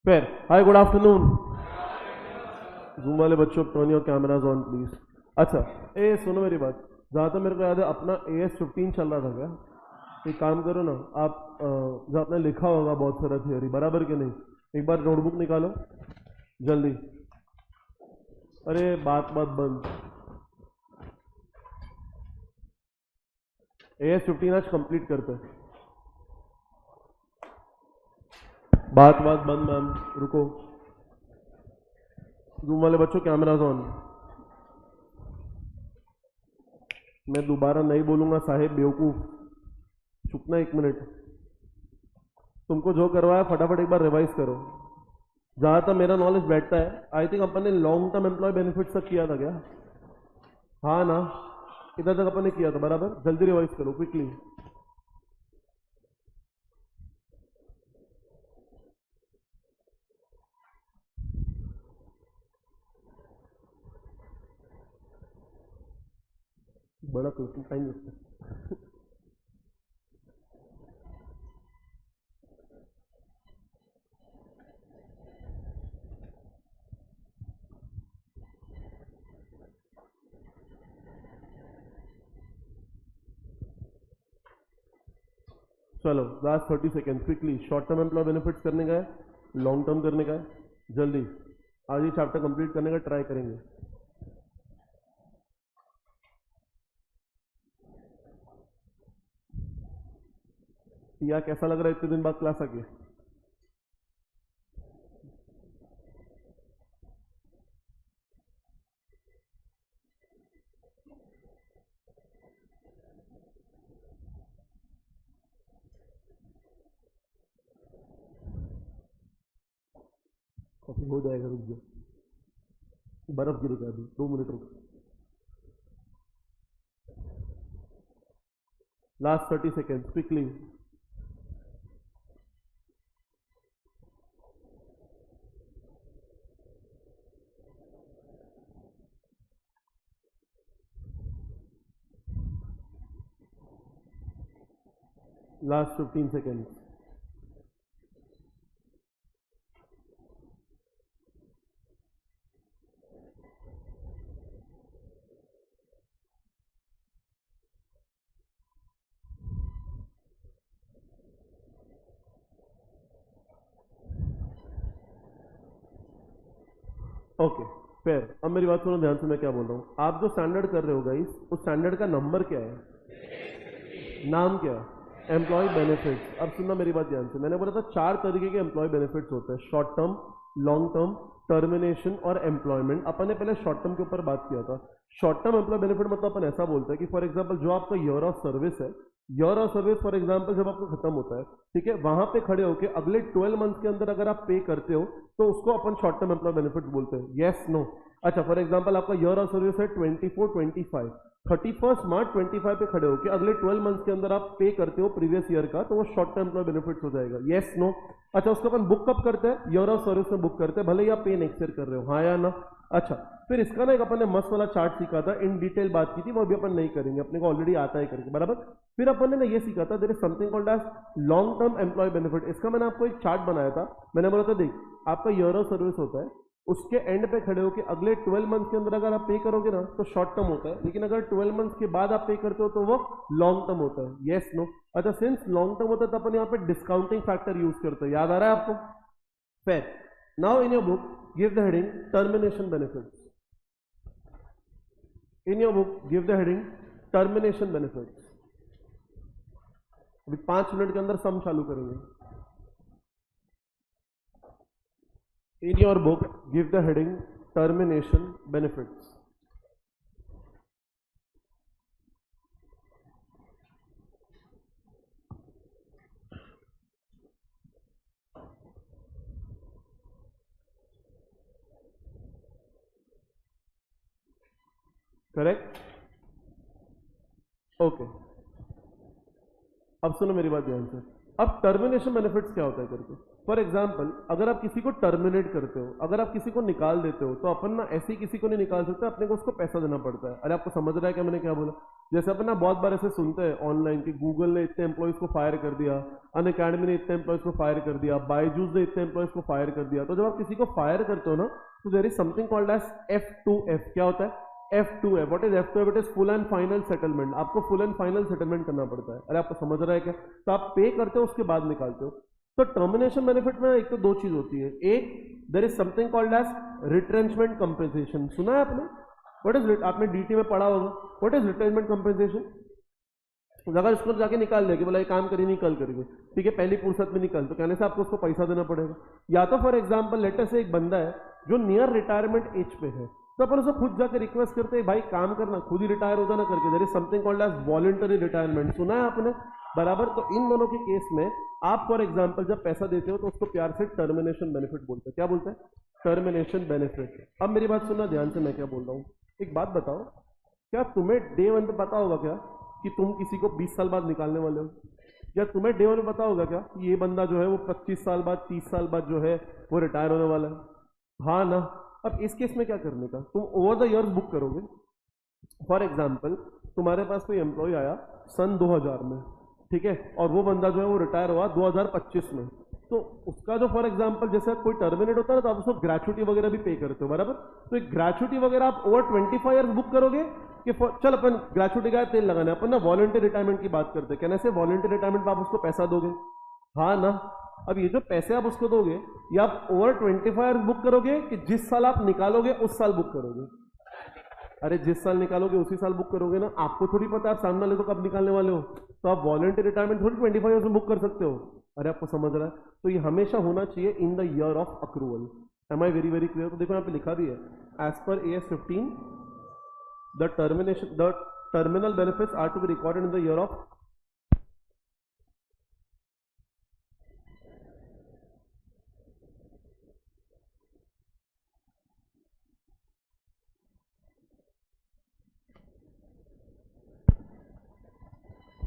फिर hi good afternoon. Zoom वाले बच्चों turn your cameras on please. अच्छा, ए सुनो मेरी बात। जहाँ तक मेरे को याद है अपना AS15 चल रहा था क्या? एक काम करो ना आप, जो आपने लिखा होगा बहुत सारा थियोरी, बराबर के नहीं, एक बार नोटबुक निकालो जल्दी। अरे बात बात बंद। AS15 आज कंप्लीट करते हैं। बात बात बंद मैम, रुको। जूम वाले बच्चों कैमराज ऑन। मैं दोबारा नहीं बोलूंगा साहेब बेवकूफ। चुप ना एक मिनट। तुमको जो करवाया फटाफट एक बार रिवाइज करो। जहां तक मेरा नॉलेज बैठता है, आई थिंक अपन ने लॉन्ग टर्म एम्प्लॉय बेनिफिट तक किया था क्या? हाँ ना, इधर तक अपन ने किया था बराबर। जल्दी रिवाइज करो क्विकली। बड़ा क्वेश्चन टाइम लगता है। चलो last 30 second quickly. Short term employ benefits करने का है, लॉन्ग टर्म करने का है, जल्दी। आज ये चैप्टर कंप्लीट करने का ट्राई करेंगे। या कैसा लग रहा है इतने दिन बाद क्लास आके? हो जाएगा, रुक जाओ। बर्फ गिरेगा अभी, 2 मिनट रुक। Last 30 second quickly. Last 15 second. Okay फिर अब मेरी बात सुनो ध्यान से, मैं क्या बोल रहा हूँ। आप जो स्टैंडर्ड कर रहे हो गाइस, उस स्टैंडर्ड का नंबर क्या है? नाम क्या है? Employ benefits. अब सुनना मेरी बात ध्यान से। मैंने बोला था 4 तरीके के एम्प्लॉय बेनिफिट्स होते हैं, short term, long term, termination और एम्प्लॉयमेंट। अपन ने पहले शॉर्ट टर्म के ऊपर बात किया था। शॉर्ट टर्म एम्प्लॉय बेनिफिट मतलब अपन ऐसा बोलते हैं कि फॉर एग्जांपल जो आपका ईयर ऑफ सर्विस है, year of service for example जब आपका खत्म होता है, ठीक है, वहां पे खड़े होकर अगले 12 मंथ के अंदर अगर आप पे करते हो तो उसको अपन शॉर्ट टर्म एम्प्लॉय बेनिफिट बोलते हैं। Yes no? अच्छा, फॉर एग्जांपल आपका ईयर ऑफ सर्विस है 24-25, 31 मार्च 25 पे खड़े होकर अगले 12 मंथ्स के अंदर आप पे करते हो प्रीवियस ईयर का, तो वो शॉर्ट टर्म एम्प्लॉय बेनिफिट्स हो जाएगा। Yes no? अच्छा, उसको अपन बुक कब करते हैं? ईयर ऑफ सर्विस में बुक करते हैं, भले ही आप पे नेक्स्ट ईयर कर रहे हो, हाँ या ना? अच्छा, फिर इसका ना एक अपन ने मस्त वाला चार्ट सीखा था, इन डिटेल बात की थी, वो अभी अपन नहीं करेंगे, अपने को ऑलरेडी आता है करके, बराबर। फिर अपन ने ना ये सीखा था, there is something called as long term employ benefit. इसका मैंने आपको एक चार्ट बनाया था। मैंने बोला था देख, आपका ईयर ऑफ सर्विस होता है, उसके एंड पे खड़े हो कि अगले 12 मंथ के अंदर अगर आप पे करोगे ना तो शॉर्ट टर्म होता है, लेकिन अगर 12 मंथ के बाद आप पे करते हो तो वो लॉन्ग टर्म होता है। Yes no? अच्छा, सिंस लॉन्ग टर्म होता है तो अपन यहाँ पे डिस्काउंटिंग फैक्टर यूज करते हैं, याद आ रहा है आपको? Fair. Now in your book give the heading termination benefits. In your book give the heading termination benefits. अभी 5 मिनट के अंदर सम चालू करेंगे। In your book, give the heading termination benefits. Correct? Okay, अब सुनो मेरी बात ध्यान से। अब टर्मिनेशन बेनिफिट्स क्या होता है करके, फॉर एग्जाम्पल अगर आप किसी को टर्मिनेट करते हो, अगर आप किसी को निकाल देते हो, तो अपन ना ऐसे ही किसी को नहीं निकाल सकते, अपने को उसको पैसा देना पड़ता है। अरे आपको समझ रहा है क्या मैंने क्या बोला? जैसे अपन ना बहुत बार ऐसे सुनते हैं ऑनलाइन कि गूगल ने इतने एम्प्लॉयज को फायर कर दिया, अनअकैडमी ने इतने एम्प्लॉयज को फायर कर दिया, बायजूस ने इतने एम्प्लॉयज को फायर कर दिया। तो जब आप किसी को फायर करते हो ना, तो there is something called as F2F। क्या होता है F2F? What is F2F? It is full and final settlement. आपको फुल एंड फाइनल सेटलमेंट करना पड़ता है। अरे आपको समझ रहा है क्या? तो आप पे करते हो, उसके बाद निकालते हो। तो टर्मिनेशन बेनिफिट में एक तो दो चीज होती है, एक there is something called as retrenchment compensation. सुना है आपने? व्हाट इज, आपने डीटी में पढ़ा होगा, व्हाट इज रिट्रेंचमेंट कंपेंसेशन? अगर उसको जाके निकाल देगा, बोला ये काम करिए नहीं कल करेंगे, ठीक है, पहली फुर्सत में निकल, तो कहने से आपको उसको पैसा देना पड़ेगा। या तो फॉर एग्जाम्पल लेटर से एक बंदा है जो नियर रिटायरमेंट एज पे है, तो अपन उसे खुद जाके रिक्वेस्ट करते हैं भाई काम करना, खुद ही रिटायर होता ना करके। There is something called as voluntary retirement. सुना है आपने? बराबर। तो इन दोनों के केस में आप फॉर एग्जाम्पल जब पैसा देते हो तो उसको प्यार से टर्मिनेशन बेनिफिट बोलते हैं। क्या बोलते हैं? Termination benefit. अब मेरी बात सुनना ध्यान से, मैं क्या बोल रहा हूँ। एक बात बताओ, क्या तुम्हें डे वन पे पता होगा क्या कि तुम किसी को 20 साल बाद निकालने वाले हो? या तुम्हें डे वन में पता होगा क्या कि ये बंदा जो है वो 25 साल बाद 30 साल बाद जो है वो रिटायर होने वाला है? हाँ ना। अब इस केस में क्या करने का, तुम ओवर द ईयर्स बुक करोगे। फॉर एग्जाम्पल तुम्हारे पास कोई एम्प्लॉय आया सन 2000 में, ठीक है, और वो बंदा जो है वो रिटायर हुआ 2025 में, तो उसका जो फॉर एग्जांपल जैसे कोई टर्मिनेट होता है ना, तो आप उसको ग्रेचुटी वगैरह भी पे करते हो, बराबर। तो एक ग्रेचुटी वगैरह आप ओवर 25 ईयर्स बुक करोगे कि चल अपन ग्रेचुटी का तेल लगाना है, अपन ना वॉलंटरी रिटायरमेंट की बात करते हैं, कहने से वॉलंटरी रिटायरमेंट में आप उसको पैसा दोगे, हाँ ना। अब ये जो पैसे आप उसको दोगे, ये आप ओवर 25 ईयर्स बुक करोगे कि जिस साल आप निकालोगे उस साल बुक करोगे? अरे जिस साल निकालोगे उसी साल बुक करोगे ना। आपको थोड़ी पता है आप सामने वाले को कब निकालने वाले हो, तो आप वॉलंटरी रिटायरमेंट थोड़ी 25 ईयर्स में बुक कर सकते हो। अरे आपको समझ रहा है? तो ये हमेशा होना चाहिए in the year of accrual. Am I very very clear? तो देखो यहाँ पे लिखा भी है, as per AS 15 the terminal benefits are to be recorded in the year of.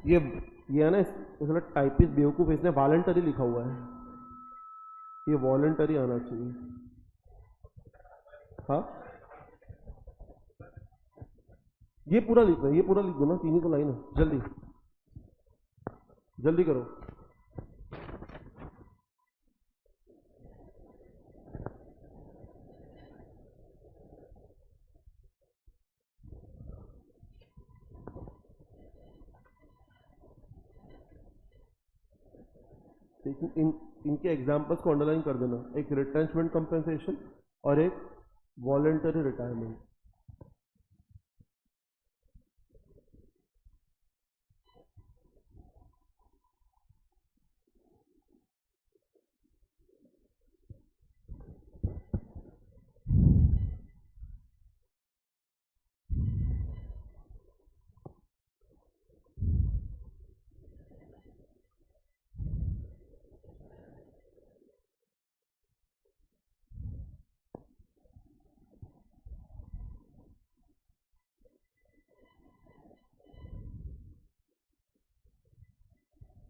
ये है ना, इसमें टाइपिस्ट बेवकूफ, इसने वॉलंटरी लिखा हुआ है, ये वॉलंटरी आना चाहिए। हाँ ये पूरा लिख दो, ये पूरा लिख दो ना, 3 ही तो लाइन है, जल्दी जल्दी करो। लेकिन इनके एग्जाम्पल्स को अंडरलाइन कर देना, एक रिट्रेंचमेंट कंपेंसेशन और एक voluntary retirement.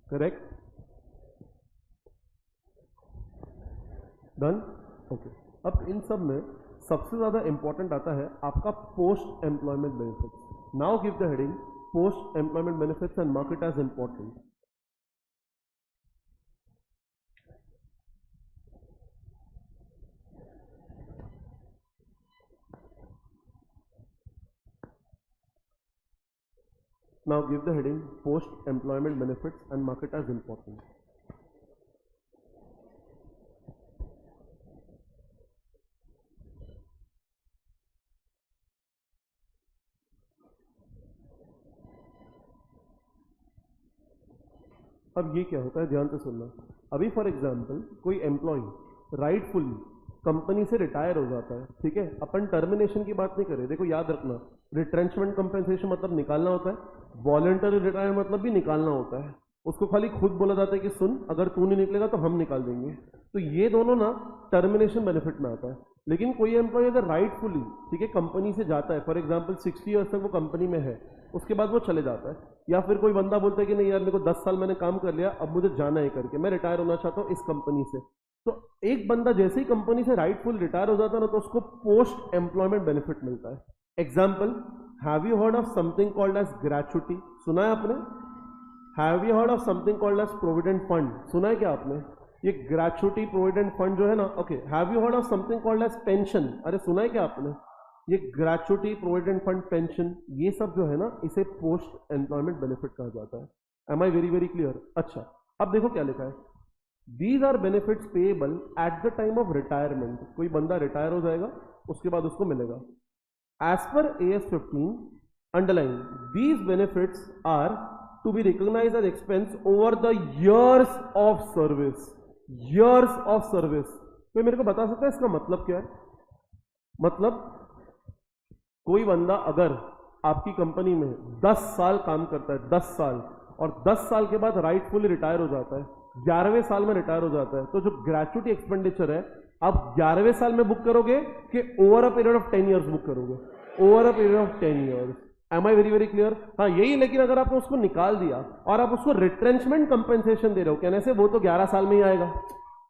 Correct? Done? Okay. अब इन सब में सबसे ज्यादा इंपॉर्टेंट आता है आपका post employment benefits. Now give the heading post employment benefits and mark it as important. Now give the heading post employment benefits and mark it as important. अब ये क्या होता है, ध्यान से सुनना। अभी फॉर एग्जांपल कोई एम्प्लॉय राइटफुली कंपनी से रिटायर हो जाता है, ठीक है, अपन टर्मिनेशन की बात नहीं करें। देखो याद रखना, रिट्रेंचमेंट कंपेंसेशन मतलब निकालना होता है, वॉलंटरी रिटायर मतलब भी निकालना होता है। उसको खाली खुद बोला जाता है कि सुन अगर तू नहीं निकलेगा तो हम निकाल देंगे। तो ये दोनों ना टर्मिनेशन बेनिफिट में आता है। लेकिन कोई एम्प्लॉय अगर राइटफुली, ठीक है, कंपनी से जाता है, फॉर एग्जांपल 60 ईयर्स तक वो कंपनी में है, उसके बाद वो चले जाता है, या फिर कोई बंदा बोलता है कि नहीं यार मेरे को 10 साल मैंने काम कर लिया, अब मुझे जाना है करके, मैं रिटायर होना चाहता हूँ इस कंपनी से, तो एक बंदा जैसे ही कंपनी से राइटफुल रिटायर हो जाता है ना, तो उसको पोस्ट एम्प्लॉयमेंट बेनिफिट मिलता है। Example, have you heard of something called as gratuity? सुना है आपने? Have you heard of something called as provident fund? सुना है क्या आपने? ये ग्रेचुटी प्रोविडेंट फंड जो है ना, okay, have you heard of something called age pension? अरे सुना है क्या आपने? ये ग्रेचुटी प्रोविडेंट फंड पेंशन, ये सब जो है ना, इसे पोस्ट एम्प्लॉयमेंट बेनिफिट कहा जाता है। Am I very very clear? अच्छा, अब देखो क्या लिखा है, these are benefits payable at the time of retirement. कोई बंदा रिटायर हो जाएगा, उसके बाद उसको मिलेगा। As per AS 15 underline, these benefits are to be recognised as expense over the years of service. Years of service, कोई मेरे को बता सकता है इसका मतलब क्या है? मतलब कोई बंदा अगर आपकी कंपनी में 10 साल काम करता है, 10 साल, और 10 साल के बाद राइटफुली रिटायर हो जाता है, 11वें साल में रिटायर हो जाता है, तो जो ग्रेचुटी एक्सपेंडिचर है आप 11वें साल में बुक करोगे कि over a period of 10 years book करोगे? Over a period of 10 years. Am I very very clear? हाँ यही, लेकिन अगर आपने उसको निकाल दिया और आप उसको रिट्रेंचमेंट कंपेंसेशन दे रहे हो, कहने से वो तो 11 साल में ही आएगा।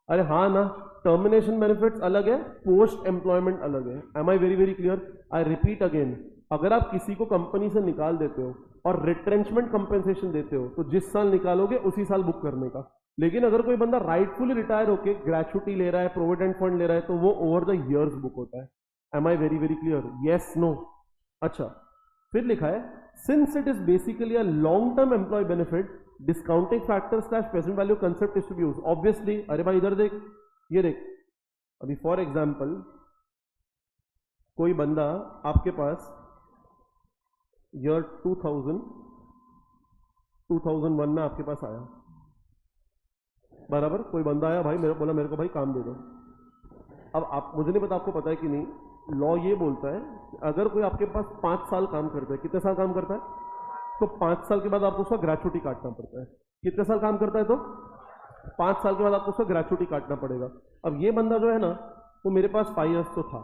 अरे हाँ ना, टर्मिनेशन बेनिफिट्स अलग है, पोस्ट एम्प्लॉयमेंट अलग है। Am I very very clear? I repeat again, अगर आप किसी को कंपनी से निकाल देते हो और रिट्रेंचमेंट कंपेंसेशन देते हो, तो जिस साल निकालोगे उसी साल बुक करने का। लेकिन अगर कोई बंदा राइटफुली रिटायर होके ग्रेचुटी ले रहा है, प्रोविडेंट फंड ले रहा है, तो वो ओवर द ईयर्स बुक होता है। Am I very very clear? Yes, no? अच्छा, फिर लिखा है, since it is basically a long term employ benefit, discounting factor slash present value concept is to be used. Obviously, अरे भाई इधर देख, ये देख, अभी फॉर एग्जांपल कोई बंदा आपके पास ईयर 2001 में आपके पास आया, बराबर? कोई बंदा आया, भाई मेरे बोला मेरे को भाई काम दे दो। अब आप, मुझे नहीं पता आपको पता है कि नहीं, लॉ ये बोलता है कि अगर कोई आपके पास 5 साल काम करता है, कितने साल काम करता है, तो 5 साल के बाद आपको उसका ग्रेचुटी काटना पड़ता है। कितने साल काम करता है तो 5 साल के बाद आपको उसका ग्रेचुटी काटना पड़ेगा। अब ये बंदा जो है ना, वो मेरे पास 5 ईयर्स तो था,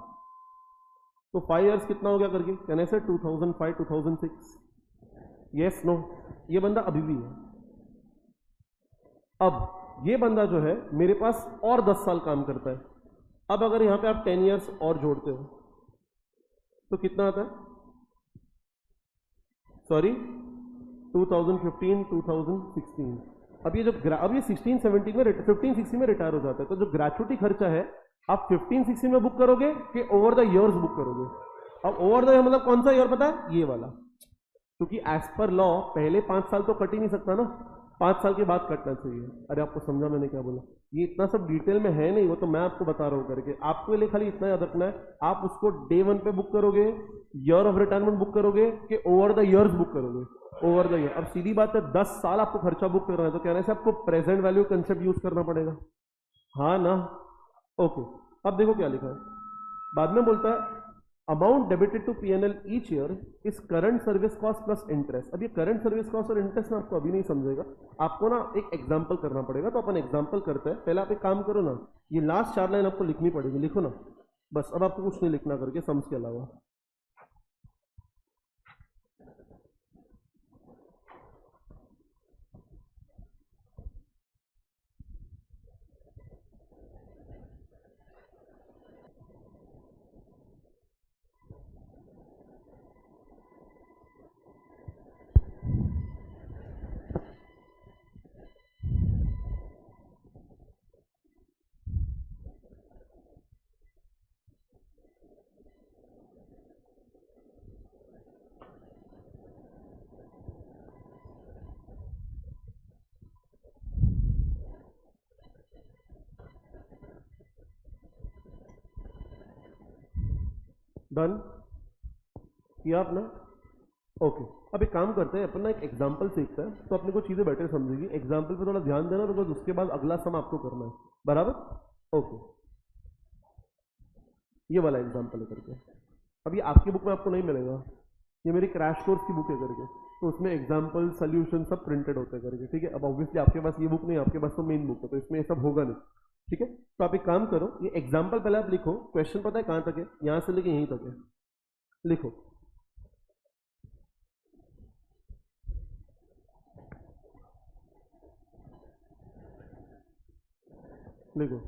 तो 5 ईयर्स कितना हो गया करके, कहने से 2005 2006? Yes, no? ये बंदा अभी भी है। अब ये बंदा जो है मेरे पास और 10 साल काम करता है। अब अगर यहां पे आप 10 ईयर्स और जोड़ते हो तो कितना आता है? सॉरी, 2015 2016। अब ये जो अब ये 16-17 में 15-16 में रिटायर हो जाता है, तो जो ग्रेचुटी खर्चा है आप 15-16 में बुक करोगे कि ओवर द ईयर्स बुक करोगे? अब ओवर द ईयर मतलब कौन सा ईयर पता है? ये वाला, क्योंकि एज पर लॉ पहले 5 साल तो कट ही नहीं सकता ना, 5 साल के बाद कटना चाहिए। अरे आपको समझा मैंने क्या बोला? ये इतना सब डिटेल में है नहीं, वो तो मैं आपको बता रहा हूँ करके। आपके लिए खाली इतना याद रखना है, आप उसको डे 1 पे बुक करोगे, ईयर ऑफ रिटायरमेंट बुक करोगे कि ओवर द ईयर्स बुक करोगे? Over the year. अब सीधी बात है, 10 साल आपको खर्चा बुक करना है, तो कहने से आपको प्रेजेंट वैल्यू कंसेप्ट यूज करना पड़ेगा, हाँ ना? ओके, अब देखो क्या लिखा है, बाद में बोलता है amount debited to P&L each year is current service cost plus interest. अब ये करंट सर्विस कॉस्ट और इंटरेस्ट में आपको अभी नहीं समझेगा, आपको ना एक एग्जांपल करना पड़ेगा। तो अपन एग्जांपल करते हैं। पहले आप एक काम करो ना, ये लास्ट 4 लाइन आपको लिखनी पड़ेगी, लिखो ना बस। अब आपको कुछ नहीं लिखना करके सम्स के अलावा। डन किया आपने? ओके, अब एक काम करते हैं, अपन ना एक एग्जांपल सीखते हैं, तो अपने को चीजें बेटर समझेगी। एग्जांपल पे थोड़ा ध्यान देना, बिकॉज उसके बाद अगला सम आपको करना है, बराबर? ओके, ये वाला एग्जांपल है करके। अब ये आपकी बुक में आपको नहीं मिलेगा, ये मेरी क्रैश कोर्स की बुक है करके, तो उसमें एग्जांपल सोल्यूशन सब प्रिंटेड होते हैं करके, ठीक है? अब ऑब्वियसली आपके पास ये बुक नहीं, आपके पास तो मेन बुक है, तो इसमें ये सब होगा नहीं, ठीक है। तो आप एक काम करो, ये एग्जाम्पल पहले आप लिखो, क्वेश्चन पता है कहां तक है, यहां से लेके यहीं तक है, लिखो। लिखो।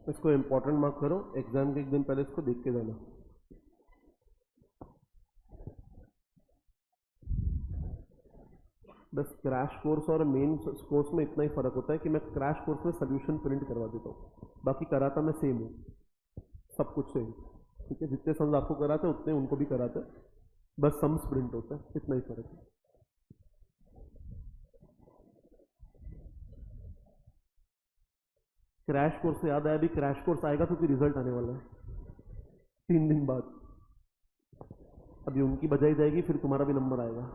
इसको इंपॉर्टेंट मार्क करो, एग्जाम के एक दिन पहले इसको देख के जाना। बस क्रैश कोर्स और मेन कोर्स में इतना ही फर्क होता है कि मैं क्रैश कोर्स में सोल्यूशन प्रिंट करवा देता हूँ, बाकी कराता मैं सेम हूँ, सब कुछ सेम। ठीक है, जितने सम्स आपको कराते हैं उतने उनको भी कराते हैं, बस सम्स प्रिंट होता है, इतना ही फर्क है। क्रैश कोर्स से याद आया, अभी क्रैश कोर्स आएगा तो फिर रिजल्ट आने वाला है 3 दिन बाद। अभी उनकी बजाई जाएगी, फिर तुम्हारा भी नंबर आएगा।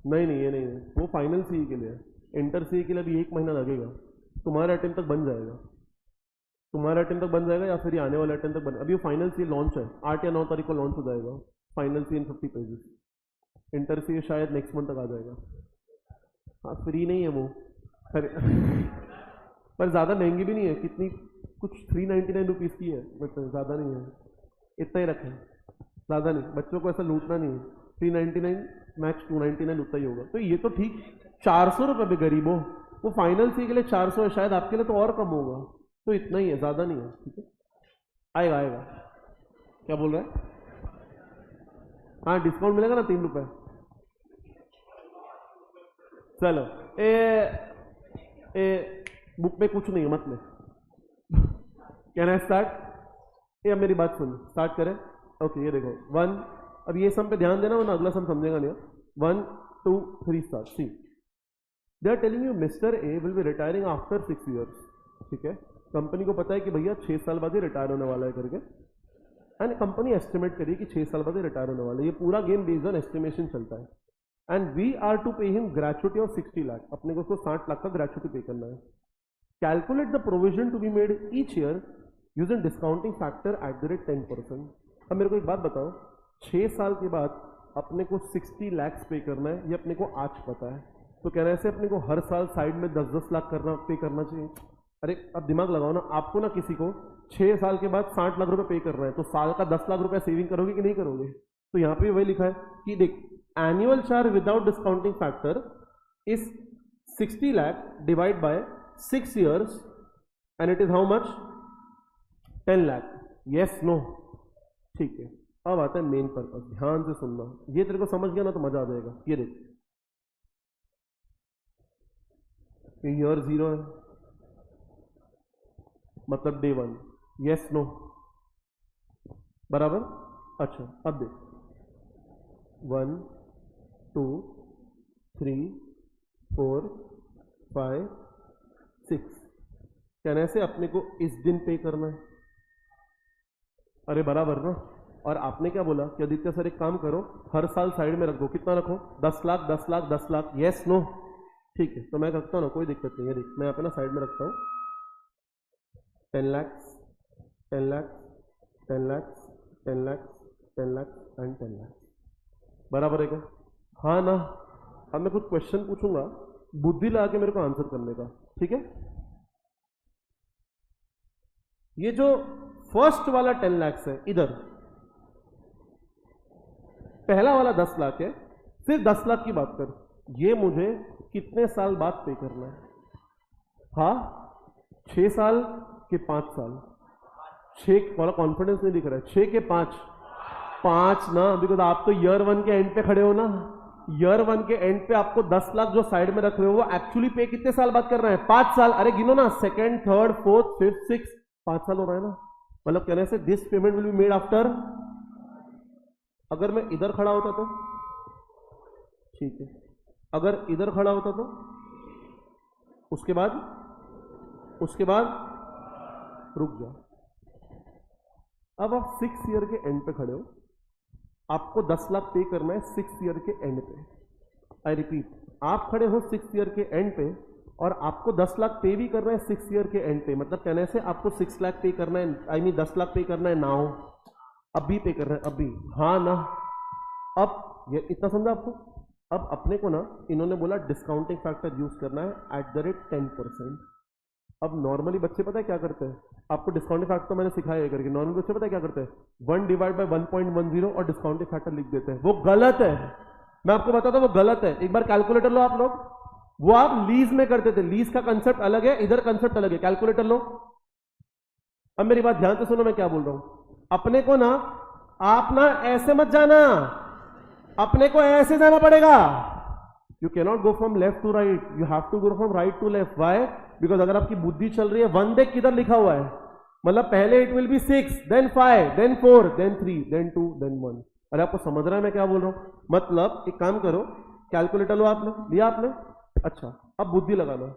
नहीं नहीं, ये नहीं है, वो फाइनल सी के लिए है, इंटर सी के लिए अभी 1 महीना लगेगा। तुम्हारा अटेम्प्ट तक बन जाएगा, तुम्हारा अटेम्प्ट तक बन जाएगा, या फिर ये आने वाले अटेम्प्ट तक बन। अभी वो फाइनल सी लॉन्च है, 8 या 9 तारीख को लॉन्च हो जाएगा फाइनल सी इन 50 पेजेस। इंटर सी शायद नेक्स्ट मंथ तक आ जाएगा। हाँ, फ्री नहीं है वो, पर ज़्यादा महंगी भी नहीं है, कितनी कुछ 399 रुपीज़ की है, बट ज़्यादा नहीं है, इतना ही रखें, ज़्यादा नहीं, बच्चों को ऐसा लूटना नहीं है। 399 मैक्स 299 उतना ही होगा, तो ये तो ठीक। 400 रुपये भी गरीबों, वो फाइनल सी के लिए 400 है, शायद आपके लिए तो और कम होगा, तो इतना ही है, ज़्यादा नहीं है। ठीक है, आएगा आएगा। क्या बोल रहा है? हाँ, डिस्काउंट मिलेगा ना 3 रुपये। चलो, बुक में कुछ नहीं है, मत ले। Can I start? ये अब मेरी बात सुन, स्टार्ट करें। ओके, ये देखो 1, अब ये सम पे ध्यान देना वरना अगला सम समझेगा नहीं। 1 2 3 start. See, they are telling you mister A will be retiring after 6 years. ठीक है, कंपनी को पता है कि भैया 6 साल बाद ही रिटायर होने वाला है करके, एंड कंपनी एस्टिमेट करी कि 6 साल बाद ही रिटायर होने वाला है। ये पूरा गेम बेस्ड ऑन एस्टिमेशन चलता है। And we are to pay him gratuity of 60 lakh, अपने को उसको 60 लाख का ग्रेचुटी पे करना है। Calculate the provision to be made each year using discounting factor @ 10%। अब मेरे को एक बात बताओ, 6 साल के बाद अपने को 60 लाख पे करना है, ये अपने को आज पता है, तो कहना है ऐसे अपने को हर साल साइड में 10-10 लाख पे करना चाहिए। अरे अब दिमाग लगाओ ना, आपको ना किसी को 6 साल के बाद 60 लाख रुपए पे करना है, तो साल का 10 लाख रुपए सेविंग करोगे कि नहीं करोगे? तो यहाँ पे वही लिखा है कि देख, annual charge without discounting factor is 60 lakh divide by 6 years and it is how much? 10 lakh. Yes no? ठीक है, अब आता है मेन पर्पस, ध्यान से सुनना, ये तेरे को समझ गया ना तो मजा आ जाएगा। ये देख, ईयर 0 है, मतलब डे 1। Yes no? बराबर। अच्छा, अब देख 1 2 3 4 5 6, कहने से अपने को इस दिन पे करना है। अरे बराबर ना। और आपने क्या बोला कि आदित्य सर एक काम करो, हर साल साइड में रख दो। कितना रखो? 10 लाख 10 लाख 10 लाख। Yes no? ठीक है, तो मैं रखता हूँ ना, कोई दिक्कत नहीं है। देख, मैं यहाँ पे ना साइड में रखता हूँ 10 लाख 10 लाख 10 लाख 10 लाख 10 लाख एंड 10 लाख। बराबर है क्या? हाँ ना। अब मैं कुछ क्वेश्चन पूछूंगा, बुद्धि लगा के मेरे को आंसर करने का, ठीक है? ये जो फर्स्ट वाला 10 लाख है, इधर पहला वाला 10 लाख है, सिर्फ 10 लाख की बात कर, ये मुझे कितने साल बाद पे करना है? हाँ, 6 साल के 5 साल? 6 वाला कॉन्फिडेंस नहीं दिख रहा है, 6 के 5 ना, बिकॉज आप तो ईयर 1 के एंड पे खड़े हो ना। ईयर 1 के एंड पे आपको 10 लाख जो साइड में रख रहे हो वो एक्चुअली पे कितने साल बाद करना है? 5 साल। अरे गिनो ना, second, third, fourth, fifth, six, 5 साल हो रहा है ना। मतलब कहने से this payment will be made after, अगर मैं इधर खड़ा होता तो ठीक है, अगर इधर खड़ा होता तो उसके बाद रुक जा। अब आप 6 ईयर के एंड पे खड़े हो, आपको 10 लाख पे करना है 6 ईयर के एंड पे। आई रिपीट, आप खड़े हो 6 ईयर के एंड पे और आपको 10 लाख पे भी करना है 6 ईयर के एंड पे। मतलब कहने से आपको 6 लाख पे करना है, आई मीन 10 लाख पे करना है नाउ, अभी पे करना है अभी, हाँ ना। अब ये इतना समझा आपको। अब अपने को ना इन्होंने बोला डिस्काउंटिंग फैक्टर यूज करना है @10%। अब नॉर्मली बच्चे पता है क्या करते हैं, आपको डिस्काउंटिंग फैक्टर तो मैंने सिखाया है करके, नॉर्मली बच्चे पता है क्या करते हैं, 1 डिवाइड बाय 1.10 और डिस्काउंटिंग फैक्टर लिख देते हैं। वो गलत है, मैं आपको बताता हूं वो गलत है। एक बार कैलकुलेटर लो आप लोग, वो आप लीज में करते थे, लीज का कंसेप्ट अलग है, इधर कंसेप्ट अलग है। कैलकुलेटर लो। अब मेरी बात ध्यान से सुनो, मैं क्या बोल रहा हूं। अपने को ना, आप ना ऐसे मत जाना, अपने को ऐसे जाना पड़ेगा। You cannot go from left to right, you have to go from right to left. Why? Because अगर आपकी बुद्धि चल रही है, 1 देख किधर लिखा हुआ है, मतलब पहले it will be 6, then 5, then 4, then 3, then 2, then 1। अरे आपको समझ रहा है मैं क्या बोल रहा हूं? मतलब एक काम करो, कैलकुलेटर लो आपने, लिया आपने, अच्छा अब बुद्धि लगाना।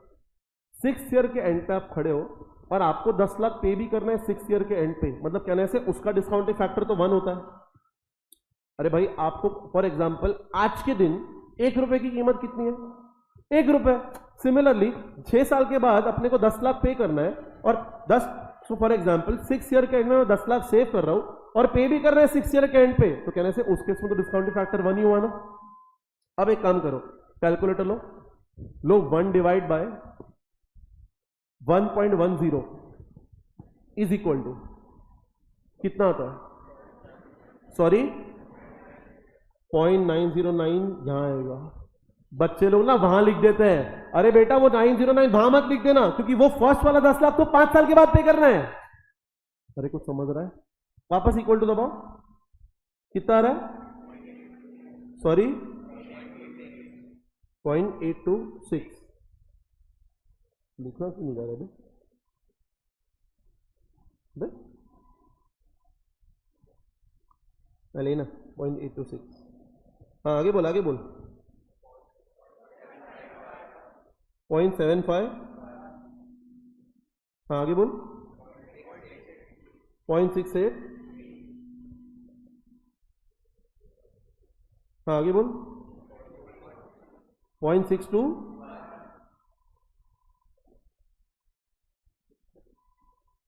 6 ईयर के एंड पे आप खड़े हो और आपको 10 लाख पे भी करना है 6 ईयर के एंड पे। मतलब कहने से उसका डिस्काउंटिंग फैक्टर तो 1 होता है। अरे भाई आपको फॉर एग्जांपल आज के दिन 1 रुपए की कीमत कितनी है? 1 रुपए। सिमिलरली 6 साल के बाद अपने को 10 लाख पे करना है और 10, फॉर एग्जांपल 6 ईयर के एंड में मैं 10 लाख सेव कर रहा हूं और पे भी कर रहे हैं 6 ईयर के एंड पे, तो कहने से उस केस में तो डिस्काउंटिंग फैक्टर 1 ही हुआ ना। अब एक काम करो, कैलकुलेटर लो 1 divide by 1.10 is equal to कितना आता है? सॉरी 0.909 यहां आएगा। बच्चे लोग ना वहां लिख देते हैं, अरे बेटा वो 909 वहां मत लिख देना, क्योंकि वो फर्स्ट वाला 10 लाख तो 5 साल के बाद पे करना है। अरे कुछ समझ रहा है? वापस इक्वल टू दबाओ, कितना आ रहा है? सॉरी 0.826 लिखना क्यों नहीं जा रहा है? लेना 0.826। हाँ आगे बोल, आगे बोल। 0.75। हाँ आगे बोल। 0.68। हाँ आगे बोल। 0.62।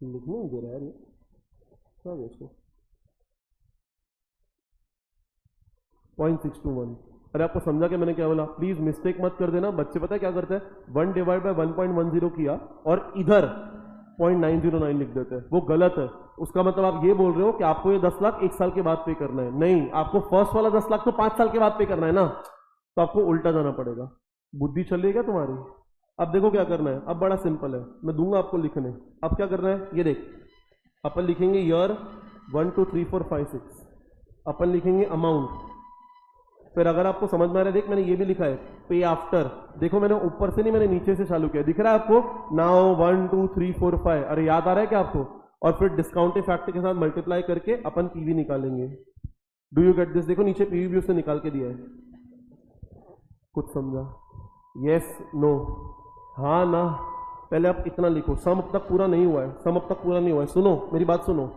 लिखने नहीं दे रहा है क्या दोस्तों? 0.621। अरे आपको समझा कि मैंने क्या बोला? प्लीज मिस्टेक मत कर देना। बच्चे पता है क्या करते हैं, 1 डिवाइड बाय 1.10 किया और इधर 0.909 लिख देते हैं, वो गलत है। उसका मतलब आप ये बोल रहे हो कि आपको ये 10 लाख 1 साल के बाद पे करना है। नहीं, आपको फर्स्ट वाला 10 लाख तो 5 साल के बाद पे करना है ना, तो आपको उल्टा जाना पड़ेगा। बुद्धि चल रही है क्या तुम्हारी? अब देखो क्या करना है, अब बड़ा सिंपल है, मैं दूंगा आपको लिखने। अब क्या करना है ये देख, अपन लिखेंगे ईयर 1 2 3 4 5 6, अपन लिखेंगे अमाउंट। फिर अगर आपको समझ में आ रहा है, देख मैंने ये भी लिखा है पे आफ्टर, देखो मैंने ऊपर से नहीं मैंने नीचे से चालू किया, दिख रहा है आपको? नाउ 1 2 3 4 5, अरे याद आ रहा है क्या आपको? और फिर डिस्काउंटिंग फैक्टर के साथ मल्टीप्लाई करके अपन पीवी निकालेंगे। Do you get this? देखो नीचे पीवी भी उसने निकाल के दिया है। कुछ समझा? यस नो, हाँ ना? पहले आप इतना लिखो, सम अब तक पूरा नहीं हुआ है, सम अब तक पूरा नहीं हुआ है। सुनो मेरी बात सुनो,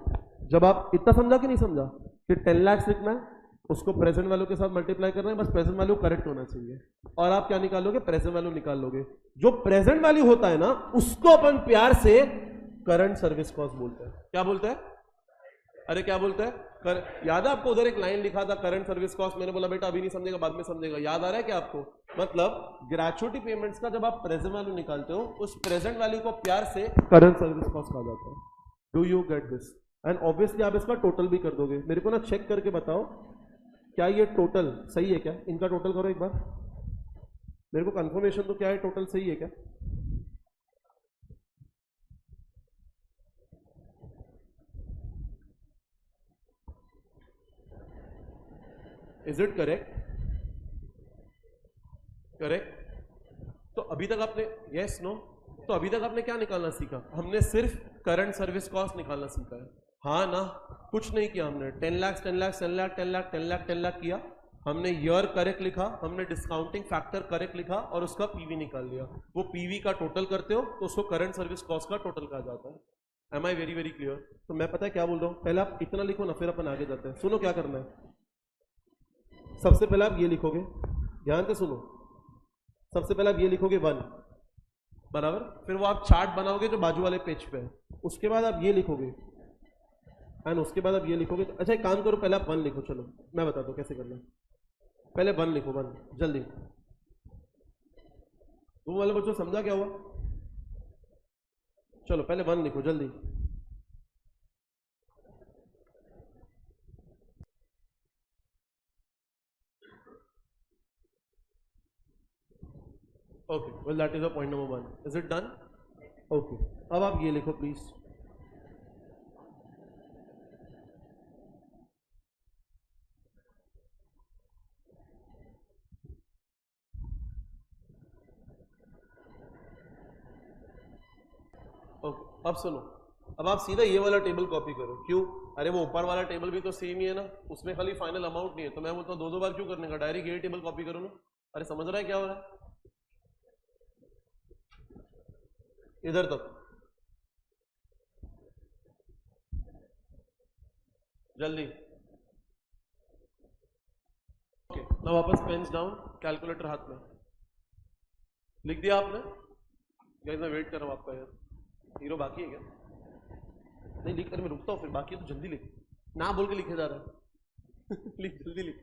जब आप इतना समझा कि नहीं समझा कि 10 लाख लिखना है, उसको प्रेजेंट वैल्यू के साथ मल्टीप्लाई करना है, बस प्रेजेंट वैल्यू करेक्ट होना चाहिए। और आप क्या निकालोगे? प्रेजेंट वैल्यू निकाल लोगे। जो प्रेजेंट वैल्यू होता है ना, उसको अपन प्यार से करंट सर्विस कॉस्ट बोलते हैं। क्या बोलते हैं? अरे क्या बोलते हैं? याद है आपको? उधर एक लाइन लिखा था करंट सर्विस कॉस्ट, मैंने बोला बेटा अभी नहीं समझेगा बाद में समझेगा। याद आ रहा है क्या आपको? मतलब ग्रेचुइटी पेमेंट्स का जब आप प्रेजेंट वैल्यू निकालते हो, उस प्रेजेंट वैल्यू को प्यार से करंट सर्विस कॉस्ट कहा जाता है। Do you get this? And obviously आप इसका टोटल भी कर दोगे। मेरे को ना चेक करके बताओ क्या ये टोटल सही है क्या? इनका टोटल करो एक बार, मेरे को कंफर्मेशन तो क्या है, टोटल सही है क्या? Is it correct? करेक्ट? तो अभी तक आपने यस नो, तो अभी तक आपने क्या निकालना सीखा? हमने सिर्फ करंट सर्विस कॉस्ट निकालना सीखा है, हाँ ना? कुछ नहीं किया हमने। 10 लाख 10 लाख 10 लाख 10 लाख 10 लाख 10 लाख किया, हमने ईयर करेक्ट लिखा, हमने डिस्काउंटिंग फैक्टर करेक्ट लिखा और उसका पीवी निकाल लिया। वो पीवी का टोटल करते हो तो उसको करंट सर्विस कॉस्ट का टोटल कहा जाता है। Am I very very clear? तो मैं पता है क्या बोल रहा हूँ, पहले आप इतना लिखो ना, फिर अपन आगे जाते हैं। सुनो क्या करना है। सबसे पहले आप ये लिखोगे, ध्यान से सुनो। सबसे पहले आप ये लिखोगे 1, बराबर। फिर वो आप चार्ट बनाओगे जो बाजू वाले पेज पे है, उसके बाद आप ये लिखोगे, एंड उसके बाद आप ये लिखोगे। अच्छा एक काम करो, पहले आप 1 लिखो। चलो मैं बताता हूँ कैसे करना है। पहले 1 लिखो, 1 जल्दी। तुम वाले बच्चों समझा क्या हुआ? चलो पहले 1 लिखो जल्दी। Okay, well that is a point number 1। Is it done? Okay, अब आप ये लिखो प्लीज। ओके, अब सुनो, अब आप सीधा ये वाला टेबल कॉपी करो। क्यों? अरे वो ऊपर वाला टेबल भी तो सेम ही है ना, उसमें खाली फाइनल अमाउंट नहीं है। तो मैं बोलता हूँ 2-2 बार क्यों करने का, डायरेक्ट ये टेबल कॉपी करो ना। अरे समझ रहा है क्या हो रहा है? इधर तक जल्दी। ओके, now वापस पेन्स डाउन, कैलकुलेटर हाथ में। लिख दिया आपने? गाइस मैं वेट कर रहा हूँ आपका यार। हीरो बाकी है क्या? नहीं लिख कर मैं रुकता हूँ, फिर बाकी है तो जल्दी लिख। ना बोल के लिखे जा रहा है। लिख जल्दी लिख।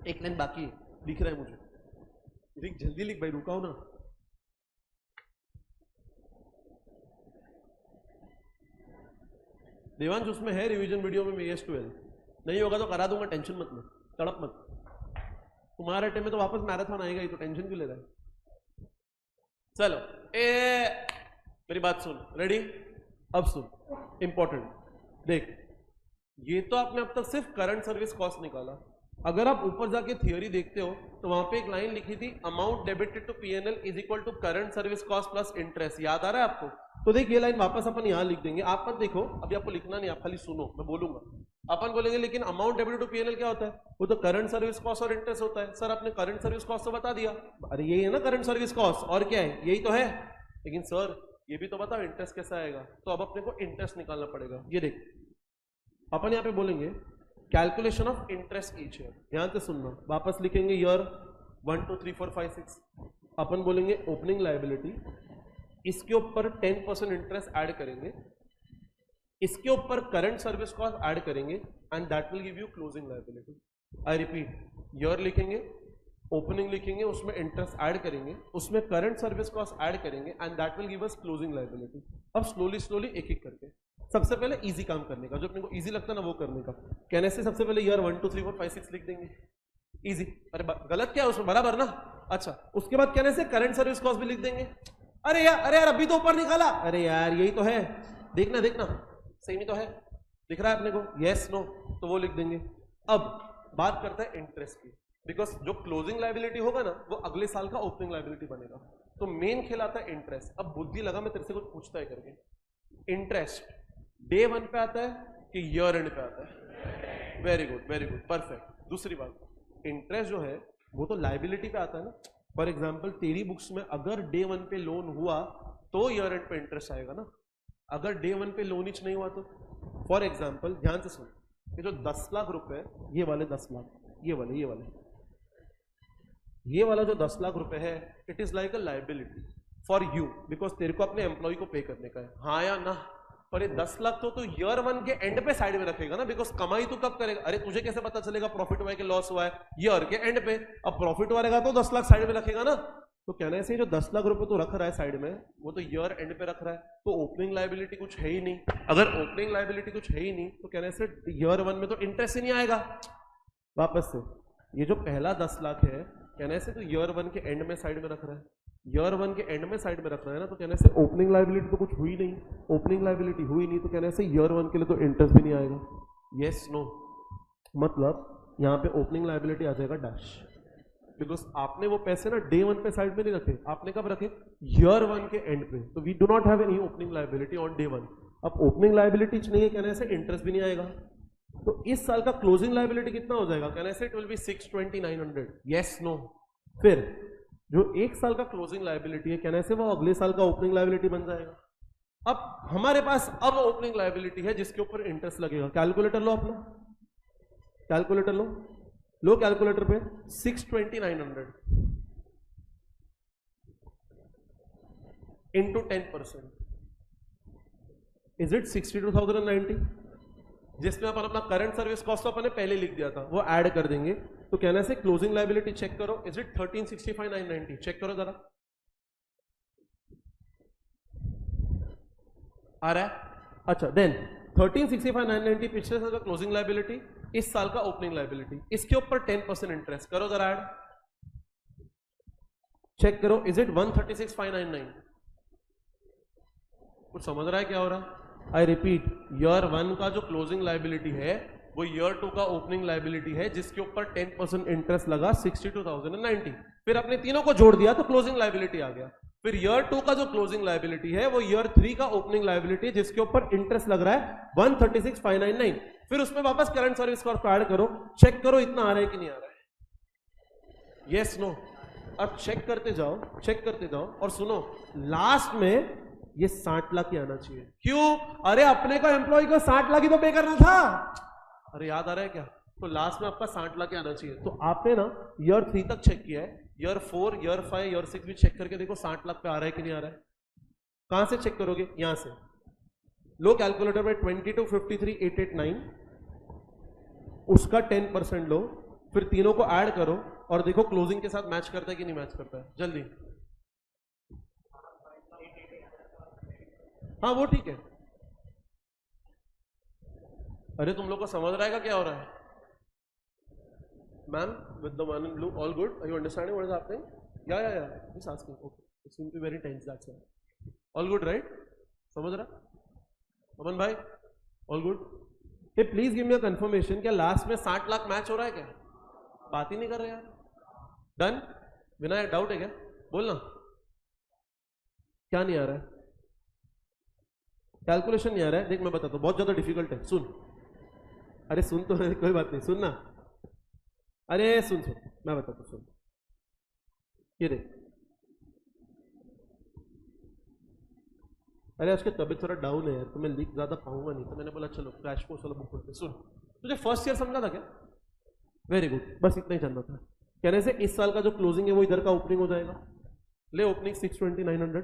एक लाइन बाकी है, दिख रहा है मुझे। लिख जल्दी लिख भाई, रुकाओ ना। देवांश उसमें है रिवीजन वीडियो में AS12, नहीं होगा तो करा दूंगा, टेंशन मत लो, तड़प मत। तुम्हारे टाइम में तो वापस मैराथन आएगा ही, तो टेंशन क्यों ले रहा है? चलो मेरी बात सुन, रेडी? अब सुन, इंपॉर्टेंट देख, ये तो आपने अब तक सिर्फ करंट सर्विस कॉस्ट निकाला। अगर आप ऊपर जाके थियोरी देखते हो तो वहां पे एक लाइन लिखी थी, amount debited to PNL is equal to current service cost plus interest. याद आ रहा है आपको? तो देख ये लाइन वापस अपन यहां लिख देंगे। आप मत देखो, अभी आपको लिखना नहीं, आप खाली सुनो, मैं बोलूंगा। अपन बोलेंगे लेकिन अमाउंट डेबिटेड टू पीएनएल क्या होता है? वो तो करंट सर्विस कॉस्ट और इंटरेस्ट होता है। सर आपने करंट सर्विस कॉस्ट तो बता दिया, अरे यही है ना करंट सर्विस कॉस्ट, और क्या है? यही तो है। लेकिन सर ये भी तो बताओ इंटरेस्ट कैसा आएगा? तो अब अपने को इंटरेस्ट निकालना पड़ेगा। ये देख, अपन यहाँ पे बोलेंगे calculation of interest each year. ध्यान से सुनना, वापस लिखेंगे ईयर 1 2 3 4 5 6। अपन बोलेंगे ओपनिंग लायबिलिटी, इसके ऊपर 10% इंटरेस्ट ऐड करेंगे, इसके ऊपर करंट सर्विस कॉस्ट ऐड करेंगे, and that will give you closing liability. I repeat, year लिखेंगे, ओपनिंग लिखेंगे, उसमें इंटरेस्ट ऐड करेंगे, उसमें करंट सर्विस कॉस्ट ऐड करेंगे, and that will give us closing liability. अब स्लोली स्लोली एक एक करके, सबसे पहले इजी काम करने का, जो अपने को इजी लगता है ना वो करने का। कहने से सबसे पहले ईयर 1 2 3 4 5 6 लिख देंगे, इजी। अरे गलत क्या है उसमें, बराबर ना? अच्छा, उसके बाद कहने से करंट सर्विस कॉस्ट भी लिख देंगे। अरे यार अभी तो ऊपर निकाला, अरे यार यही तो है, देखना देखना सही नहीं तो है, दिख रहा है अपने को? यस नो, तो वो लिख देंगे। अब बात करता है इंटरेस्ट की, बिकॉज जो क्लोजिंग लायबिलिटी होगा ना वो अगले साल का ओपनिंग लायबिलिटी बनेगा। तो मेन खेल आता है इंटरेस्ट। अब बुद्धि लगा मैं तेरे से कुछ पूछता है करके, इंटरेस्ट डे 1 पे आता है कि ईयर एंड पे आता है? Very good very good, perfect. दूसरी बात, इंटरेस्ट जो है वो तो लायबिलिटी पे आता है ना। फॉर एग्जाम्पल तेरी बुक्स में अगर डे 1 पे लोन हुआ तो ईयर एंड पे इंटरेस्ट आएगा ना, अगर डे 1 पे लोन ही नहीं हुआ तो। फॉर एग्जाम्पल ध्यान से सुन, ये जो 10 लाख रुपए, ये वाले 10 लाख, ये वाला जो 10 लाख रुपए है, it is like a liability for you, because तेरे को अपने एम्प्लॉय को पे करने का है, हाँ या ना? पर ये 10 लाख तो ईयर 1 के एंड पे साइड में रखेगा ना, बिकॉज कमाई तो कब करेगा? अरे तुझे कैसे पता चलेगा प्रॉफिट हुआ है कि लॉस हुआ है? ईयर के एंड पे। अब प्रॉफिट हुआ रहेगा तो 10 लाख साइड में रखेगा ना। तो कहने से जो 10 लाख रुपए तो रख रहा है साइड में, वो तो ईयर एंड पे रख रहा है, तो ओपनिंग लायबिलिटी कुछ है ही नहीं। अगर ओपनिंग लायबिलिटी कुछ है ही नहीं तो कहने से ईयर 1 में तो इंटरेस्ट ही नहीं आएगा। वापस से, ये जो पहला 10 लाख है, कहने से तो ईयर 1 के एंड में साइड में रख रहा है, ईयर 1 के एंड में साइड में रख रहा है ना, तो कहने से ओपनिंग लायबिलिटी तो कुछ हुई नहीं, ओपनिंग लायबिलिटी हुई नहीं, तो कहने से ईयर 1 के लिए तो इंटरेस्ट भी नहीं आएगा। यस नो, मतलब यहाँ पे ओपनिंग लायबिलिटी आ जाएगा डैश, बिकॉज आपने वो पैसे ना डे 1 पे साइड में नहीं रखे, आपने कब रखे? ईयर 1 के एंड पे। तो we do not have any opening liability on day 1। अब ओपनिंग लायबिलिटी नहीं है, कहने से इंटरेस्ट भी नहीं आएगा। तो इस साल का क्लोजिंग लायबिलिटी कितना हो जाएगा? कहने से it will be 620,900। Yes no? फिर जो एक साल का क्लोजिंग लायबिलिटी है, कहने से वो अगले साल का ओपनिंग लायबिलिटी बन जाएगा। अब हमारे पास अब ओपनिंग लायबिलिटी है जिसके ऊपर इंटरेस्ट लगेगा। कैलकुलेटर लो अपना, कैलकुलेटर लो कैलकुलेटर पे 62900 इंटू 10%, इज इट 62,090, जिसमें अपन अपना करंट सर्विस कॉस्ट तो अपने पहले लिख दिया था वो ऐड कर देंगे। तो कहने से क्लोजिंग लायबिलिटी चेक करो, इज इट 1365,990, चेक करो जरा, आ रहा है? अच्छा, देन 1365,990 पिछले साल का क्लोजिंग लायबिलिटी, इस साल का ओपनिंग लायबिलिटी, इसके ऊपर 10% इंटरेस्ट करो जरा ऐड, चेक करो, इज इट 136,599, कुछ समझ रहा है क्या हो रहा है? आई रिपीट, ईयर 1 का जो क्लोजिंग लायबिलिटी है वो ईयर 2 का ओपनिंग लायबिलिटी है जिसके ऊपर 10% इंटरेस्ट लगा 62,090, फिर अपने तीनों को जोड़ दिया तो क्लोजिंग लायबिलिटी आ गया। फिर ईयर 2 का जो क्लोजिंग लायबिलिटी है वो ईयर 3 का ओपनिंग लायबिलिटी है जिसके ऊपर इंटरेस्ट लग रहा है 136,599, फिर उसमें वापस करंट सर्विस कॉस्ट ऐड करो, चेक करो इतना आ रहा है कि नहीं आ रहा है, यस नो। अब चेक करते जाओ और सुनो, लास्ट में ये 60 लाख ही आना चाहिए। क्यों? अरे अपने को एम्प्लॉय को 60 लाख ही तो पे करना था, अरे याद आ रहा है क्या? तो लास्ट में आपका 60 लाख ही आना चाहिए। तो आपने ना ईयर 3 तक चेक किया है, ईयर 4, ईयर 5, ईयर 6 भी चेक करके देखो 60 लाख पे आ रहा है कि नहीं आ रहा है। कहां से चेक करोगे? यहां से लो कैलकुलेटर में 2253,889, उसका 10% लो, फिर तीनों को ऐड करो और देखो क्लोजिंग के साथ मैच करता है कि नहीं मैच करता है, जल्दी। हाँ वो ठीक है। अरे तुम लोग को समझ रहा है क्या हो रहा है? Ma'am with the one in blue, all good? Are you understanding what is happening? या just asking, okay, it seems to be very tense, that's why. All good right? समझ रहा अमन भाई? All good? Hey please give me a confirmation, क्या last में 60 lakh match हो रहा है क्या? बात ही नहीं कर रहे यार। डन? बिना डाउट है क्या? बोलना, क्या नहीं आ रहा है? कैलकुलेशन नहीं आ रहा है? देख मैं बताता हूं, बहुत ज्यादा डिफिकल्ट है, सुन। अरे सुन तो कोई बात नहीं, सुनना। अरे सुन मैं बताता हूं, सुन। ये देख, अरे आज की तबीयत थोड़ा डाउन है यार, तो मैं लिख ज्यादा पाऊंगा नहीं, तो मैंने बोला चलो क्रैश कोर्स वाला बुक करते। सुन, तुझे फर्स्ट ईयर समझा था क्या? वेरी गुड, बस इतना ही जानना था। कहने से इस साल का जो क्लोजिंग है वो इधर का ओपनिंग हो जाएगा। ले ओपनिंग 620,900,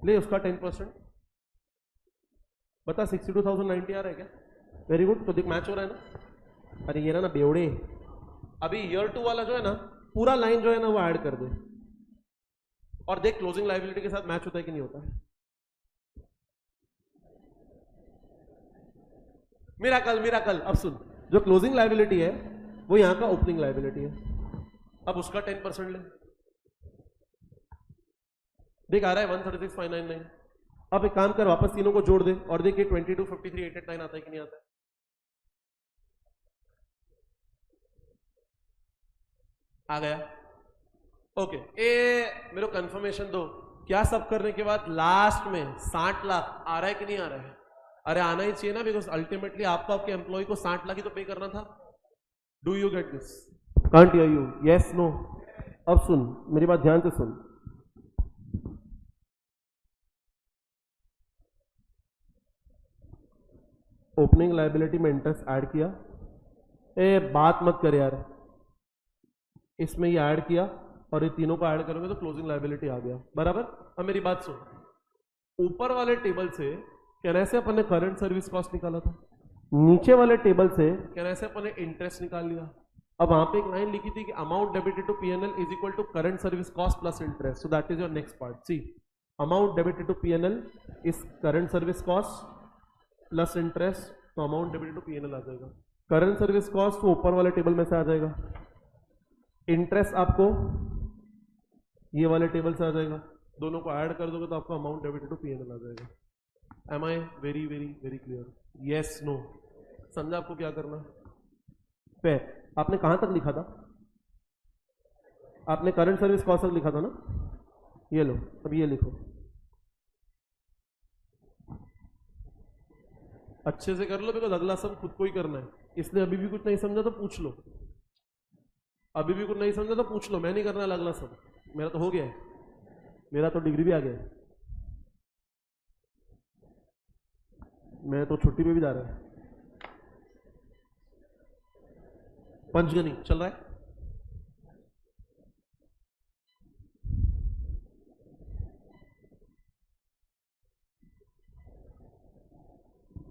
ले उसका 10%, बता 62,090 आ रहा है क्या? वेरी गुड, तो देख मैच हो रहा है ना। अरे ये ना बेवड़े, अभी ईयर 2 वाला जो है ना पूरा लाइन जो है ना वो ऐड कर दे और देख क्लोजिंग लायबिलिटी के साथ मैच होता है कि नहीं होता है। मिराकल। अब सुन, जो क्लोजिंग लायबिलिटी है वो यहां का ओपनिंग लायबिलिटी है, अब उसका 10% ले, देख आ रहा है 136,599। अब एक काम कर, वापस तीनों को जोड़ दे और देखिए 2253,889 आता है कि नहीं आता है। आ गया? ओके, मेरे को कंफर्मेशन दो, क्या सब करने के बाद लास्ट में 60 लाख आ रहा है कि नहीं आ रहा है? अरे आना ही चाहिए ना, बिकॉज अल्टीमेटली आपको आपके एम्प्लॉय को 60 लाख ही तो पे करना था। Do you get this? Can't hear you, yes no? अब सुन, मेरी बात ध्यान से सुन। ओपनिंग लायबिलिटी में इंटरेस्ट ऐड किया, बात मत कर यार, इसमें ये ऐड किया और ये तीनों को ऐड करोगे तो क्लोजिंग लायबिलिटी आ गया, बराबर। अब मेरी बात सुन, ऊपर वाले टेबल से कैसे अपन ने करंट सर्विस कॉस्ट निकाला था, नीचे वाले टेबल से कैसे अपन ने इंटरेस्ट निकाल लिया। अब वहां पे एक लाइन लिखी थी कि amount debited to PNL is equal to current service cost plus interest, so that is your next part. See, amount debited to PNL is current service cost plus interest, तो अमाउंट डेबिटेड टू पीएनएल आ जाएगा। Current service cost वो ऊपर वाले table में से आ जाएगा, interest आपको ये वाले टेबल से आ जाएगा, दोनों को ऐड कर दोगे तो आपको अमाउंट डेबिटेड टू पीएनएल आ जाएगा। Am I very very very clear? Yes no? समझा आपको क्या करना? पे आपने कहां तक लिखा था? आपने करंट सर्विस कॉस्ट तक लिखा था ना, ये लो, अब ये लिखो, अच्छे से कर लो, बिकॉज अगला सब खुद को ही करना है, इसलिए अभी भी कुछ नहीं समझा तो पूछ लो, अभी भी कुछ नहीं समझा तो पूछ लो, मैं नहीं करना अगला सब, मेरा तो हो गया है, मेरा तो डिग्री भी आ गया है। मैं तो छुट्टी पे भी जा रहा है। पंचगनी चल रहा है।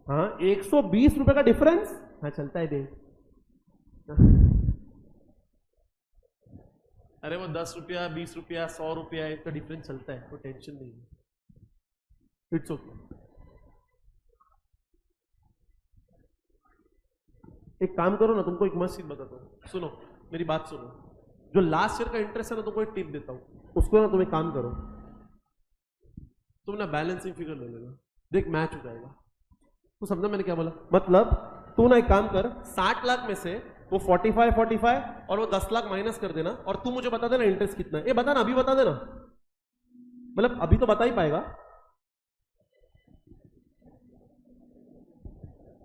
हाँ 120 रुपए का डिफरेंस। हाँ चलता है देख। अरे वो 10 रुपया 20 रुपया 100 रुपया इसका डिफरेंस चलता है, कोई टेंशन नहीं है, इट्स ओके। एक काम करो ना, तुमको एक मस्त चीज बताता हूँ, सुनो मेरी बात सुनो। जो लास्ट ईयर का इंटरेस्ट है ना, तुमको एक टिप देता हूँ, उसको ना तुम एक काम करो, तुम ना बैलेंसिंग फिगर ले लेना, देख मैच हो जाएगा। तो समझा मैंने क्या बोला? मतलब तू ना एक काम कर, 60 लाख में से वो 45 और वो 10 लाख माइनस कर देना, और तू मुझे बता देना इंटरेस्ट कितना है। ये बता ना, अभी बता देना, मतलब अभी तो बता ही पाएगा।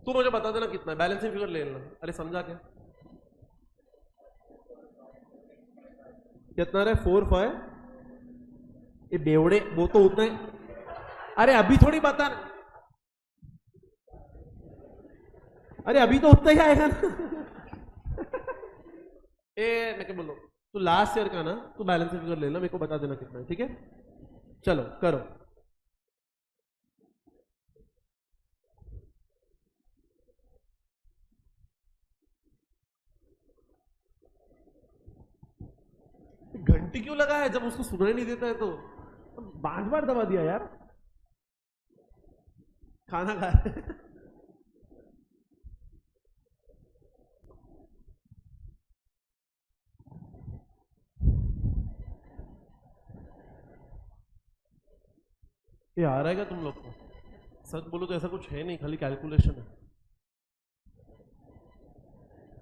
तू मुझे बता देना कितना है, बैलेंसिंग फिगर ले लेना। अरे समझा क्या? कितना रहे? 4 5। ये बेवड़े वो तो उतना ही। अरे अभी थोड़ी बता, अरे अभी तो उतना ही आएगा ना। मैं क्या बोल रहा हूं, तू लास्ट ईयर का ना तू बैलेंसिंग फिगर ले लेना, मेरे को बता देना कितना है, ठीक है? चलो करो। घंटी क्यों लगा है जब उसको सुनाई नहीं देता है? तो 5 बार दबा दिया यार। खाना खाया? ये आ रहा है क्या तुम लोग को? सच बोलो तो ऐसा कुछ है नहीं, खाली कैलकुलेशन है।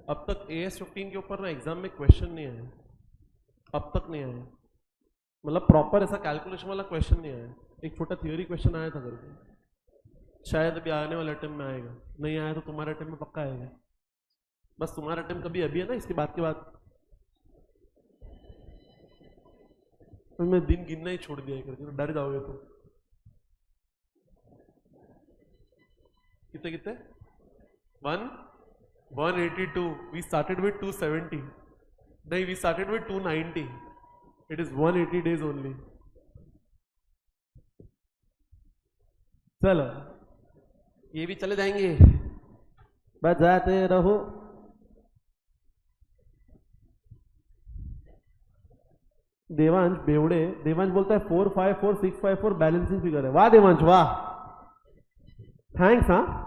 अब तक AS15 के ऊपर ना एग्जाम में क्वेश्चन नहीं आया, अब तक नहीं आया, मतलब प्रॉपर ऐसा कैलकुलेशन वाला क्वेश्चन नहीं आया। एक छोटा थियोरी क्वेश्चन आया था करके, शायद अभी आने वाले अटेम्प्ट में आएगा, नहीं आया तो तुम्हारे अटेम्प्ट में पक्का आएगा। बस तुम्हारा अटेम्प्ट कभी अभी है ना, इसके बाद के बाद तो मैं दिन गिनना ही छोड़ दिया करके, तो डर जाओगे तुम। कितने कितने? 182। वी स्टार्टेड विद 270, नहीं we started with 290। It is 180 days only. चलो ये भी चले जाएंगे, बस जाते रहो। देवांश बेवड़े, देवांश बोलता है 4 5 4 6 5 4 बैलेंसिंग फिगर है। वाह देवांश वाह, थैंक्स। हाँ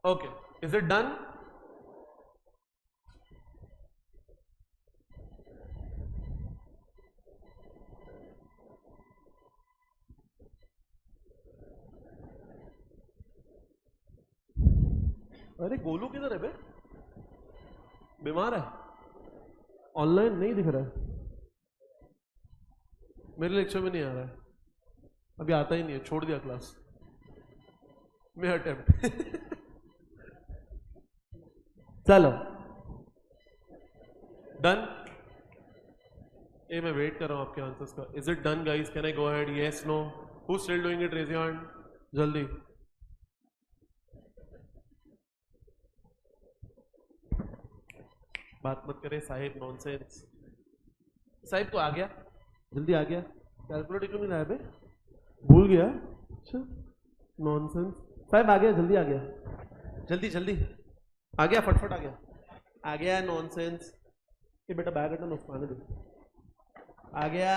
ओके, इज इट डन? अरे गोलू किधर है बे? बीमार है? ऑनलाइन नहीं दिख रहा है, मेरे लेक्चर में नहीं आ रहा है, अभी आता ही नहीं है, छोड़ दिया क्लास में अटेम्प्ट। चलो डन। मैं वेट कर रहा हूं आपके आंसर्स का। Is it done guys? Can I go ahead? Yes no? Who still doing it? Raise your hand जल्दी। बात मत करे साहिब, नॉनसेंस। साहिब तो आ गया, जल्दी आ गया। कैलकुलेटर क्यों नहीं लाया बे? भूल गया? अच्छा नॉनसेंस। साहिब आ गया, जल्दी आ गया, जल्दी जल्दी आ गया, फटफट आ गया, आ गया नॉनसेंस। ये बेटा बैग हटा, उसको आने दे। आ गया,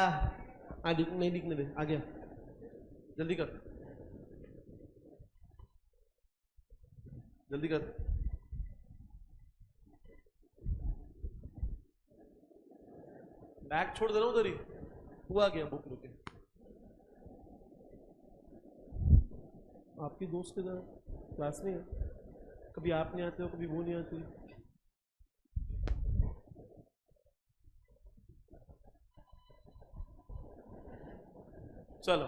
नहीं दिखने दे, आ गया, जल्दी कर जल्दी कर। बैग छोड़ देना उधर ही, वो आ गया बुक लेके। आपकी दोस्त के क्लास नहीं है, कभी आप नहीं आते हो, कभी वो नहीं आती। चलो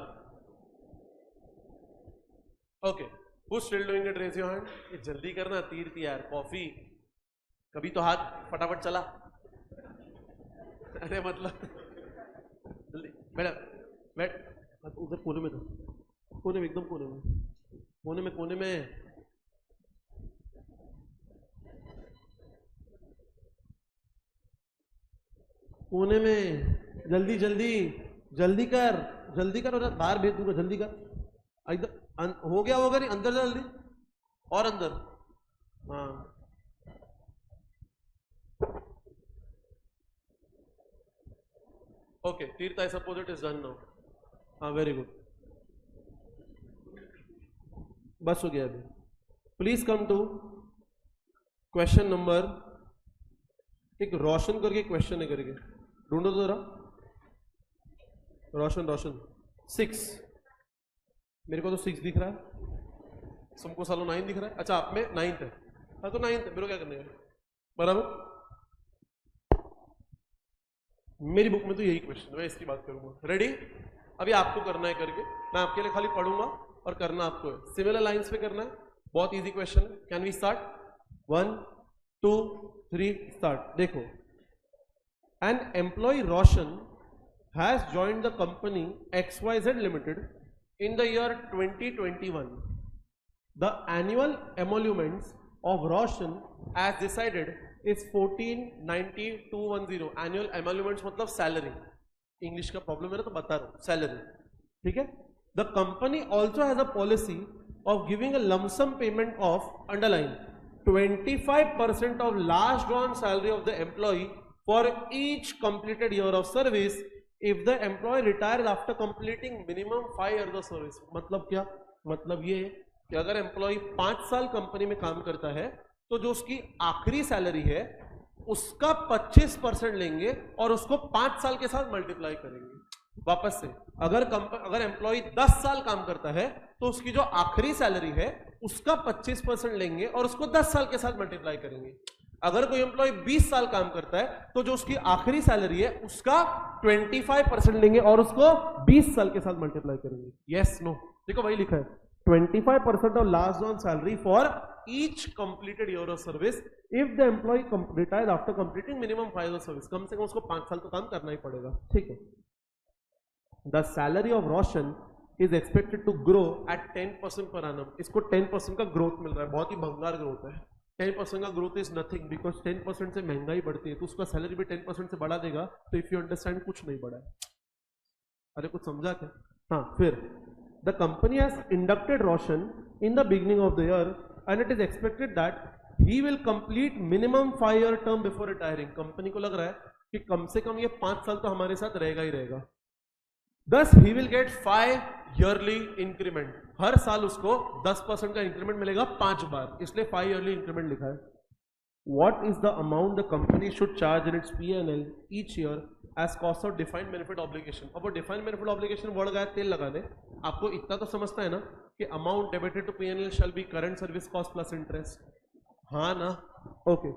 okay, who still doing it? Raise your hand. जल्दी करना, तीर थी यार, कॉफी कभी तो हाथ फटाफट चला। अरे मतलब जल्दी बैठ बैठ, उधर कोने में था। कोने में, एकदम कोने में, कोने में, कोने में। कोने में, जल्दी जल्दी जल्दी कर, जल्दी कर, बाहर भेज दूंगा, जल्दी कर। एकदम हो गया होगा नहीं, अंदर जा जल्दी, और अंदर। हाँ okay, Tirth I suppose it is done now. हाँ वेरी गुड, बस हो गया अभी। Please come to question number, एक रोशन करके क्वेश्चन है करके, ढूंढो तो जरा। रोशन, रोशन 6, मेरे को तो 6 दिख रहा है, तुमको सालों 9 दिख रहा है। अच्छा आप में 9th है, हाँ तो 9th है, मेरे को क्या करने का, बराबर। मेरी बुक में तो यही क्वेश्चन है, मैं इसकी बात करूंगा। रेडी? अभी आपको करना है करके, मैं आपके लिए खाली पढ़ूंगा और करना आपको है, सिमिलर लाइंस पे करना है, बहुत इजी क्वेश्चन है। Can we start? 1 2 3 स्टार्ट। देखो, an employ Roshan has joined the company XYZ Limited in the year 2021. The annual emoluments of Roshan as decided is 14,9210. Annual emoluments मतलब salary, इंग्लिश का problem है ना तो बता रहा हूँ, सैलरी, ठीक है। The company also has a policy of giving a lump sum payment of, underline, 25% of last drawn salary of the employee for each completed year of service if the employee retires after completing minimum 5 years of service। मतलब क्या? मतलब ये कि अगर employ 5 साल company में काम करता है तो जो उसकी आखिरी सैलरी है उसका 25% लेंगे और उसको 5 साल के साथ मल्टीप्लाई करेंगे। वापस से, अगर एम्प्लॉय 10 साल काम करता है तो उसकी जो आखिरी सैलरी है उसका 25% लेंगे और उसको 10 साल के साथ मल्टीप्लाई करेंगे। अगर कोई एम्प्लॉय 20 साल काम करता है तो जो उसकी आखिरी सैलरी है उसका 25% लेंगे और उसको 20 साल के साथ मल्टीप्लाई करेंगे। Yes no? देखो वही लिखा है, 25% of last drawn salary for each completed year of service if the employ retired after completing minimum 5 years service. कम से कम उसको 5 साल तो काम करना ही पड़ेगा, ठीक है। The salary of Roshan is expected to grow at 10% per annum। इसको 10% का ग्रोथ मिल रहा है, बहुत ही भंगार ग्रोथ है। 10% का ग्रोथ इज नथिंग बिकॉज 10% से महंगाई बढ़ती है, तो उसका सैलरी भी 10% से बढ़ा देगा। तो इफ यू अंडरस्टैंड, कुछ नहीं बढ़ा है। अरे कुछ समझा क्या? हाँ, फिर the company has inducted Roshan in the beginning of the year and it is expected that he will complete minimum 5 year term before retiring. Company को लग रहा है कि कम से कम ये 5 साल तो हमारे साथ रहेगा ही रहेगा। Thus he will get 5 yearly increment। हर साल उसको 10% का इंक्रीमेंट मिलेगा 5 बार, इसलिए 5 yearly increment लिखा है। What is the amount the company should charge in its P&L each year as cost of defined benefit obligation? अब वो defined benefit obligation वर्ड गया तेल लगा दे, आपको इतना तो समझता है ना कि amount debited to P&L shall be current service cost plus interest। हाँ ना? Okay।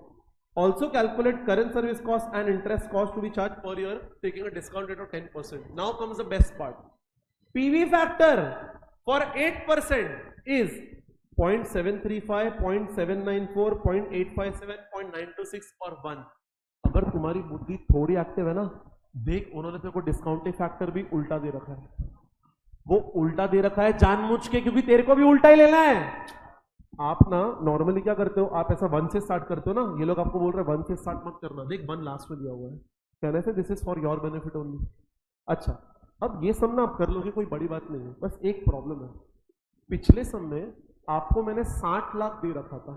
Also calculate current service cost and interest cost to be charged per year taking a discount rate of 10%. Now comes the best part. PV factor for 8% is 0.735, 0.794, 0.857, 0.926 और 1। अगर तुम्हारी बुद्धि थोड़ी active है ना, देख उन्होंने तेरे को डिस्काउंटिंग फैक्टर भी उल्टा दे रखा है। वो उल्टा दे रखा है जानबूझ के, क्योंकि तेरे को भी उल्टा ही लेना है। आप ना नॉर्मली क्या करते हो, आप ऐसा 1 से स्टार्ट करते हो ना, ये लोग आपको बोल रहे हैं 1 से स्टार्ट मत करना, देख 1 लास्ट में दिया हुआ है, कहने से this is for your benefit only. अच्छा, अब ये सब ना आप कर लोगे, कोई बड़ी बात नहीं है, बस एक प्रॉब्लम है। पिछले सम में आपको मैंने 60 लाख दे रखा था,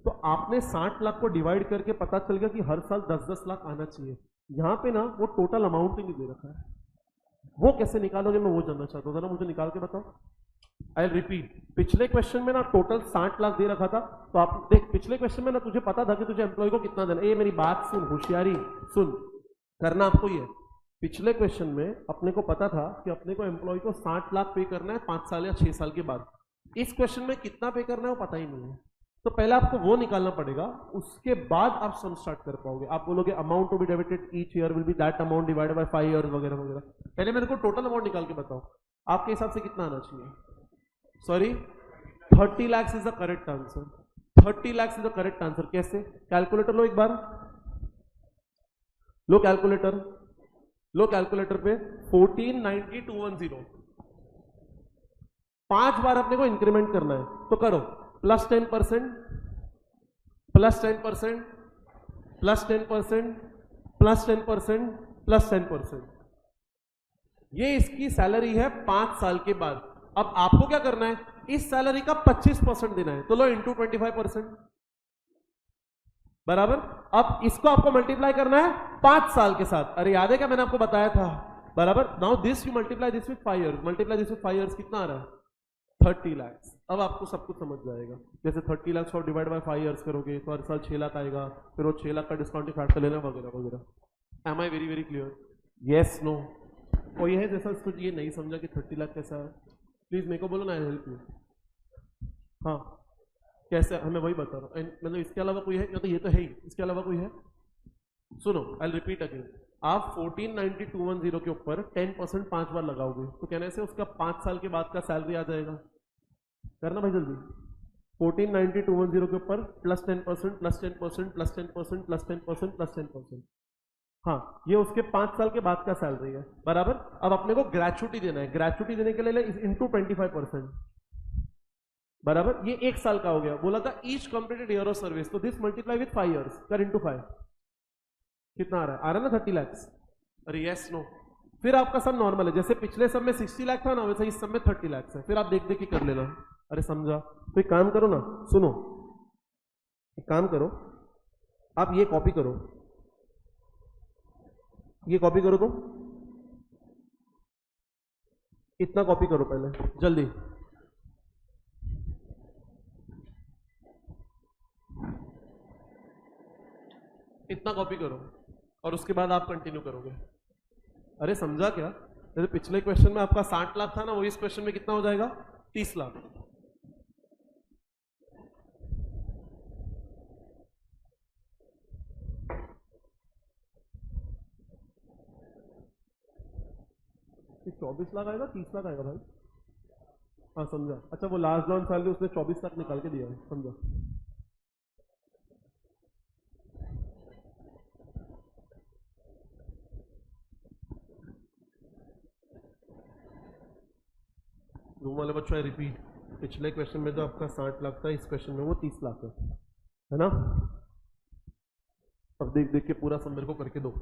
तो आपने 60 लाख को डिवाइड करके पता चल गया कि हर साल 10-10 लाख आना चाहिए। यहाँ पे ना वो टोटल अमाउंट ही नहीं दे रखा है, वो कैसे निकालोगे मैं वो जानना चाहता हूँ, जरा मुझे निकाल के बताओ। आई रिपीट, पिछले क्वेश्चन में ना टोटल 60 लाख दे रखा था, तो आप देख पिछले क्वेश्चन में ना तुझे पता था कि तुझे एम्प्लॉय को कितना देना। ये मेरी बात सुन, होशियारी सुन, करना आपको ये। पिछले क्वेश्चन में अपने को पता था कि अपने को एम्प्लॉय को 60 लाख पे करना है 5 साल या 6 साल के बाद। इस क्वेश्चन में कितना पे करना है वो पता ही नहीं है, तो पहले आपको वो निकालना पड़ेगा, उसके बाद आप सम स्टार्ट कर पाओगे। आप बोलोगे amount to be debited each year will be that amount divided by 5 years वगैरह वगैरह। पहले मेरे को टोटल अमाउंट निकाल के बताओ, आपके हिसाब से कितना आना चाहिए? Sorry, 30 lakhs is the correct answer. 30 lakhs is the correct answer. कैसे? कैलकुलेटर लो एक बार, लो कैलकुलेटर, लो कैलकुलेटर पे 149210, 5 बार अपने को इंक्रीमेंट करना है, तो करो +10%, +10%, +10%, +10%, +10%। ये इसकी सैलरी है 5 साल के बाद। अब आपको क्या करना है, इस सैलरी का 25% देना है, तो लो इंटू 25%, बराबर। अब इसको आपको मल्टीप्लाई करना है 5 साल के साथ। अरे याद है क्या मैंने आपको बताया था, बराबर। Now this you multiply this with 5 years, multiply this with 5 years, कितना आ रहा है, 30 लाख। अब आपको सब कुछ समझ जाएगा। जैसे 30 लाख और डिवाइड बाय 5 इयर्स करोगे तो हर साल 6 लाख आएगा, फिर वो 6 लाख का डिस्काउंटिंग फैक्टर लेना वगैरह वगैरह। Am I very very clear? Yes no? कोई है जैसा इसको ये नहीं समझा कि 30 लाख कैसा है, प्लीज मेरे को बोलो ना, आई हेल्प यू। हाँ कैसे, हमें वही बता रहा हूँ। मतलब इसके अलावा कोई है? तो ये तो है ही, इसके अलावा कोई है? सुनो, आई रिपीट अगेन। आप 149210 के ऊपर 10% 5 बार लगाओगे तो कहने से उसका 5 साल के बाद का सैलरी आ जाएगा। करना भाई जल्दी। 149210 के ऊपर +10%, +10%, +10%, +10%, +10%। हाँ, ये उसके 5 साल के बाद का सैलरी है, बराबर। अब अपने को ग्रेचुटी देना है, ग्रेचुटी देने के लिए इंटू 25%, बराबर। ये 1 साल का हो गया। बोला था each completed year of service, तो दिस मल्टीप्लाई विथ 5 इयर्स, कर इंटू 5, कितना आ रहा है ना 30 लाख। अरे यस नो? फिर आपका सब नॉर्मल है, जैसे पिछले सब में 60 लाख था ना, वैसे इस सब में 30 लाख है। फिर आप देख देख के कर लेना। अरे समझा? तो एक काम करो ना, सुनो, एक काम करो, आप ये कॉपी करो, ये कॉपी करो, तो इतना कॉपी करो पहले जल्दी। इतना कॉपी करो और उसके बाद आप कंटिन्यू करोगे। अरे समझा क्या? जैसे पिछले क्वेश्चन में आपका 60 लाख था ना, वो इस क्वेश्चन में कितना हो जाएगा, 30 लाख। ये 24 लाख आएगा, 30 लाख आएगा भाई। हाँ समझा। अच्छा वो लास्ट लॉन्च सैलरी उसने 24 लाख निकाल के दिया है, समझा। रूम वाले बच्चों, आई रिपीट, पिछले क्वेश्चन में जो आपका 60 लाख था, इस क्वेश्चन में वो 30 लाख है ना। अब देख देख के पूरा सब मेरे को करके दो।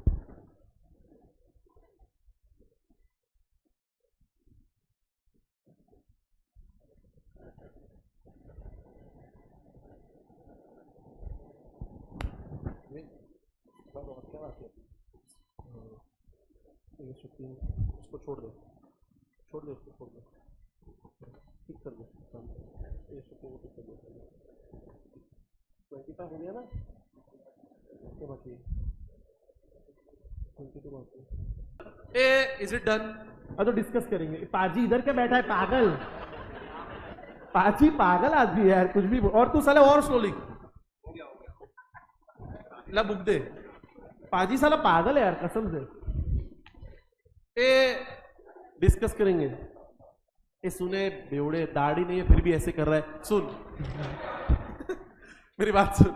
उसको छोड़ दो, छोड़ दो, उसको छोड़ दो, ठीक कर दो। ये शूटिंग ठीक कर दो। 25 हो गया ना, क्या बाकी है? 22 बाकी है। Is it done? अब तो डिस्कस करेंगे। पाजी इधर क्या बैठा है पागल, पाजी पागल आदमी यार, कुछ भी। और तू साले और स्लो लिख, ला बुक दे। पाजी साला पागल है यार कसम से। डिस्कस करेंगे। सुने बेवड़े, दाढ़ी नहीं है फिर भी ऐसे कर रहा है। सुन मेरी बात सुन।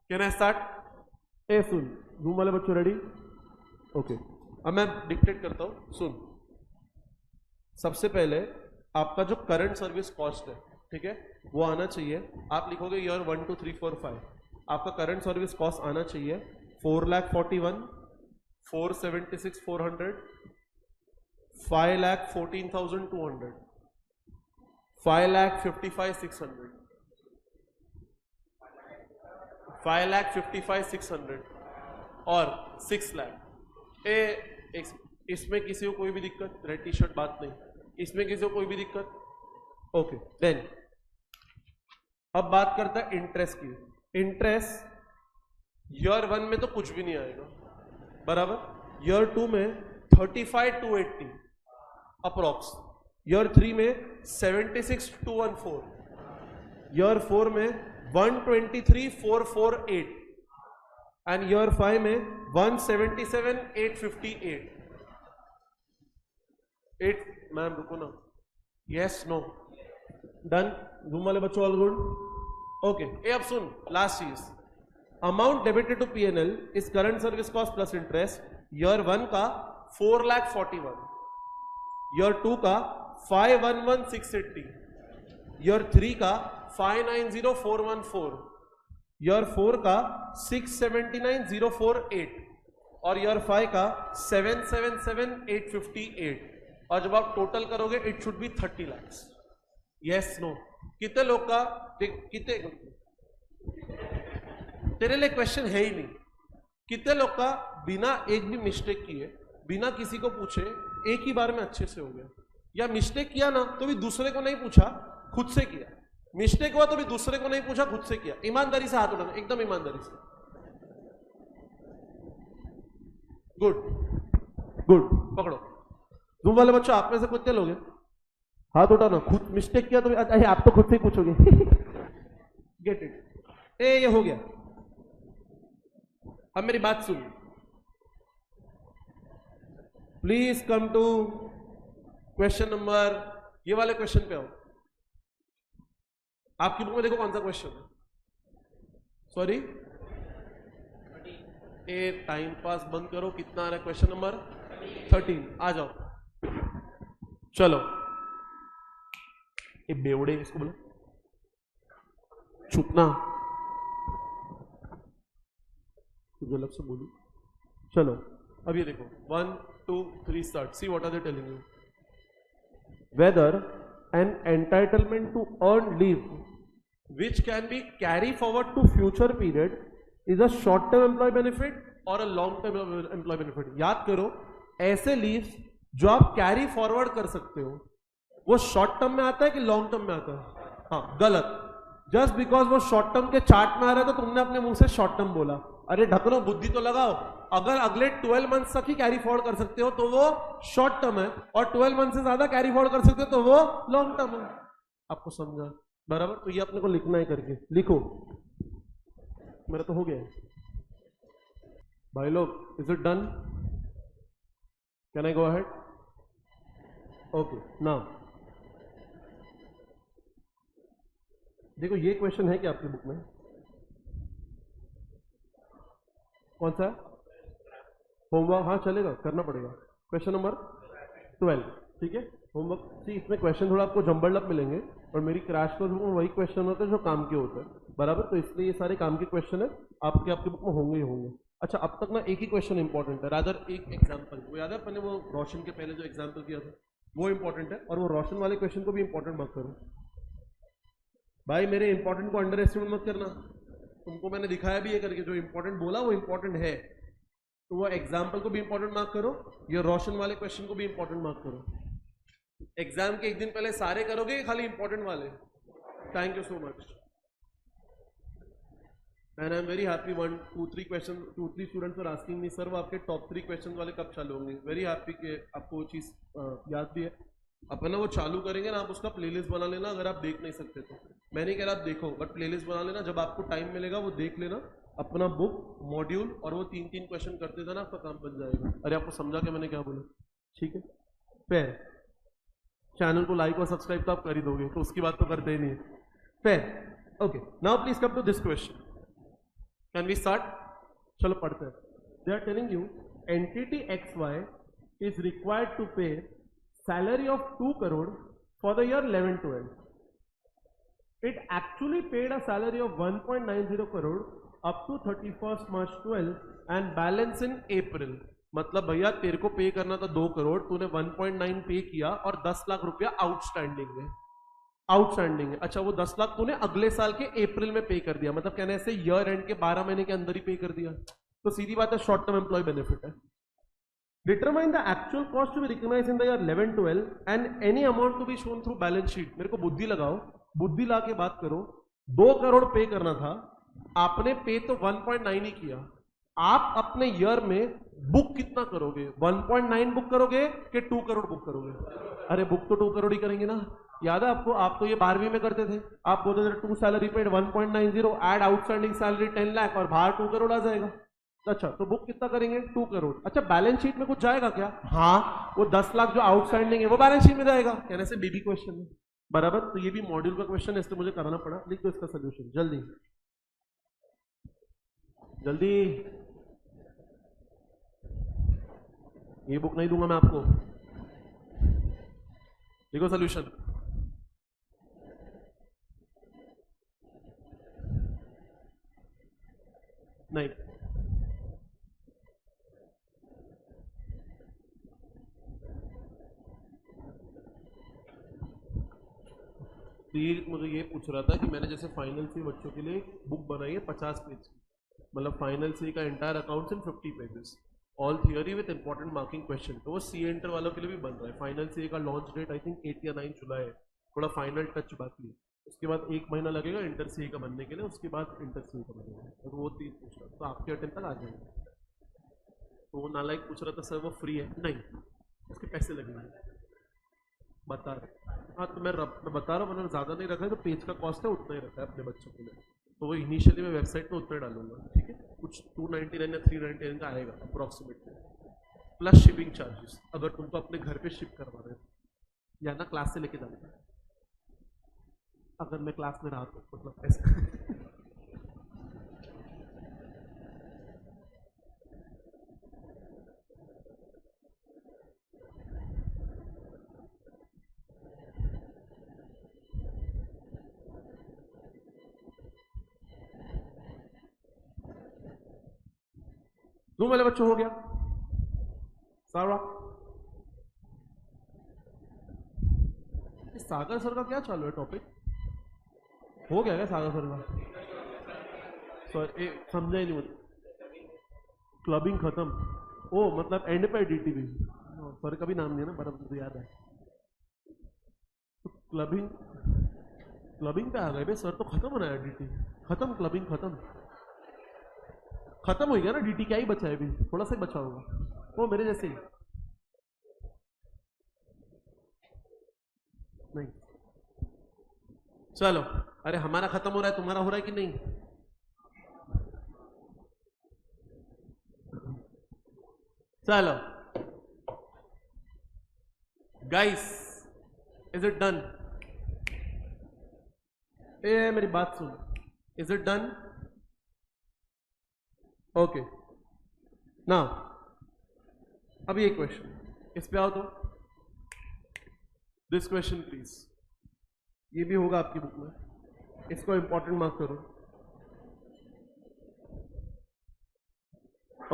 Can I start? सुन, रूम वाले बच्चों रेडी? ओके, अब मैं डिक्टेट करता हूं, सुन। सबसे पहले आपका जो करंट सर्विस कॉस्ट है, ठीक है, वो आना चाहिए। आप लिखोगे ईयर 1 2 3 4 5। आपका करंट सर्विस कॉस्ट आना चाहिए 4,41,000, 476,400, 5,14,200, 5,55,600, 5,55,600 और 6 लाख। इसमें किसी को कोई भी दिक्कत? रेड टी शर्ट बात नहीं, इसमें किसी को कोई भी दिक्कत? ओके देन अब बात करता है इंटरेस्ट की। इंटरेस्ट ईयर 1 में तो कुछ भी नहीं आएगा, बराबर। ईयर 2 में 35,280 अप्रोक्स, ईयर 3 में 76,214, ईयर 4 में 123,448 एंड ईयर 5 में 177,858। मैम रुको ना, यस नो? डन? रूम वाले बच्चों ऑल गुड? ओके, अब सुन लास्ट चीज। Amount debited to PNL is current service cost plus interest. Year 1 का 4,41,000, ईयर 2 का 5,11,680, ईयर 3 का 590414, ईयर 4 का 679048 और ईयर 5 का 777858। और जब आप टोटल करोगे it should be 30 lakh. Yes no? कितने लोग का कितने, तेरे लिए क्वेश्चन है ही नहीं, कितने लोग का बिना एक भी मिस्टेक किए, बिना किसी को पूछे एक ही बार में अच्छे से हो गया? या मिस्टेक किया ना तो भी दूसरे को नहीं पूछा, खुद से किया। मिस्टेक हुआ तो भी दूसरे को नहीं पूछा, खुद से किया। ईमानदारी से हाथ उठाना, एकदम ईमानदारी से। गुड गुड, पकड़ो। तुम वाले बच्चों, आप में से कितने लोग हैं? हाथ उठाना। खुद मिस्टेक किया तो भी, आप तो खुद से ही पूछोगे। Get it? ये हो गया। अब मेरी बात सुन, please come to question number, ये वाले क्वेश्चन पे आओ। आपकी बुक में देखो कौन सा क्वेश्चन है। सॉरी, ए टाइम पास बंद करो। कितना आ रहा है क्वेश्चन नंबर 13? आ जाओ, चलो। ये बेवड़े, इसको बोलो चुप ना, कुछ अलग से बोलू। चलो अब ये देखो, 1 2 3 start. See what are they telling you? Whether an entitlement to earn leave which can be carry forward to future period is a short term employee benefit or a long term employee benefit। याद करो, ऐसे leaves जो आप carry forward कर सकते हो वो short term में आता है कि लॉन्ग टर्म में आता है? हाँ, गलत। जस्ट बिकॉज वो शॉर्ट टर्म के चार्ट में आ रहा है तो तुमने अपने मुंह से शॉर्ट टर्म बोला। अरे ढकनो, बुद्धि तो लगाओ। अगर अगले 12 मंथ तक ही कैरी फॉरवर्ड कर सकते हो तो वो शॉर्ट टर्म है, और 12 मंथ से ज्यादा कैरी फॉरवर्ड कर सकते हो तो वो लॉन्ग टर्म है। आपको समझा? बराबर। तो ये अपने को लिखना है, करके लिखो। मेरा तो हो गया भाई लोग। Is it done? Can I go ahead? Okay, now देखो, ये क्वेश्चन है क्या आपकी बुक में? कौन सा? होमवर्क? हाँ चलेगा, करना पड़ेगा। क्वेश्चन नंबर 12, ठीक है। होमवर्क सी, इसमें क्वेश्चन थोड़ा आपको जम्बल्ड अप मिलेंगे, और मेरी क्रैश कोर्स बुक में वही क्वेश्चन होते हैं जो काम के होते हैं, बराबर। तो इसलिए ये सारे काम के क्वेश्चन है, आपकी बुक में होंगे ही होंगे। अच्छा, अब तक ना एक ही क्वेश्चन इंपॉर्टेंट है, रादर एक एग्जाम्पल। वो याद है अपने वो रोशन के पहले जो एग्जाम्पल किया था, वो इंपॉर्टेंट है। और वो रोशन वाले क्वेश्चन को भी इंपॉर्टेंट मत करो भाई। मेरे इंपॉर्टेंट को अंडर एस्टिमेट मत करना। तुमको मैंने दिखाया भी है करके, जो इंपॉर्टेंट बोला वो इंपॉर्टेंट है, तो वो एग्जाम्पल को भी इंपॉर्टेंट मार्क करो, ये रोशन वाले क्वेश्चन को भी इंपॉर्टेंट मार्क करो। एग्जाम के एक दिन पहले सारे करोगे, खाली इंपॉर्टेंट वाले? Thank you so much, and I am very happy. 1 2 3 question, 2 3 students are asking me, sir वो आपके टॉप 3 क्वेश्चन वाले कब चालू होंगे? वेरी हैप्पी कि आपको वो चीज़ याद भी है। अपन ना वो चालू करेंगे ना, आप उसका प्लेलिस्ट बना लेना। अगर आप देख नहीं सकते तो मैं नहीं कह रहा आप देखो, बट प्लेलिस्ट बना लेना। जब आपको टाइम मिलेगा वो देख लेना, अपना बुक, मॉड्यूल, और वो 3-3 क्वेश्चन करते जाना, आपका काम बन जाएगा। अरे आपको समझा क्या मैंने क्या बोला? ठीक है। फिर चैनल को लाइक और सब्सक्राइब तो आप कर ही दोगे, तो उसकी बात तो करते ही नहीं। फिर okay, now please come to this question. Can we start? चलो पढ़ते हैं। They are telling you entity XY is required to pay salary of 2 crore for the year 11-12. It actually paid a salary of 1.90 crore up to 31st March 12 and balance in April। मतलब भैया तेरे को पे करना था 2 करोड़, तूने 1.9 पे किया और 10 लाख रुपया आउटस्टैंडिंग है। आउटस्टैंडिंग है। अच्छा, वो 10 लाख तूने अगले साल के अप्रैल में पे कर दिया, मतलब कहने से ईयर एंड के 12 महीने के अंदर ही पे कर दिया, तो सीधी बात है शॉर्ट टर्म एम्प्लॉय बेनिफिट है। Determine the actual cost to be recognized in the year 11-12 and any amount to be shown through balance sheet। मेरे को बुद्धि लगाओ, बुद्धि ला के बात करो। 2 करोड़ पे करना था, आपने पे तो 1.9 ही किया। आप अपने ईयर में बुक कितना करोगे? 1.9 बुक करोगे कि 2 करोड़ बुक करोगे? अरे बुक तो 2 करोड़ ही करेंगे ना। याद है आपको? आप तो ये 12वीं में करते थे, आप बोलते थे 2 salary paid 1.90 add outstanding salary 10 lakh और बाहर 2 करोड़ आ जाएगा। अच्छा, तो बुक कितना करेंगे? 2 करोड़। अच्छा, बैलेंस शीट में कुछ जाएगा क्या? हाँ, वो 10 लाख जो आउटस्टैंडिंग है वो बैलेंस शीट में जाएगा। कहने से बेबी क्वेश्चन है, बराबर। तो ये भी मॉड्यूल का क्वेश्चन है, इसलिए मुझे कराना पड़ा। लिख दो इसका सोल्यूशन जल्दी जल्दी। ये बुक नहीं दूंगा मैं आपको, देखो सोल्यूशन। तो ये मुझे ये पूछ रहा था कि मैंने जैसे फाइनल सी बच्चों के लिए बुक बनाई है 50 पेज की, मतलब फाइनल सी का entire accounts in 50 pages, all theory with important marking question. तो वो सी एंटर वालों के लिए भी बन रहा है। फाइनल सी का लॉन्च डेट आई थिंक 8 या 9 जुलाई है, थोड़ा फाइनल टच बाकी है। उसके बाद 1 महीना लगेगा इंटर सी का बनने के लिए, उसके बाद इंटर सी का बनेगा। तो वो 3 पूछ रहा था, तो आपके अटेंड तक आ जाएंगे। तो वो नालायक पूछ रहा था सर वो फ्री है, नहीं उसके पैसे लगेंगे, बता रहे। हाँ तो मैं बता रहा हूँ, मैंने ज़्यादा नहीं रखा है, तो पेज का कॉस्ट है उतना ही रखा है अपने बच्चों के लिए। तो वो इनिशियली मैं वेबसाइट पे उतना डालूंगा, ठीक है। कुछ 299 या 399 का आएगा अप्रॉक्सीमेटली, प्लस शिपिंग चार्जेस अगर तुमको अपने घर पे शिप करवा रहे हो या ना क्लास से लेके जाना है। अगर मैं क्लास में रहा तो मतलब ऐसा दो मेरे बच्चों हो गया सारा। सागर सर का क्या चालू है टॉपिक? हो गया क्या सागर सर का? सॉरी समझा ही नहीं मुझे। क्लबिंग खत्म? ओ मतलब एंड पे डीटीवी। सर का भी नाम नहीं है ना, बराबर मुझे याद है। तो क्लबिंग क्लबिंग पे आ गए भाई सर, तो खत्म होना है डीटी, खत्म क्लबिंग खत्म, खत्म हो गया ना डीटी, क्या ही बचा है अभी, थोड़ा सा ही बचा होगा वो मेरे जैसे ही। नहीं चलो, अरे हमारा खत्म हो रहा है, तुम्हारा हो रहा है कि नहीं? चलो गाइस, इज इट डन? ए मेरी बात सुन, इज इट डन? ओके ना, अब ये क्वेश्चन इस पे आओ तो, दिस क्वेश्चन प्लीज, ये भी होगा आपकी बुक में, इसको इंपॉर्टेंट मार्क करो।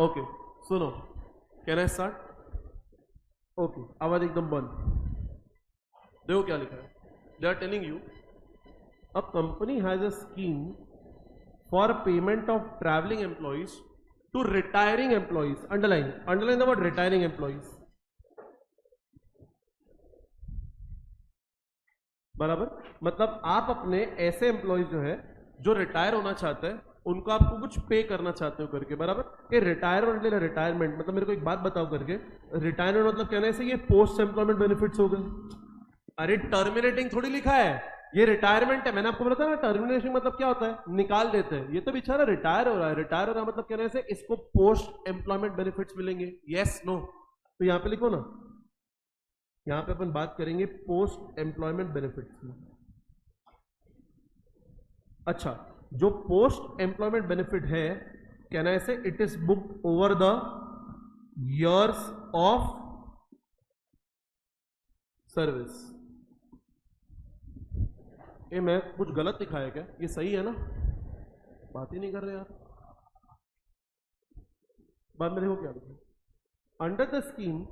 ओके सुनो, कैन आई स्टार्ट? ओके आवाज एकदम बंद। देखो क्या लिखा है, they are telling you a company has a scheme for payment of travelling employees to retiring employees, underline the word retiring employees, बराबर। मतलब आप अपने ऐसे एम्प्लॉइज जो है जो रिटायर होना चाहते हैं उनको आपको कुछ पे करना चाहते हो करके, बराबर। ये रिटायरमेंट ले, रिटायरमेंट मतलब मेरे को एक बात बताओ करके, रिटायरमेंट मतलब कहने से ये पोस्ट एम्प्लॉयमेंट बेनिफिट्स हो गए। अरे टर्मिनेटिंग थोड़ी लिखा है, ये रिटायरमेंट है। मैंने आपको बताया ना टर्मिनेशन मतलब क्या होता है, निकाल देते हैं। ये तो बेचारा रिटायर हो रहा है, रिटायर हो रहा है मतलब कहने से इसको पोस्ट एम्प्लॉयमेंट बेनिफिट्स मिलेंगे, यस नो? तो यहां पे लिखो ना, यहां पे अपन बात करेंगे पोस्ट एम्प्लॉयमेंट बेनिफिट्स की। अच्छा, जो पोस्ट एम्प्लॉयमेंट बेनिफिट है, कैन आई से it is booked over the years of service. ये मैं कुछ गलत लिखा है क्या? ये सही है ना? बात ही नहीं कर रहे यार, बाद में देखो क्या लिखा, under the scheme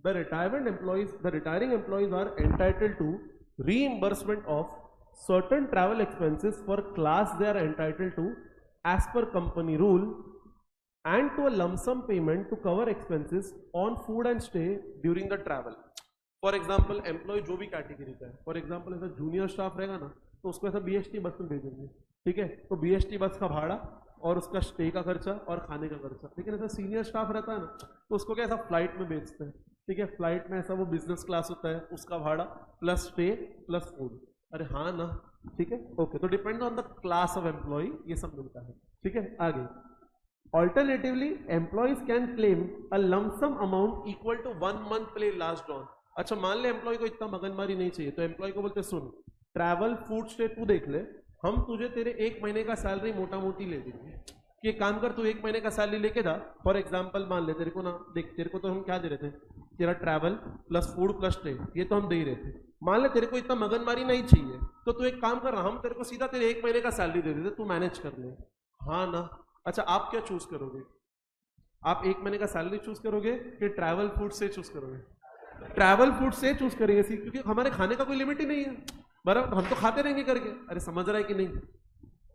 the retiring employees are entitled to reimbursement of certain travel expenses for class they are entitled to as per company rule, and to a lump sum payment to cover expenses on food and stay during the travel. For example employ जो भी category का है, for example ऐसा junior staff रहेगा ना तो उसको ऐसा बीएसटी बस में भेजेंगे, ठीक है। तो बीएसटी बस का भाड़ा और उसका स्टे का खर्चा और खाने का खर्चा। लेकिन ऐसा सीनियर स्टाफ रहता है ना तो उसको क्या ऐसा फ्लाइट में भेजते हैं, ठीक है। फ्लाइट में ऐसा वो बिजनेस क्लास होता है, उसका भाड़ा प्लस स्टे प्लस फूड। अरे हाँ ना, ठीक है ओके। तो depend on the class of employ ये सब मिलता है, ठीक है। आगे alternatively employees can claim a lump sum amount equal to 1 month pay last on. अच्छा मान ले एम्प्लॉय को इतना मगनमारी नहीं चाहिए तो एम्प्लॉय को बोलते सुन, ट्रैवल फूड स्टे तू देख ले, हम तुझे तेरे 1 महीने का सैलरी मोटा मोटी ले देंगे कि एक काम कर, तू 1 महीने का सैलरी लेके जा। फॉर एग्जाम्पल मान ले तेरे को ना, देख तेरे को तो हम क्या दे रहे थे, तेरा travel plus food plus stay ये तो हम दे ही रहे थे। मान ले तेरे को इतना मगनमारी नहीं चाहिए तो तू एक काम कर, हम तेरे को सीधा तेरे 1 महीने का सैलरी दे देते, तू मैनेज कर ले, हाँ ना। अच्छा आप क्या चूज करोगे? आप 1 महीने का सैलरी चूज करोगे कि ट्रैवल फूड से चूज करोगे? ट्रैवल फूड से चूज करेंगे क्योंकि हमारे खाने का कोई लिमिट ही नहीं है। बराबर, हम तो खाते रहेंगे करके। अरे समझ रहा है कि नहीं?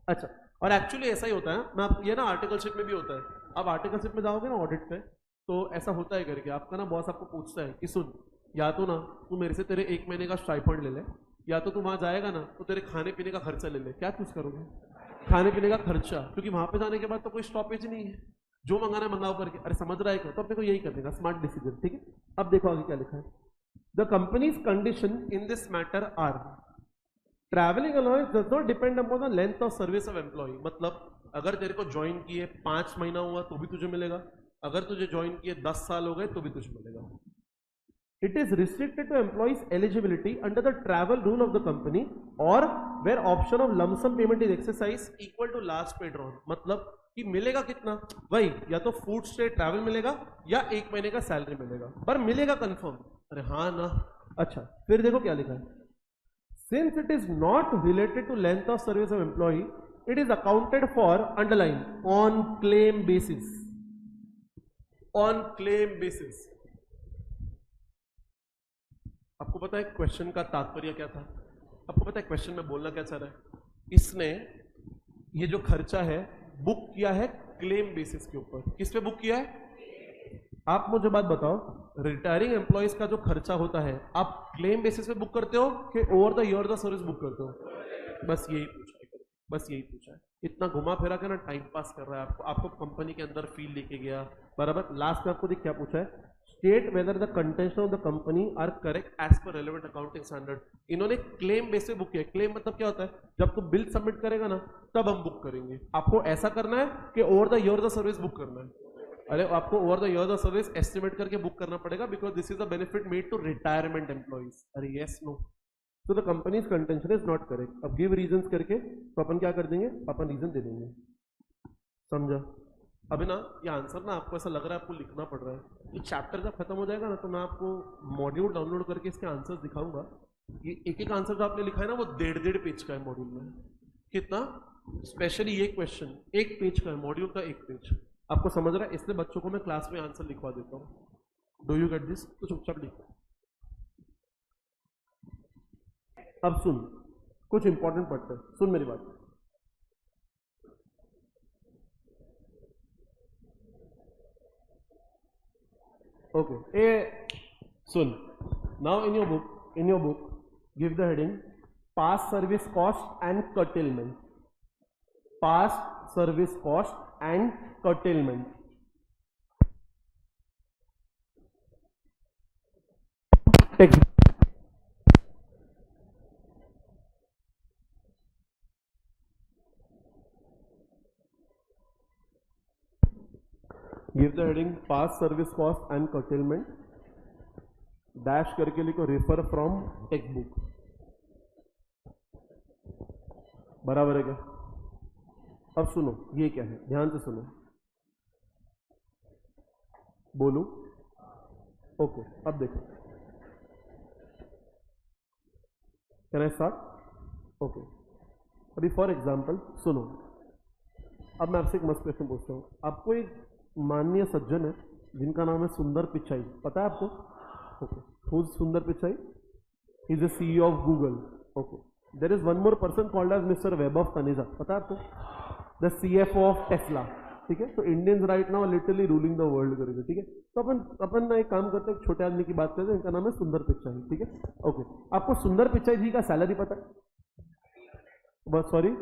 अच्छा, और एक्चुअली ऐसा ही होता है। मैं आप ये ना आर्टिकलशिप में भी होता है। आप आर्टिकलशिप में जाओगे ना ऑडिट पे, तो ऐसा होता है करके आपका ना बॉस आपको पूछता है कि सुन, या तो ना तू मेरे से तेरे 1 महीने का स्टाइपेंड ले ले, या तो तू वहां जाएगा ना तो तेरे खाने पीने का खर्चा ले ले। क्या चूज करोगे? खाने पीने का खर्चा, क्योंकि वहां पे जाने के बाद तो कोई स्टॉपेज नहीं है, जो मंगाना है मंगाओ करके। अरे समझ रहा है क्या? तो अपने को यही करने का स्मार्ट डिसीजन। ठीक है, अब देखो आगे क्या लिखा है। The company's condition in this matter are travelling allowance does not depend upon the length of service of employ. मतलब अगर तेरे को ज्वाइन किए 5 महीना हुआ तो भी तुझे मिलेगा, अगर तुझे ज्वाइन किए 10 साल हो गए तो भी तुझे मिलेगा। It is restricted to employees' eligibility under the travel rule of the company or where option of lump sum payment is exercised equal to last paid drawn। मतलब कि मिलेगा कितना भाई, या तो फूड स्टे ट्रैवल मिलेगा या 1 महीने का सैलरी मिलेगा, पर मिलेगा कंफर्म। अरे हाँ ना। अच्छा, फिर देखो क्या लिखा है। Since it is not related to length of service of employee, it is accounted for, underline, on claim basis। on claim basis। आपको पता है क्वेश्चन का तात्पर्य क्या था? आपको पता है क्वेश्चन में बोलना क्या चाह रहा है? इसने ये जो खर्चा है बुक किया है क्लेम बेसिस के ऊपर। किस पे बुक किया है? आप मुझे बात बताओ, रिटायरिंग एम्प्लॉयज का जो खर्चा होता है आप क्लेम बेसिस पे बुक करते हो कि over the year the service book करते हो? बस यही पूछा है, बस यही पूछा है। इतना घुमा फिरा के ना टाइम पास कर रहा है आपको, आपको कंपनी के अंदर फील लेके गया, बराबर। लास्ट में आपको देख क्या पूछा है, state whether the contention of the company are correct as per relevant accounting standard. इन्होंने क्लेम बेस पे बुक किया। क्लेम मतलब क्या होता है? जब तू बिल सबमिट करेगा ना तब हम बुक करेंगे। आपको ऐसा करना है कि over the year the service book करना है। अरे आपको over the year the service estimate करके बुक करना पड़ेगा, because this is the benefit made to retirement employees. अरे यस नो, तो the company's contention is not correct. अब गिव रीजंस करके तो अपन क्या कर देंगे, अपन रीजन दे देंगे। समझा? अभी ना ये आंसर ना आपको ऐसा लग रहा है आपको लिखना पड़ रहा है। ये चैप्टर जब खत्म हो जाएगा ना तो मैं आपको मॉड्यूल डाउनलोड करके इसके आंसर्स दिखाऊंगा। ये एक एक आंसर जो आपने लिखा है ना वो 1.5 पेज का है मॉड्यूल में। कितना? स्पेशली ये क्वेश्चन 1 पेज का है, मॉड्यूल का 1 पेज। आपको समझ रहा है? इसलिए बच्चों को मैं क्लास में आंसर लिखवा देता हूँ। Do you get this? तो चुपचाप लिखो। अब सुन, कुछ इंपॉर्टेंट पढ़ते हैं, सुन मेरी बात। Okay, soon. Now in your book give the heading past service cost and curtailment. Past service cost and curtailment. Text give the heading past service cost and curtailment, dash करके लिखो रेफर फ्रॉम टेक्स्ट बुक। बराबर है क्या? अब सुनो, ये क्या है, ध्यान से सुनो। बोलू? ओके, अब देखो। Can I start? ओके, अभी फॉर एग्जाम्पल सुनो। अब मैं आपसे एक मस्त क्वेश्चन पूछता हूँ। आपको एक माननीय सज्जन है जिनका नाम है सुंदर पिचाई, पता है आपको? Okay, who is Sundar Pichai? He is the CEO of Google. Okay, there is one more person called as mister Vaibhav Taneja, पता है आपको? The CFO of Tesla. ठीक है, तो Indians right now literally ruling the world करेंगे। ठीक है, तो अपन ना एक काम करते हैं, छोटे आदमी की बात करते हैं, इनका नाम है सुंदर पिचाई। ठीक है, ओके, आपको सुंदर पिचाई जी का सैलरी पता है? बस sorry,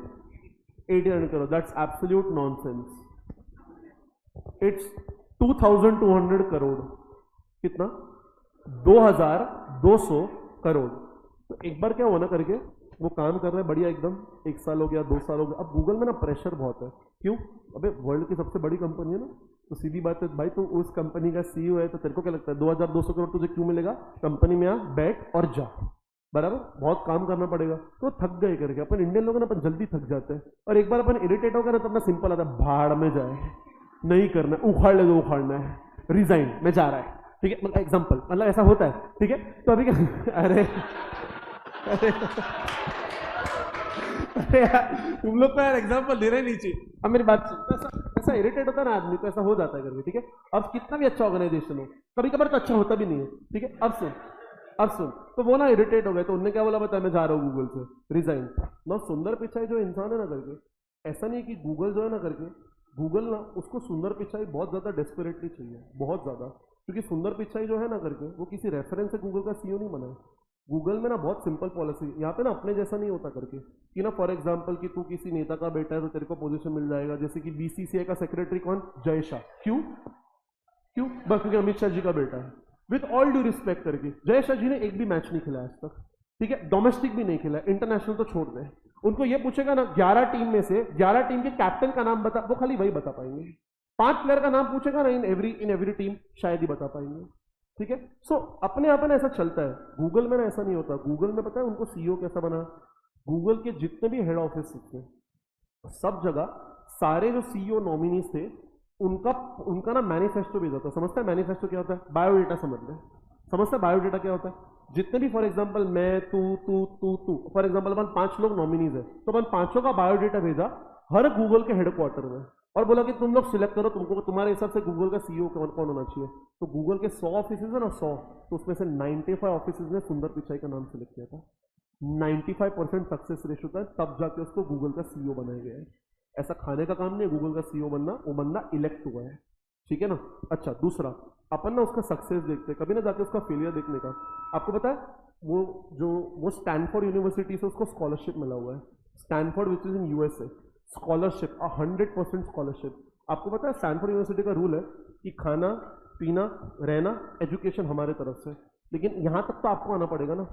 1800 crore. That's absolute nonsense. It's 2200 crore. कितना? 2200 करोड़। तो एक बार क्या हुआ ना करके वो काम कर रहा है बढ़िया एकदम, 1 साल हो गया, 2 साल हो गया। अब गूगल में ना प्रेशर बहुत है। क्यों? अबे वर्ल्ड की सबसे बड़ी कंपनी है ना, तो सीधी बात है भाई, तू उस कंपनी का सीईओ है तो तेरे को क्या लगता है 2200 करोड़ तुझे क्यों मिलेगा? कंपनी में आ, बैठ और जा, बराबर। बहुत काम करना पड़ेगा, तो थक गए करके। अपन इंडियन लोग ना अपन जल्दी थक जाते हैं, और एक बार अपन इरिटेट हो गए ना तो अपना सिंपल आता है, भाड़ में जाए, नहीं करना, उखाड़ ले, उखाड़ना है, रिजाइन, मैं जा रहा है। ठीक है, मतलब एग्जाम्पल, मतलब ऐसा होता है। ठीक है, तो अभी क्या अरे अरे यार, तुम लोग का यार एग्जाम्पल ले रहे नहीं चाहिए। अब मेरी बात सुन, ऐसा इरिटेट होता है ना आदमी, तो ऐसा हो जाता है करके। ठीक है, अब कितना भी अच्छा ऑर्गेनाइजेशन हो, कभी कभार तो अच्छा होता भी नहीं है। ठीक है, अब सुन, अब सुन, तो वो ना इरिटेट हो गए, तो उनने क्या बोला, बता मैं जा रहा हूँ गूगल से, रिजाइन ना। सुंदर पिचाई जो इंसान है ना करके, ऐसा नहीं कि गूगल जो है ना करके, गूगल ना उसको सुंदर पिचाई बहुत ज़्यादा डेस्परेटली चाहिए, बहुत ज़्यादा, क्योंकि सुंदर पिचाई जो है ना करके वो किसी रेफरेंस से गूगल का सीईओ नहीं बना है। गूगल में ना बहुत सिंपल पॉलिसी यहाँ पे ना अपने जैसा नहीं होता करके, कि ना फॉर एग्जांपल कि तू किसी नेता का बेटा है तो तेरे को पोजीशन मिल जाएगा, जैसे कि बीसीसीआई का सेक्रेटरी कौन, जय शाह, क्यों क्यों, बस क्योंकि अमित शाह जी का बेटा है। विथ ऑल ड्यू रिस्पेक्ट करके, जय शाह जी ने एक भी मैच नहीं खेला आज तक, ठीक है, डोमेस्टिक भी नहीं खेला, इंटरनेशनल तो छोड़ दें। उनको ये पूछेगा ना 11 टीम में से 11 टीम के कैप्टन का नाम बता, वो खाली वही बता पाएंगे। 5 प्लेयर का नाम पूछेगा ना इन एवरी टीम, शायद ही बता पाएंगे, ठीक है। सो अपने आप ना ऐसा चलता है, गूगल में ना ऐसा नहीं होता। गूगल में पता है उनको सीईओ कैसा बना, गूगल के जितने भी हेड ऑफिस थे सब जगह सारे जो सीईओ नॉमिनीज थे उनका उनका ना मैनिफेस्टो भेजा था। समझता है मैनिफेस्टो क्या होता है, बायोडेटा समझ ले, समझता है बायोडेटा क्या होता है। जितने भी फॉर एग्जांपल मैं तू फॉर एग्जांपल अपन 5 लोग नॉमिनीज है, तो अपन 5 का बायोडेटा भेजा हर गूगल के हेडक्वार्टर में, और बोला कि तुम लोग सिलेक्ट करो तुमको तुम्हारे हिसाब से गूगल का सीईओ कौन होना चाहिए। तो गूगल के 100 ऑफिस है ना, 100, तो उसमें से 95 ऑफिस ने सुंदर पिचाई का नाम सिलेक्ट किया था। 95% सक्सेस रेशो था, तब जाके उसको गूगल का सीईओ बनाया गया है। ऐसा खाने का काम नहीं है गूगल का सीईओ बनना, वो बंदा इलेक्ट हुआ है, ठीक है ना। अच्छा दूसरा, अपन ना उसका सक्सेस देखते, कभी ना जाके उसका फेलियर देखने का। आपको पता है वो स्टैनफोर्ड यूनिवर्सिटी से उसको स्कॉलरशिप मिला हुआ है, Stanford which is in USA, scholarship 100% scholarship. आपको पता है स्टैनफोर्ड यूनिवर्सिटी का रूल है कि खाना पीना रहना एजुकेशन हमारे तरफ से, लेकिन यहां तक तो आपको आना पड़ेगा ना।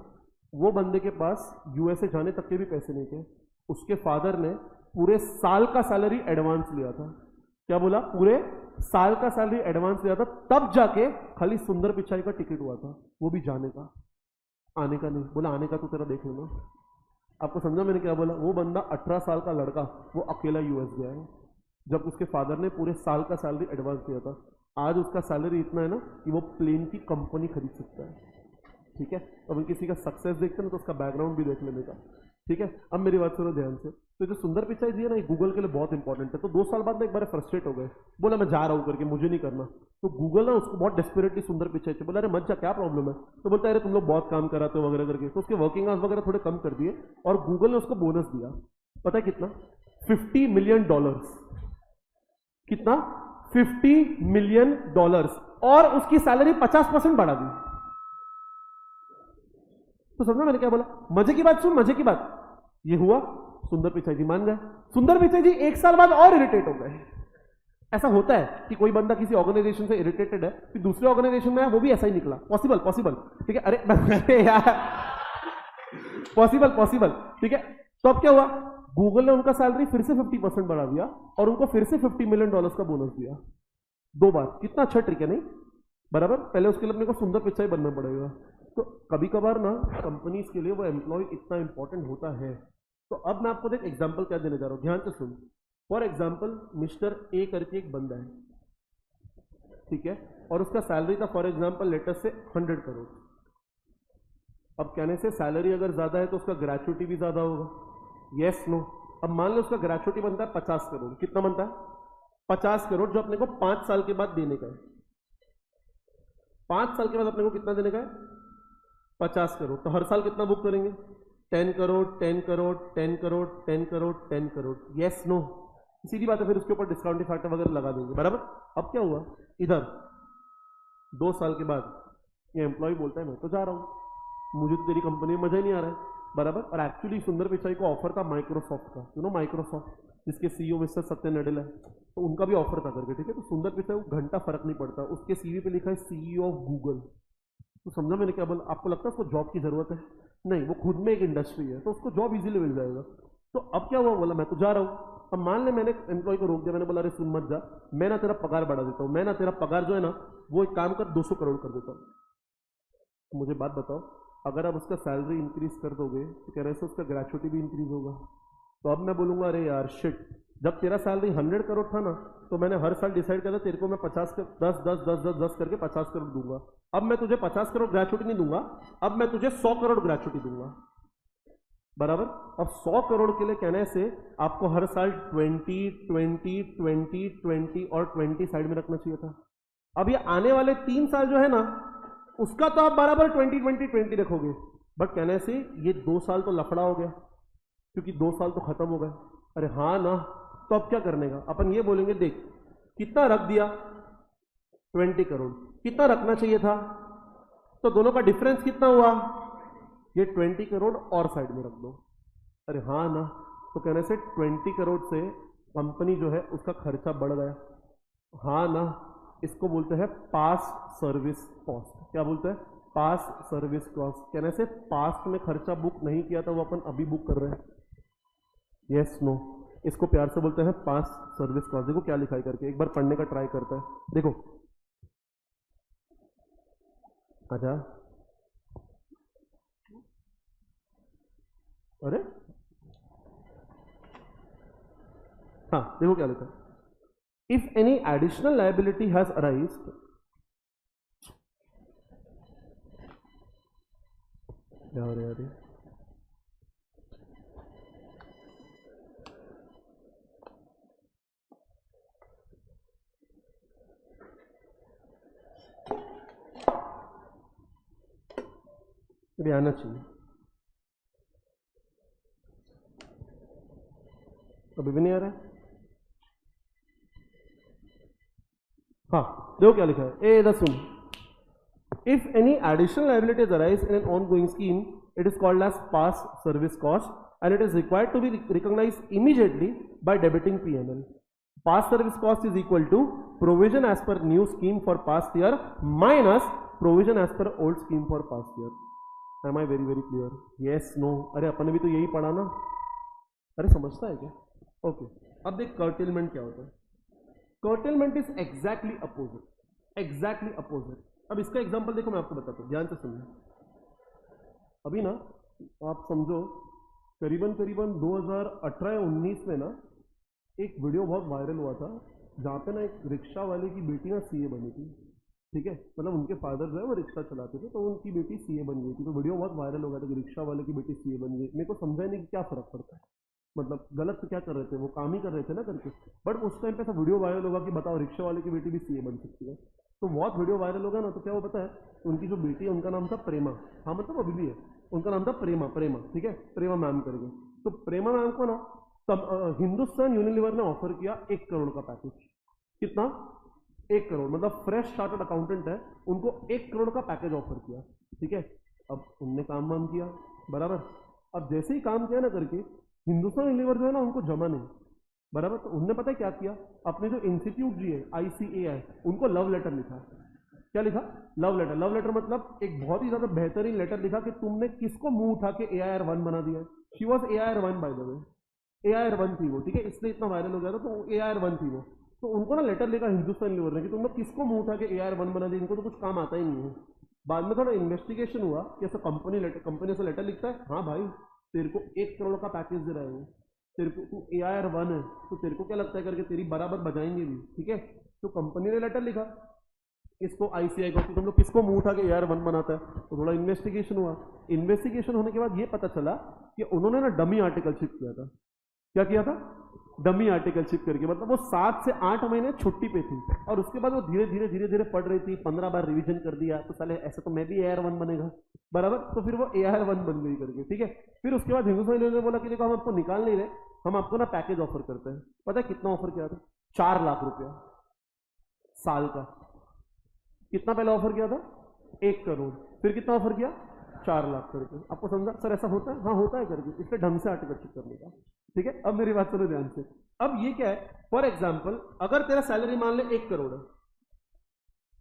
वो बंदे के पास यूएसए जाने तक के भी पैसे नहीं थे, उसके फादर ने पूरे साल का सैलरी एडवांस लिया था। क्या बोला, पूरे साल का सैलरी एडवांस लिया था, तब जाके खाली सुंदर पिचाई का टिकट हुआ था, वो भी जाने का, आने का नहीं। बोला आने का तो तेरा देख लेना। आपको समझा मैंने क्या बोला। वो बंदा 18 साल का लड़का वो अकेला यूएस गया है, जब उसके फादर ने पूरे साल का सैलरी एडवांस दिया था। आज उसका सैलरी इतना है ना कि वो प्लेन की कंपनी खरीद सकता है, ठीक है। अब किसी का सक्सेस देखते हैं तो उसका बैकग्राउंड भी देख लेने का, ठीक है। अब मेरी बात सुनो ध्यान से, तो जो सुंदर पिचाई जी है ना ये गूगल के लिए बहुत इंपॉर्टेंट है। तो 2 साल बाद ना एक बार फ्रस्ट्रेट हो गए, बोला मैं जा रहा हूँ करके, मुझे नहीं करना। तो गूगल ना उसको बहुत डेस्परेटली सुंदर पिचाई चाहिए, बोला अरे मत जा, क्या प्रॉब्लम है। तो बोलता है अरे तुम लोग बहुत काम कराते हो वगैरह करके, तो उसके वर्किंग आवर्स वगैरह थोड़े कम कर दिए, और गूगल ने उसको बोनस दिया, पता है कितना, $50 मिलियन। कितना, $50 मिलियन, और उसकी सैलरी 50% बढ़ा दी। तो समझा मैंने क्या बोला। मजे की बात सुन, मजे की बात ये हुआ, सुंदर पिचाई जी मान गए। सुंदर पिचाई जी 1 साल बाद और इरिटेट हो गए। ऐसा होता है कि कोई बंदा किसी ऑर्गेनाइजेशन से इरिटेटेड है, फिर दूसरे ऑर्गेनाइजेशन में है, वो भी ऐसा ही निकला, पॉसिबल, ठीक है। अरे यार पॉसिबल, ठीक है। तो अब क्या हुआ, गूगल ने उनका सैलरी फिर से 50% बढ़ा दिया, और उनको फिर से $50 मिलियन का बोनस दिया, 2 बार। कितना अच्छा ट्रिक है नहीं, बराबर। पहले उसके लिए अपने को सुंदर पिचाई बनना पड़ेगा। तो कभी कभार ना कंपनीज के लिए वो एम्प्लॉय इतना इंपॉर्टेंट होता है। तो अब मैं आपको एक एग्जांपल क्या देने जा रहा हूं, ध्यान से सुन। फॉर एग्जांपल मिस्टर ए करके एक बंदा है, ठीक है, और उसका सैलरी था फॉर एग्जांपल लेटर से 100 करोड़। अब कहने से सैलरी अगर ज्यादा है तो उसका ग्रेचुइटी भी ज्यादा होगा, यस नो। अब मान लो उसका ग्रेचुइटी बनता है 50 करोड़। कितना बनता है, 50 करोड़, जो अपने को 5 साल के बाद देने का है। 5 साल के बाद अपने को कितना देने का है, 50 करोड़। तो हर साल कितना बुक करेंगे, 10 करोड़, 10 करोड़, 10 करोड़, 10 करोड़, 10 करोड़, यस नो। सीधी बात है, फिर उसके ऊपर डिस्काउंटिंग फैक्टर वगैरह लगा देंगे, बराबर। अब क्या हुआ, इधर 2 साल के बाद ये एम्प्लॉय बोलता है मैं तो जा रहा हूं, मुझे तो तेरी कंपनी में मजा ही नहीं आ रहा है, बराबर। और एक्चुअली सुंदर पिचाई को ऑफर था माइक्रोसॉफ्ट का, यू नो माइक्रोसॉफ्ट, जिसके सीईओ मिस्टर सत्य नडेला है, तो उनका भी ऑफर था करके, ठीक है। तो सुंदर पिचाई को घंटा फर्क नहीं पड़ता, उसके सीवी पे लिखा है सीईओ ऑफ गूगल। तो समझा मैंने क्या बोला। आपको लगता है उसको जॉब की जरूरत है, नहीं, वो खुद में एक इंडस्ट्री है, तो उसको जॉब इजीली मिल जाएगा। तो अब क्या हुआ, बोला मैं तो जा रहा हूं। अब मान ले मैंने एम्प्लॉय को रोक दिया, मैंने बोला अरे सुन मत जा, मैं ना तेरा पगार बढ़ा देता हूं, मैं ना तेरा पगार जो है ना वो एक काम कर 200 करोड़ कर देता हूं। मुझे बात बताओ, अगर आप उसका सैलरी इंक्रीज कर दोगे तो कह रहे से उसका ग्रेचुइटी भी इंक्रीज होगा। तो अब मैं बोलूंगा अरे यार शिट, जब तेरा सैलरी 100 करोड़ था ना, तो मैंने हर साल डिसाइड किया था तेरे को मैं 50 10 करके 50 करोड़ दूंगा। अब मैं तुझे 50 करोड़ ग्रेचुइटी नहीं दूंगा, अब मैं तुझे 100 करोड़ ग्रेचुइटी दूंगा, बराबर। अब 100 करोड़ के लिए कहने से आपको हर साल 20 20 20 20 और 20 साइड में रखना चाहिए था। अब ये आने वाले 3 साल जो है ना, उसका तो आप बराबर 20-20-20 रखोगे, बट कहने से ये 2 साल तो लफड़ा हो गया, क्योंकि 2 साल तो खत्म हो गए। अरे हाँ ना, तो अब क्या करने का, अपन ये बोलेंगे देख कितना रख दिया 20 करोड़, कितना रखना चाहिए था, तो दोनों का डिफरेंस कितना हुआ, ये 20 करोड़ और साइड में रख दो। अरे हाँ ना, तो कहने से 20 करोड़ से कंपनी जो है उसका खर्चा बढ़ गया। हाँ ना, इसको बोलते हैं पास्ट सर्विस कॉस्ट। क्या बोलते हैं, पास्ट सर्विस कॉस्ट। कहने से पास्ट में खर्चा बुक नहीं किया था वो अपन अभी बुक कर रहे हैं। यस नो, इसको प्यार से बोलते हैं पास्ट सर्विस कॉस्ट। देखो क्या लिखा है करके, एक बार पढ़ने का ट्राई करता है, देखो आजा। अरे हाँ, देखो क्या लिखा है, if any additional liability has arised, क्या हो रहा है यार, ये आना चाहिए, अभी भी नहीं आ रहा है। हाँ देखो क्या लिखा है, ए सुन, if any additional liabilities arise in an ongoing scheme, it is called as past service cost and it is required to be recognized immediately by debiting P&L. Past service cost is equal to provision as per new scheme for past year minus provision as per old scheme for past year. Am I very clear? Yes, no? अरे अपन ने भी तो यही पढ़ा ना, अरे समझता है क्या? ओके, अब देख कर्टेलमेंट क्या होता है। Curtailment is exactly opposite, exactly opposite. अब इसका एग्जांपल देखो, मैं आपको बताता हूँ, ध्यान से सुनिए। अभी ना आप समझो करीबन 2018-19 में ना एक वीडियो बहुत वायरल हुआ था, जहाँ पे ना एक रिक्शा वाले की बेटी ना सीए बनी थी। ठीक है, मतलब उनके फादर जो है वो रिक्शा चलाते थे, तो उनकी बेटी सीए बन गई थी। तो वीडियो बहुत वायरल हो गया था कि रिक्शा वाले की बेटी सीए बन गई। मेरे को समझा नहीं कि क्या फर्क पड़ता है, मतलब गलत तो क्या कर रहे थे, वो काम ही कर रहे थे ना करके, बट उस टाइम पे ऐसा वीडियो वायरल होगा कि बताओ रिक्शा वाले की बेटी भी सीए बन सकती है। तो बहुत वीडियो वायरल होगा ना, तो क्या वो पता है, उनकी जो बेटी है उनका नाम था प्रेमा। हाँ मतलब अभी भी है, उनका नाम था प्रेमा, ठीक है, प्रेमा मैम करके। तो प्रेमा मैम को ना तब हिंदुस्तान यूनिलीवर ने ऑफर किया 1 करोड़ का पैकेज। कितना, 1 करोड़, मतलब फ्रेश चार्टर्ड अकाउंटेंट है, उनको 1 करोड़ का पैकेज ऑफर किया। ठीक है, अब उनने काम वाम किया बराबर। अब जैसे ही काम किया ना करके, हिंदुस्तान यूनिलीवर जो है ना उनको जमा नहीं बराबर, तो उनने पता है क्या किया, अपने जो इंस्टीट्यूट जी है ICAI, उनको लव लेटर लिखा। क्या लिखा, लव लेटर। लव लेटर मतलब एक बहुत ही ज्यादा बेहतरीन लेटर लिखा कि तुमने किसको मुंह उठा के AIR1 बना दिया। She was AIR1 by the way, AIR1 थी वो। ठीक है, इसलिए इतना वायरल हो गया था, तो AIR1 थी वो। तो उनको ना लेटर लिखा हिंदुस्तान यूनिलीवर ने कि तुमने किसको मुंह उठा के AIR1 बना दिया, इनको तो कुछ काम आता ही नहीं है। बाद में थोड़ा इन्वेस्टिगेशन हुआ कि ऐसा कंपनी से लेटर लिखता है, हाँ भाई तेरे को 1 करोड़ का पैकेज दे रहा है वो, तेरे को तू AIR1 है, तो तेरे को क्या लगता है करके तेरी बराबर बजाएंगे भी। ठीक है, तो कंपनी ने लेटर लिखा इसको ICAI को, तुम लोग किसको मुंह उठा के AIR1 बनाता है। तो थोड़ा इन्वेस्टिगेशन हुआ, इन्वेस्टिगेशन होने के बाद ये पता चला कि उन्होंने ना डमी आर्टिकल शिप किया था। क्या किया था, डमी आर्टिकल शिप करके, मतलब वो 7 से 8 महीने छुट्टी पे थी, और उसके बाद वो धीरे धीरे पढ़ रही थी, 15 बार रिवीजन कर दिया, तो साले ऐसे तो मैं भी AIR1 बनेगा बराबर, तो फिर वो AIR1 बन गई करके। ठीक है, फिर उसके बाद हिंदुस्तान ने बोला कि देखो हम आपको निकाल नहीं रहे, हम आपको ना पैकेज ऑफर करते हैं। पता है कितना ऑफर किया था, 4 लाख रुपया साल का। कितना पहले ऑफर किया था, 1 करोड़, फिर कितना ऑफर किया, 4 लाख करके। आपको समझा सर ऐसा होता है, हाँ होता है करके, इस पर ढंग से आर्टिकल शिप करने का। ठीक है, अब मेरी बात सुनो ध्यान से। अब ये क्या है, फॉर एग्जाम्पल अगर तेरा सैलरी मान ले 1 करोड़ है,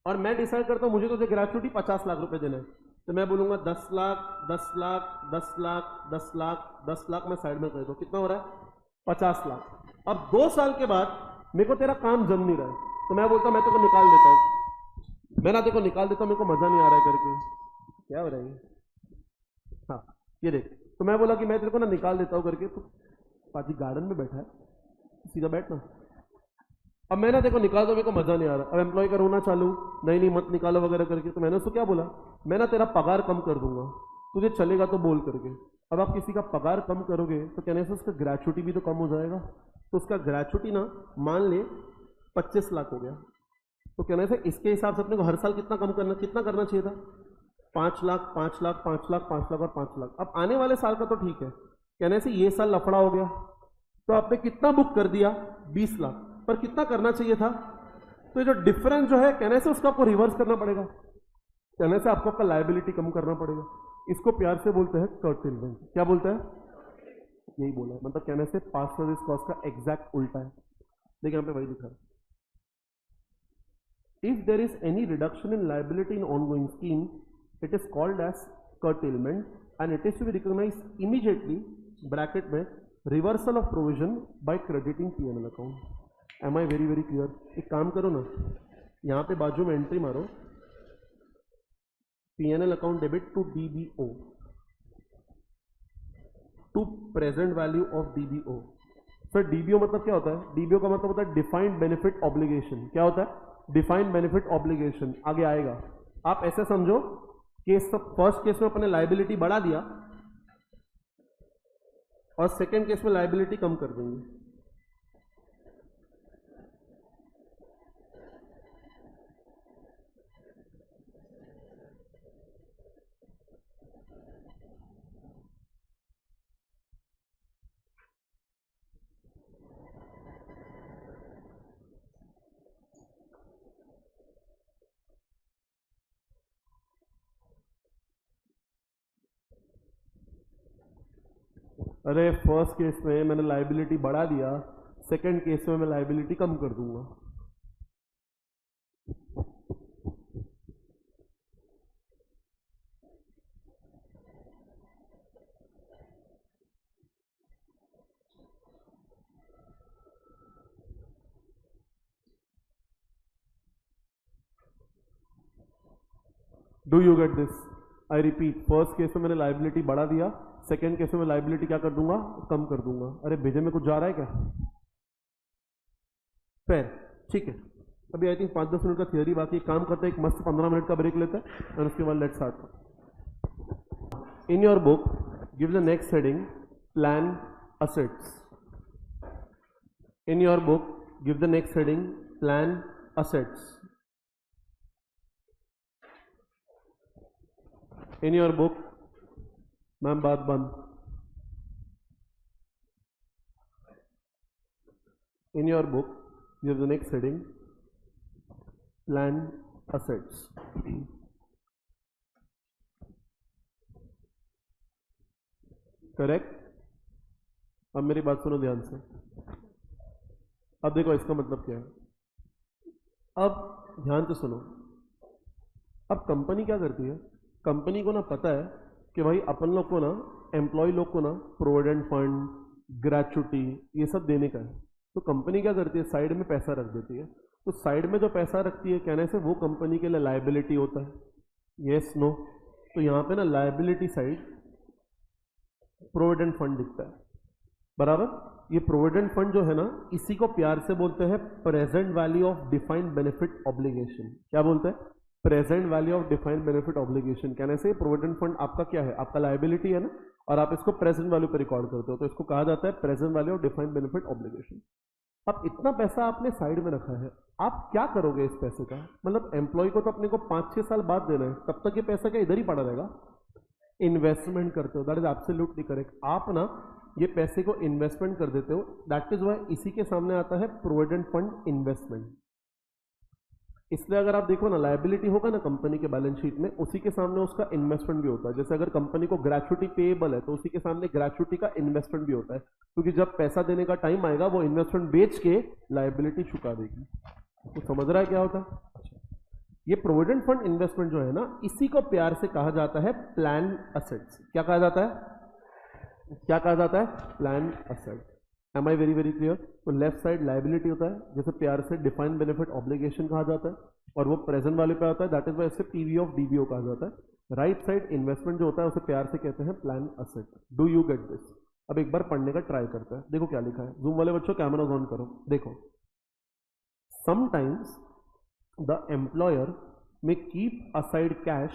और मैं डिसाइड करता हूं मुझे तो ग्रेचुइटी 50 लाख रुपए देना है, तो मैं बोलूंगा 10 लाख 10 लाख 10 लाख 10 लाख 10 लाख, मैं साइड में कर दो, कितना हो रहा है, 50 लाख। अब 2 साल के बाद मेरे को तेरा काम जम नहीं रहा है, तो मैं बोलता हूं मैं तेरे को निकाल देता हूं, मैं ना देखो निकाल देता हूं, मेरे को मजा नहीं आ रहा है करके। क्या हो रहा है, हाँ ये देख, तो मैं बोला कि मैं तेरे को ना निकाल देता हूं करके, तो पाजी गार्डन में बैठा है, सीधा बैठना। अब मैं ना देखो निकाल दो, मेरे को मजा नहीं आ रहा, अब एम्प्लॉय का रोना चालू, नहीं मत निकालो वगैरह करके, तो मैंने उसको क्या बोला, मैं ना तेरा पगार कम कर दूंगा, तुझे चलेगा तो बोल करके। अब आप किसी का पगार कम करोगे तो कहने से उसका ग्रेचुइटी भी तो कम हो जाएगा, तो उसका ग्रेचुइटी ना मान ले 25 लाख हो गया, तो कहने से इसके हिसाब से अपने को हर साल कितना कम करना, कितना करना चाहिए था, 5 लाख 5 लाख 5 लाख 5 लाख और 5 लाख। अब आने वाले साल का तो ठीक है, कहने से ये साल लफड़ा हो गया, तो आपने कितना बुक कर दिया 20 लाख, पर कितना करना चाहिए था, तो जो डिफरेंस जो है कहने से उसका आपको रिवर्स करना पड़ेगा, कहने से आपको आपका लायबिलिटी कम करना पड़ेगा। इसको प्यार से बोलते हैं कर्टेलमेंट। क्या बोलते हैं? यही बोला है, मतलब कहने से पास्ट सर्विस कॉस्ट का एग्जैक्ट उल्टा है। देखिए यहाँ पे वही लिखा है, if there is any reduction in liability in ongoing scheme it is called as curtailment and it is to be recognised immediately bracket में reversal of provision by crediting PNL account. Am I very very clear? एक काम करो ना, यहाँ पे बाजू में entry मारो, PNL account debit to DBO, to present value of DBO. Sir DBO मतलब क्या होता है? डीबीओ का मतलब होता है डिफाइंड बेनिफिट ऑब्लिगेशन। क्या होता है? Defined benefit obligation. आगे आएगा, आप ऐसे समझो कि फर्स्ट केस में अपने लायबिलिटी बढ़ा दिया और सेकेंड केस में लायबिलिटी कम कर देंगे। अरे फर्स्ट केस में मैंने लायबिलिटी बढ़ा दिया, सेकेंड केस में मैं लायबिलिटी कम कर दूंगा। Do you get this? I repeat, first case में मैंने लायबिलिटी बढ़ा दिया, सेकेंड केस में लायबिलिटी क्या कर दूंगा? कम कर दूंगा। अरे भेजे में कुछ जा रहा है क्या? पैर ठीक है। अभी आई थिंक 5-10 मिनट का थियरी बाकी, काम करते हैं, एक मस्त 15 मिनट का ब्रेक लेते हैं और उसके बाद let's start. In your book give the next heading plan assets. In your book give the next heading plan assets. In your book, ma'am बात बंद। इन your book give the next heading plan assets. Correct? अब मेरी बात सुनो ध्यान से। अब देखो इसका मतलब क्या है, अब ध्यान से सुनो। अब कंपनी क्या करती है, कंपनी को ना पता है कि भाई अपन लोग को ना, एम्प्लॉय लोग को ना प्रोविडेंट फंड, ग्रेचुटी ये सब देने का है, तो कंपनी क्या करती है, साइड में पैसा रख देती है। तो साइड में जो पैसा रखती है कहने से वो कंपनी के लिए लायबिलिटी होता है। Yes no? तो यहाँ पे ना लायबिलिटी साइड प्रोविडेंट फंड दिखता है, बराबर। ये प्रोविडेंट फंड जो है ना, इसी को प्यार से बोलते हैं present value of defined benefit obligation. क्या बोलते हैं? Present value of defined benefit obligation. कहने से प्रोविडेंट फंड आपका क्या है, आपका लायबिलिटी है ना, और आप इसको प्रेजेंट वैल्यू पे रिकॉर्ड करते हो, तो इसको कहा जाता है present value of defined benefit obligation. अब इतना पैसा आपने साइड में रखा है, आप क्या करोगे इस पैसे का? मतलब एम्प्लॉय को तो अपने को 5-6 साल बाद देना है, तब तक ये पैसा क्या इधर ही पड़ा रहेगा? इन्वेस्टमेंट करते हो, दैट इज एब्सोल्युटली करेक्ट। आप ना ये पैसे को इन्वेस्टमेंट कर देते हो, दैट इज व्हाई इसी के सामने आता है प्रोविडेंट फंड इन्वेस्टमेंट। इसलिए अगर आप देखो ना, लायबिलिटी होगा ना कंपनी के बैलेंस शीट में, उसी के सामने उसका इन्वेस्टमेंट भी होता है। जैसे अगर कंपनी को ग्रेचुटी पेएबल है तो उसी के सामने ग्रेचुटी का इन्वेस्टमेंट भी होता है, क्योंकि जब पैसा देने का टाइम आएगा वो इन्वेस्टमेंट बेच के लायबिलिटी चुका देगी। तो समझ रहा है क्या होता है? ये प्रोविडेंट फंड इन्वेस्टमेंट जो है ना, इसी को प्यार से कहा जाता है प्लान असेट्स। क्या कहा जाता है? क्या कहा जाता है? Plan assets. Am I very very clear? तो लेफ्ट साइड लायबिलिटी होता है, जैसे प्यार से डिफाइंड बेनिफिट ऑब्लिगेशन कहा जाता है, और वो प्रेजेंट वाले पे आता है, दैट इज वाई इससे पीवी ऑफ डीबीओ कहा जाता है। राइट साइड इन्वेस्टमेंट जो होता है उसे प्यार से कहते हैं plan asset. Do you get this? अब एक बार पढ़ने का ट्राई करते हैं, देखो क्या लिखा है। जूम वाले बच्चों कैमरा ऑन करो, देखो। Sometimes the employer may keep aside cash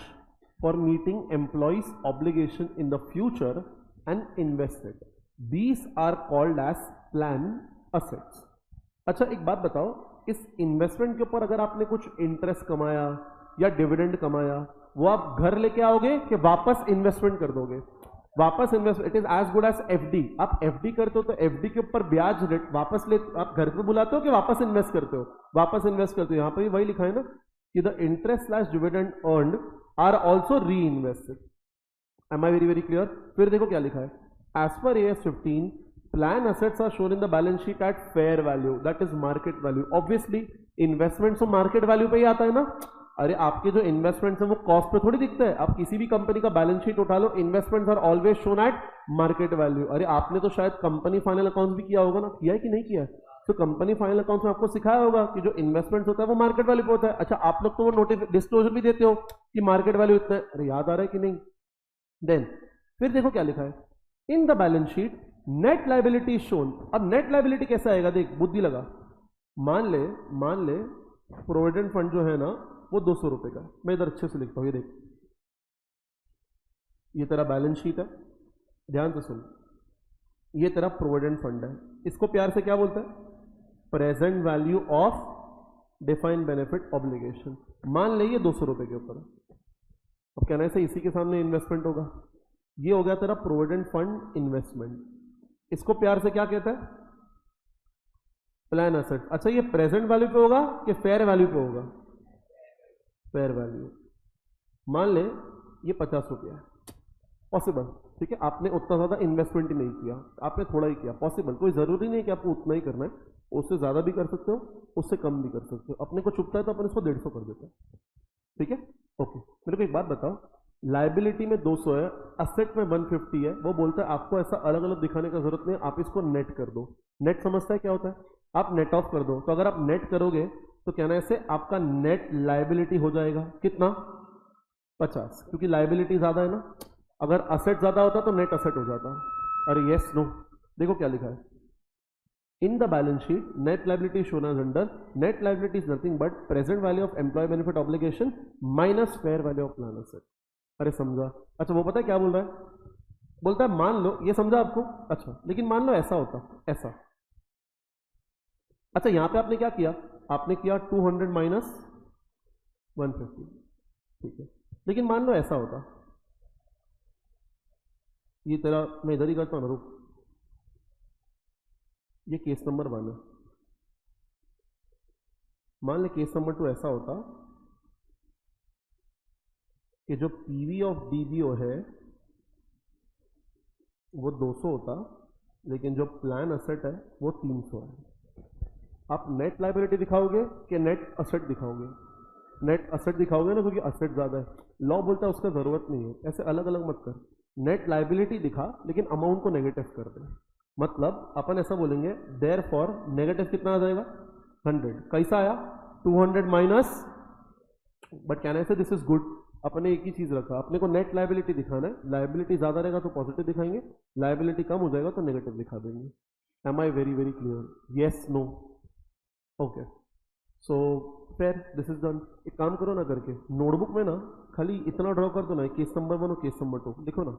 for meeting employees' obligation in the future and invest it. These are called as plan assets. अच्छा एक बात बताओ, इस इन्वेस्टमेंट के ऊपर अगर आपने कुछ इंटरेस्ट कमाया या डिविडेंड कमाया, वो आप घर लेके आओगे कि वापस इन्वेस्टमेंट कर दोगे? वापस invest, it is as good as FD. आप एफडी करते हो तो एफडी के ऊपर ब्याज रेट वापस ले, आप घर पे बुलाते हो कि वापस इन्वेस्ट करते हो? वापस इन्वेस्ट करते हो। यहां पर भी वही लिखा है ना कि the interest slash dividend earned are also reinvested. Am I very very clear? फिर देखो क्या लिखा है, as per AS 15 plan assets are shown in the balance sheet at fair value that is market value. Obviously investment तो market value पे ही आता है ना। अरे आपके जो इन्वेस्टमेंट्स है वो कॉस्ट पे थोड़ी दिखते हैं। आप किसी भी कंपनी का बैलेंस शीट उठा लो, investments are always shown at market value. अरे आपने तो शायद कंपनी फाइनल अकाउंट्स भी किया होगा ना, किया है कि नहीं किया है? तो कंपनी फाइनल अकाउंट्स में आपको सिखाया होगा कि जो इन्वेस्टमेंट्स होता है वो मार्केट वैल्यू पे होता है। अच्छा आप लोग तो वो नोटिस डिस्क्लोजर भी देते हो कि मार्केट वैल्यू इतना है। अरे याद आ रहा है कि नहीं? देन फिर देखो क्या लिखा है, in the balance sheet net liability shown. अब नेट लाइबिलिटी कैसे आएगा? देख बुद्धि लगा। मान ले प्रोविडेंट फंड जो है ना वो 200 रुपए का। मैं इधर अच्छे से लिखता हूं, ये देख, ये तेरा बैलेंस शीट है, ध्यान से सुन। ये तेरा प्रोविडेंट फंड है, इसको प्यार से क्या बोलता है? Present value of defined benefit obligation. मान ले ये 200 रुपए के ऊपर। अब कहना है इसी के सामने इन्वेस्टमेंट होगा। ये हो गया तेरा प्रोविडेंट फंड इन्वेस्टमेंट। इसको प्यार से क्या कहता है? Plan asset. अच्छा ये प्रेजेंट वैल्यू पे होगा कि फेयर वैल्यू पे होगा? Fair value. मान ले ये 50 रुपया है, पॉसिबल, ठीक है? आपने उतना ज्यादा इन्वेस्टमेंट ही नहीं किया, आपने थोड़ा ही किया, पॉसिबल। कोई जरूरी नहीं है कि आपको उतना ही करना है, उससे ज्यादा भी कर सकते हो, उससे कम भी कर सकते हो। अपने को चुपता है तो अपन इसको 150 कर देते हैं, ठीक है? ओके, मेरे को एक बात बताओ, लाइबिलिटी में 200 है, असेट में 150 है। वो बोलता है आपको ऐसा अलग अलग दिखाने का जरूरत नहीं, आप इसको नेट कर दो। नेट समझता है क्या होता है? आप नेट ऑफ कर दो। तो अगर आप नेट करोगे तो कहना ऐसे आपका नेट लाइबिलिटी हो जाएगा कितना? 50, क्योंकि लाइबिलिटी ज्यादा है ना। अगर असेट ज्यादा होता तो नेट असेट हो जाता। अरे यस नो, देखो क्या लिखा है, in the balance sheet net liability shown as under, net liability is nothing but present value of employ benefit obligation minus fair value of plan asset. अरे समझा? अच्छा वो पता है क्या बोल रहा है? बोलता है मान लो, ये समझा आपको? अच्छा लेकिन मान लो ऐसा होता, ऐसा। अच्छा यहां पे आपने क्या किया? आपने किया 200 माइनस 150, ठीक है? लेकिन मान लो ऐसा होता, ये तेरा, मैं इधर ही करता हूं ना, रुक, ये केस नंबर 1 है। मान ले केस नंबर 2 ऐसा होता कि जो पीवी ऑफ डीबीओ है वो 200 होता, लेकिन जो प्लान असेट है वो 300 है। आप नेट लाइबिलिटी दिखाओगे कि नेट असेट दिखाओगे? नेट असेट दिखाओगे ना, क्योंकि असेट ज्यादा है। लॉ बोलता है उसका जरूरत नहीं है, ऐसे अलग अलग मत कर। नेट लाइबिलिटी दिखा लेकिन अमाउंट को नेगेटिव कर दे। मतलब अपन ऐसा बोलेंगे देयर फॉर नेगेटिव कितना आ जाएगा? 100। कैसा आया? 200 माइनस, बट कहना है दिस इज गुड। अपने एक ही चीज रखा, अपने को नेट लाइबिलिटी दिखाना है। लाइबिलिटी ज्यादा रहेगा तो पॉजिटिव दिखाएंगे, लाइबिलिटी कम हो जाएगा तो नेगेटिव दिखा देंगे। Am I very very clear? Yes no? Okay, so फिर दिस इज डन। एक काम करो ना, करके नोटबुक में ना खाली इतना ड्रॉ कर दो ना, केस नंबर 1 और केस नंबर 2 लिखो ना।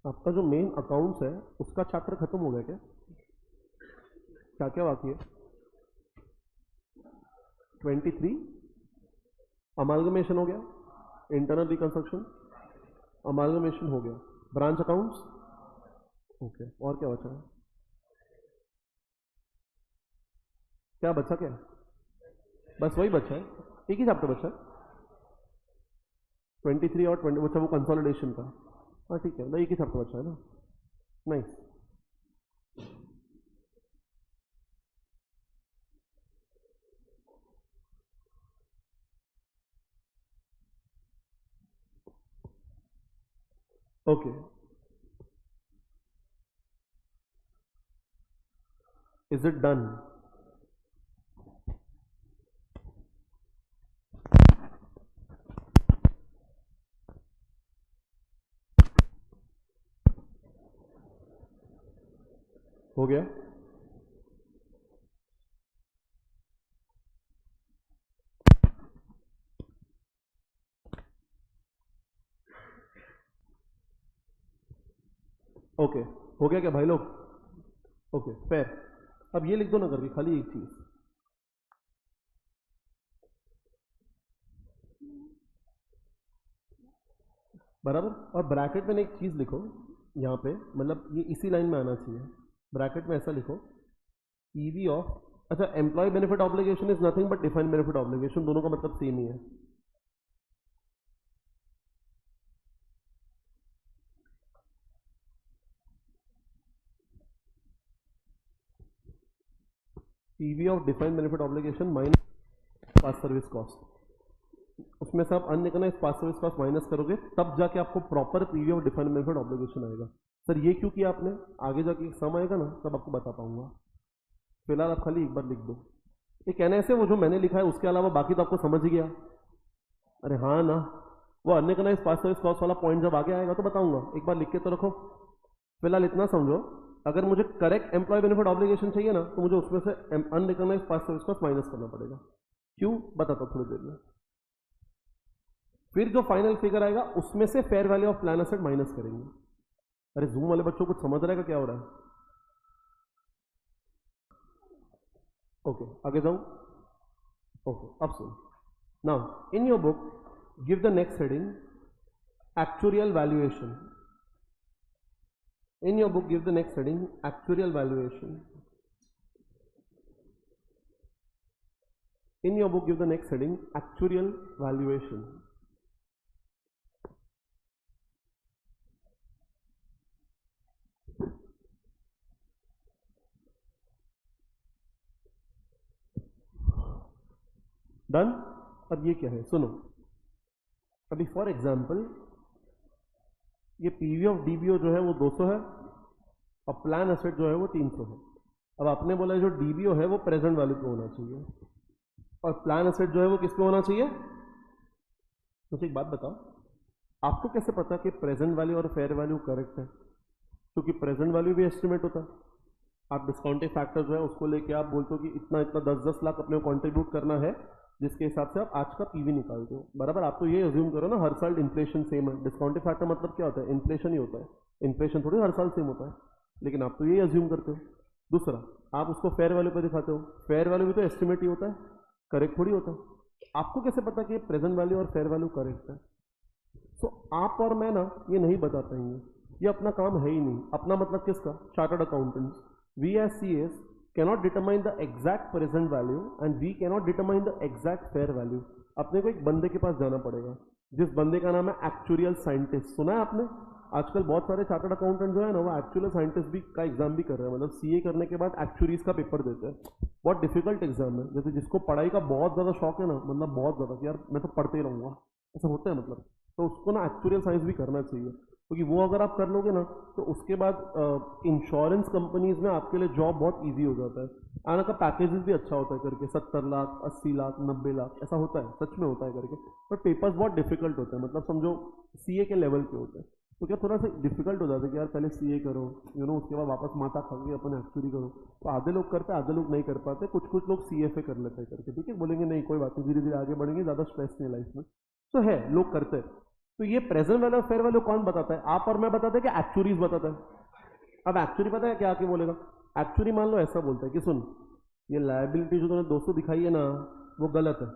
आपका जो मेन अकाउंट्स है उसका चैप्टर खत्म हो गया क्या? क्या क्या बाकी है? 23 अमालगमेशन हो गया, इंटरनल रिकंस्ट्रक्शन, अमालगमेशन हो गया, ब्रांच अकाउंट्स, ओके, और क्या बचा है? क्या बचा? क्या बस वही बचा है? एक ही चैप्टर बचा है, 23 और 20 बचा, वो कंसोलिडेशन का। हाँ ठीक है ना, एक ही चैप्टर बचा है ना। Nice. Okay, is it done? हो गया? ओके, हो गया क्या भाई लोग? Okay fair. अब ये लिख दो ना करके खाली एक चीज, बराबर। और ब्रैकेट में एक चीज लिखो यहाँ पे, मतलब ये इसी लाइन में आना चाहिए। ब्रैकेट में ऐसा लिखो, पीवी ऑफ, अच्छा employ benefit obligation is nothing but defined benefit obligation, दोनों का मतलब सेम ही है। PV of defined benefit obligation minus past service cost, उसमें से आप अन्य करना, इस पास सर्विस कॉस्ट माइनस करोगे तब जाके आपको proper PV of defined benefit obligation आएगा। सर ये क्यों किया आपने? आगे जाके एक सम आएगा ना तब आपको बता पाऊंगा, फिलहाल आप खाली एक बार लिख दो। ये कहने से वो जो मैंने लिखा है उसके अलावा बाकी तो आपको समझ ही गया। अरे हाँ ना, वो अन्य करना इस पास सर्विस कॉस्ट वाला पॉइंट जब आगे आएगा तो बताऊंगा, एक बार लिख के तो रखो। फिलहाल इतना समझो, अगर मुझे करेक्ट एम्प्लॉय बेनिफिट ऑब्लिगेशन चाहिए ना तो मुझे उसमें से unrecognised past service cost minus करना पड़ेगा। क्यों बताता हूं थोड़ी देर में। फिर जो फाइनल फिगर आएगा उसमें से fair value of plan asset minus करेंगे। अरे जूम वाले बच्चों कुछ समझ रहेगा क्या हो रहा है? ओके आगे जाऊं। ओके अब सुन, now in your book give the next heading actuarial valuation. In your book give the next heading actuarial valuation. In your book give the next heading actuarial valuation. Done. अब ये क्या है सुनो, अभी फॉर एग्जांपल ये PV of DBO जो है वो 200 है और प्लान एसेट जो है वो 300 है। अब आपने बोला जो डीबीओ है वो प्रेजेंट वैल्यू पे होना चाहिए और प्लान एसेट जो है वो किस पे होना चाहिए। मुझे एक बात बताओ, आपको कैसे पता कि प्रेजेंट वैल्यू और फेयर वैल्यू करेक्ट है? क्योंकि प्रेजेंट वैल्यू भी एस्टिमेट होता है। आप डिस्काउंटिंग फैक्टर जो है उसको लेके आप बोलते हो कि इतना इतना 10-10 लाख अपने को कंट्रीब्यूट करना है, जिसके हिसाब से आप आज का पीवी निकालते हो, बराबर। आप तो ये अज्यूम करो ना हर साल इन्फ्लेशन सेम है। डिस्काउंटिंग फैक्टर मतलब क्या होता है? इन्फ्लेशन ही होता है, इन्फ्लेशन थोड़ी हर साल सेम होता है, लेकिन आप तो ये अज्यूम करते हो। दूसरा, आप उसको फेयर वैल्यू पर दिखाते हो, फेयर वैल्यू भी तो एस्टिमेट ही होता है, करेक्ट थोड़ी होता है। आपको कैसे पता कि प्रेजेंट वैल्यू और फेयर वैल्यू करेक्ट है? सो आप और मैं ना ये नहीं बता पाएंगे, ये अपना काम है ही नहीं। अपना मतलब किसका? Chartered accountants. We as CS cannot determine the exact present value and we cannot determine the exact fair value. अपने को एक बंदे के पास जाना पड़ेगा, जिस बंदे का नाम है एक्चुरियल साइंटिस्ट। सुना है आपने? आजकल बहुत सारे चार्टर्ड अकाउंटेंट जो है ना वो एक्चुरियल साइंटिस्ट भी का एग्जाम भी कर रहे हैं, मतलब सीए करने के बाद एक्चुरीज का पेपर देते हैं। बहुत डिफिकल्ट एग्जाम है। जैसे जिसको पढ़ाई का बहुत ज़्यादा शौक है ना, मतलब बहुत ज़्यादा कि यार मैं तो पढ़ते ही रहूँगा, ऐसा होता है मतलब, तो उसको ना एक्चुरियल साइंस भी करना चाहिए, क्योंकि वो अगर आप कर लोगे ना तो उसके बाद इंश्योरेंस कंपनीज में आपके लिए जॉब बहुत इजी हो जाता है। आने का पैकेजेस भी अच्छा होता है करके 70 लाख 80 लाख 90 लाख ऐसा होता है, सच में होता है करके। पर पेपर्स बहुत डिफिकल्ट होते हैं, मतलब समझो सीए के लेवल के होते हैं, तो क्या थोड़ा सा डिफिकल्ट हो जाता है कि यार पहले सीए करो, उसके बाद वापस माता खा के अपन एक्चुअली करो। तो आधे लोग करते हैं, आधे लोग नहीं कर पाते, कुछ कुछ लोग सीएफए कर लेते हैं करके, ठीक है, बोलेंगे नहीं कोई बात नहीं, धीरे धीरे आगे बढ़ेंगे, ज़्यादा स्ट्रेस नहीं लाइफ में। तो है लोग करते हैं। तो ये प्रेजेंट वैल्यू और फेयर वैल्यू कौन बताता है? आप और मैं बताते हैं कि एक्चुरीज बताता है? अब एक्चुरी पता है क्या आके बोलेगा? एक्चुरी मान लो ऐसा बोलता है कि सुन, ये लायबिलिटी जो तूने 200 दिखाई है ना वो गलत है,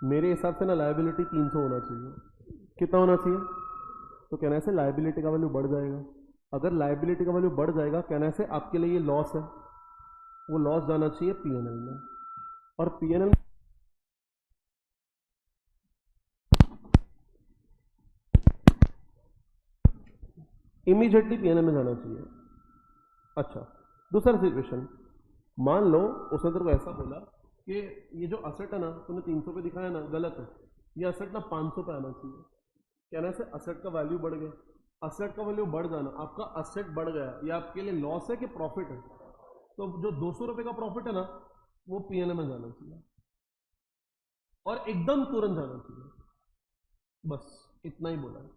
मेरे हिसाब से ना लायबिलिटी 300 होना चाहिए। कितना होना चाहिए? तो कहने से लायबिलिटी का वैल्यू बढ़ जाएगा। अगर लायबिलिटी का वैल्यू बढ़ जाएगा कहने से आपके लिए ये लॉस है, वो लॉस जाना चाहिए पीएनएल में, और पीएनएल इमीडिएटली पीएनएल में जाना चाहिए। अच्छा, दूसरा सिचुएशन, मान लो उसने तेरे को ऐसा बोला कि ये जो असेट है ना तूने 300 पे दिखाया ना, गलत है, ये असेट ना 500 पे आना चाहिए। कहने से असेट का वैल्यू बढ़ गया। असेट का वैल्यू बढ़ जाना, आपका असेट बढ़ गया, ये आपके लिए लॉस है कि प्रॉफिट है? तो जो 200 रुपये का प्रॉफिट है ना वो पीएनएल में जाना चाहिए और एकदम तुरंत जाना चाहिए। बस इतना ही बोला है।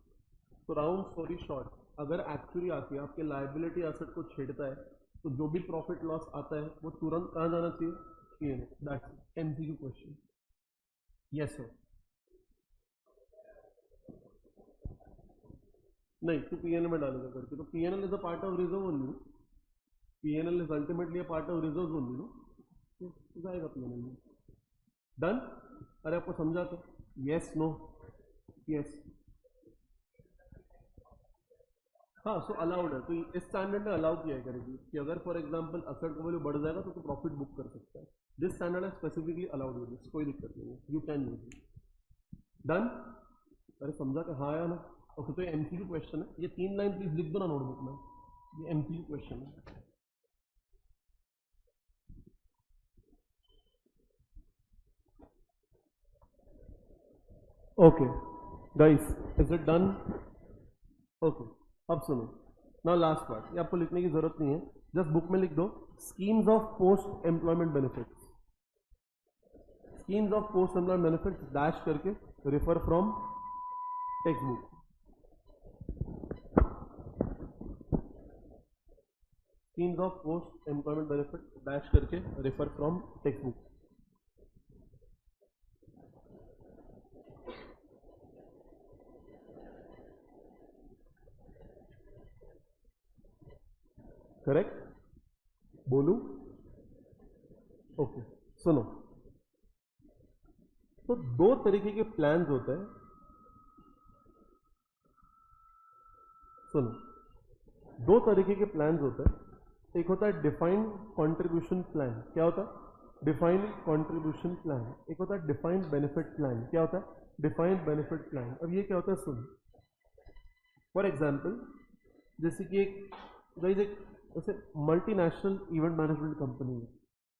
तो राउंड स्टोरी शॉर्ट, अगर एक्चुअली आके आपके लायबिलिटी एसेट को छेड़ता है तो जो भी प्रॉफिट लॉस आता है वो तुरंत कहाँ जाना चाहिए? PNL. That's MCQ question. Yes sir. नहीं, तो पीएनएल में डालेगा करके, तो PNL is a part of reserve only, PNL is ultimately a part of reserve only, no जाएगा पीएनएल में। डन? अरे आपको समझा तो? Yes no? यस, हाँ, सो अलाउड है, तो इस स्टैंडर्ड ने अलाउ किया करेगी कि अगर फॉर एग्जांपल असेट का वैल्यू बढ़ जाएगा तो प्रॉफिट बुक कर सकता है। दिस स्टैंडर्ड है स्पेसिफिकली अलाउड विद दिस, कोई दिक्कत नहीं है, you can use it. Done? अरे समझा कि हाँ या ना? ओके, तो ये एमसीक्यू क्वेश्चन है, ये 3 लाइन प्लीज लिख दो ना नोटबुक में, ये एमसीक्यू क्वेश्चन है। Okay guys, is it done? Okay, अब सुनो, नाउ लास्ट पार्ट, ये आपको लिखने की जरूरत नहीं है, जस्ट बुक में लिख दो schemes of post employment benefits, schemes of post employment benefits dash करके refer from text book, schemes of post employment benefit dash करके refer from text book. Correct? बोलू? ओके, सुनो, तो 2 तरीके के प्लान्स होते हैं, सुनो, 2 तरीके के प्लान्स होते हैं, एक होता है डिफाइंड कंट्रीब्यूशन प्लान, क्या होता है? Defined contribution plan. एक होता है डिफाइंड बेनिफिट प्लान, क्या होता है? Defined benefit plan. अब ये क्या होता है, सुनो, फॉर एग्जाम्पल, जैसे कि एक जैसे मल्टीनेशनल इवेंट मैनेजमेंट कंपनी है,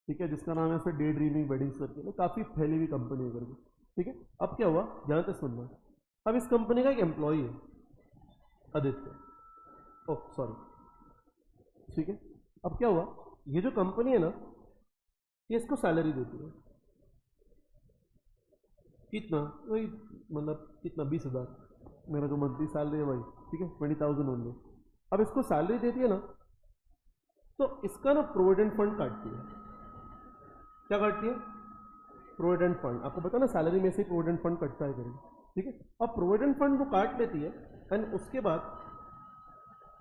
ठीक है, जिसका नाम है ऐसे डे ड्रीमिंग वेडिंग सर्किल, काफ़ी फैली हुई कंपनी है करके, ठीक है। अब क्या हुआ, ध्यान से सुनना, अब इस कंपनी का एक एम्प्लॉई है आदित्य, ओह सॉरी, ठीक है। अब क्या हुआ, ये जो कंपनी है ना, ये इसको सैलरी देती है, कितना, वही मतलब कितना, 20,000 मेरा जो मंथली सैलरी है भाई, ठीक है, 20,000 ओनली। अब इसको सैलरी देती है ना, तो इसका ना प्रोविडेंट फंड काटती है, क्या काटती है? प्रोविडेंट फंड, आपको पता ना सैलरी में से प्रोविडेंट फंड कटता है करीब, ठीक है। अब प्रोविडेंट फंड को काट लेती है, एंड उसके बाद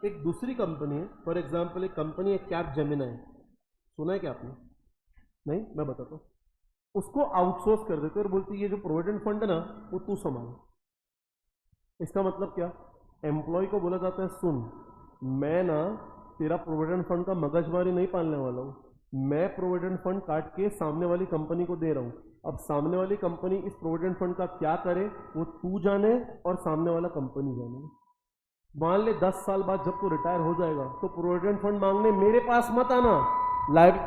एक दूसरी कंपनी है, फॉर एग्जांपल एक कंपनी है कैपजेमिनी, सुना है क्या आपने? नहीं, मैं बताता हूँ, उसको आउटसोर्स कर देते और बोलती है ये जो प्रोविडेंट फंड है ना, वो तू संभाल। इसका मतलब क्या, एम्प्लॉय को बोला जाता है सुन, मैं ना तेरा प्रोविडेंट फंड का मगजमारी नहीं पालने वाला हूँ, मैं प्रोविडेंट फंड काट के सामने वाली कंपनी को दे रहा हूँ। अब सामने वाली कंपनी इस प्रोविडेंट फंड का क्या करे वो तू जाने और सामने वाला कंपनी जाने। मान ले 10 साल बाद जब तू रिटायर हो जाएगा तो प्रोविडेंट फंड मांगने मेरे पास मत आना।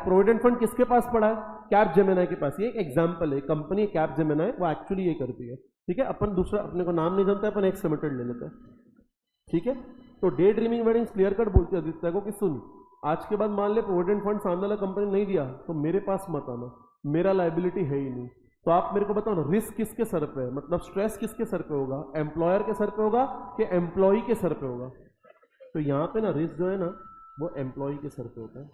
प्रोविडेंट फंड किसके पास पड़ा है? कैपजेमिनी के पास। ये एक एग्जाम्पल है, कंपनी कैपजेमिनी वो एक्चुअली ये करती है, ठीक है। अपन दूसरा, अपने को नाम नहीं जानता है, अपन एक्स लिमिटेड ले लेते हैं, ठीक है। तो day dreaming weddings clear cut बोलती है आदित्य को कि सुन, आज के बाद मान ले प्रोविडेंट फंड सामने वाला कंपनी नहीं दिया तो मेरे पास मत आना, मेरा लाइबिलिटी है ही नहीं। तो आप मेरे को बताओ ना, रिस्क किसके सर पे है, मतलब स्ट्रेस किसके सर पे होगा? एम्प्लॉयर के सर पे होगा कि एम्प्लॉई के सर पे होगा? तो यहाँ पे ना रिस्क जो है ना वो एम्प्लॉई के सर पे होता है।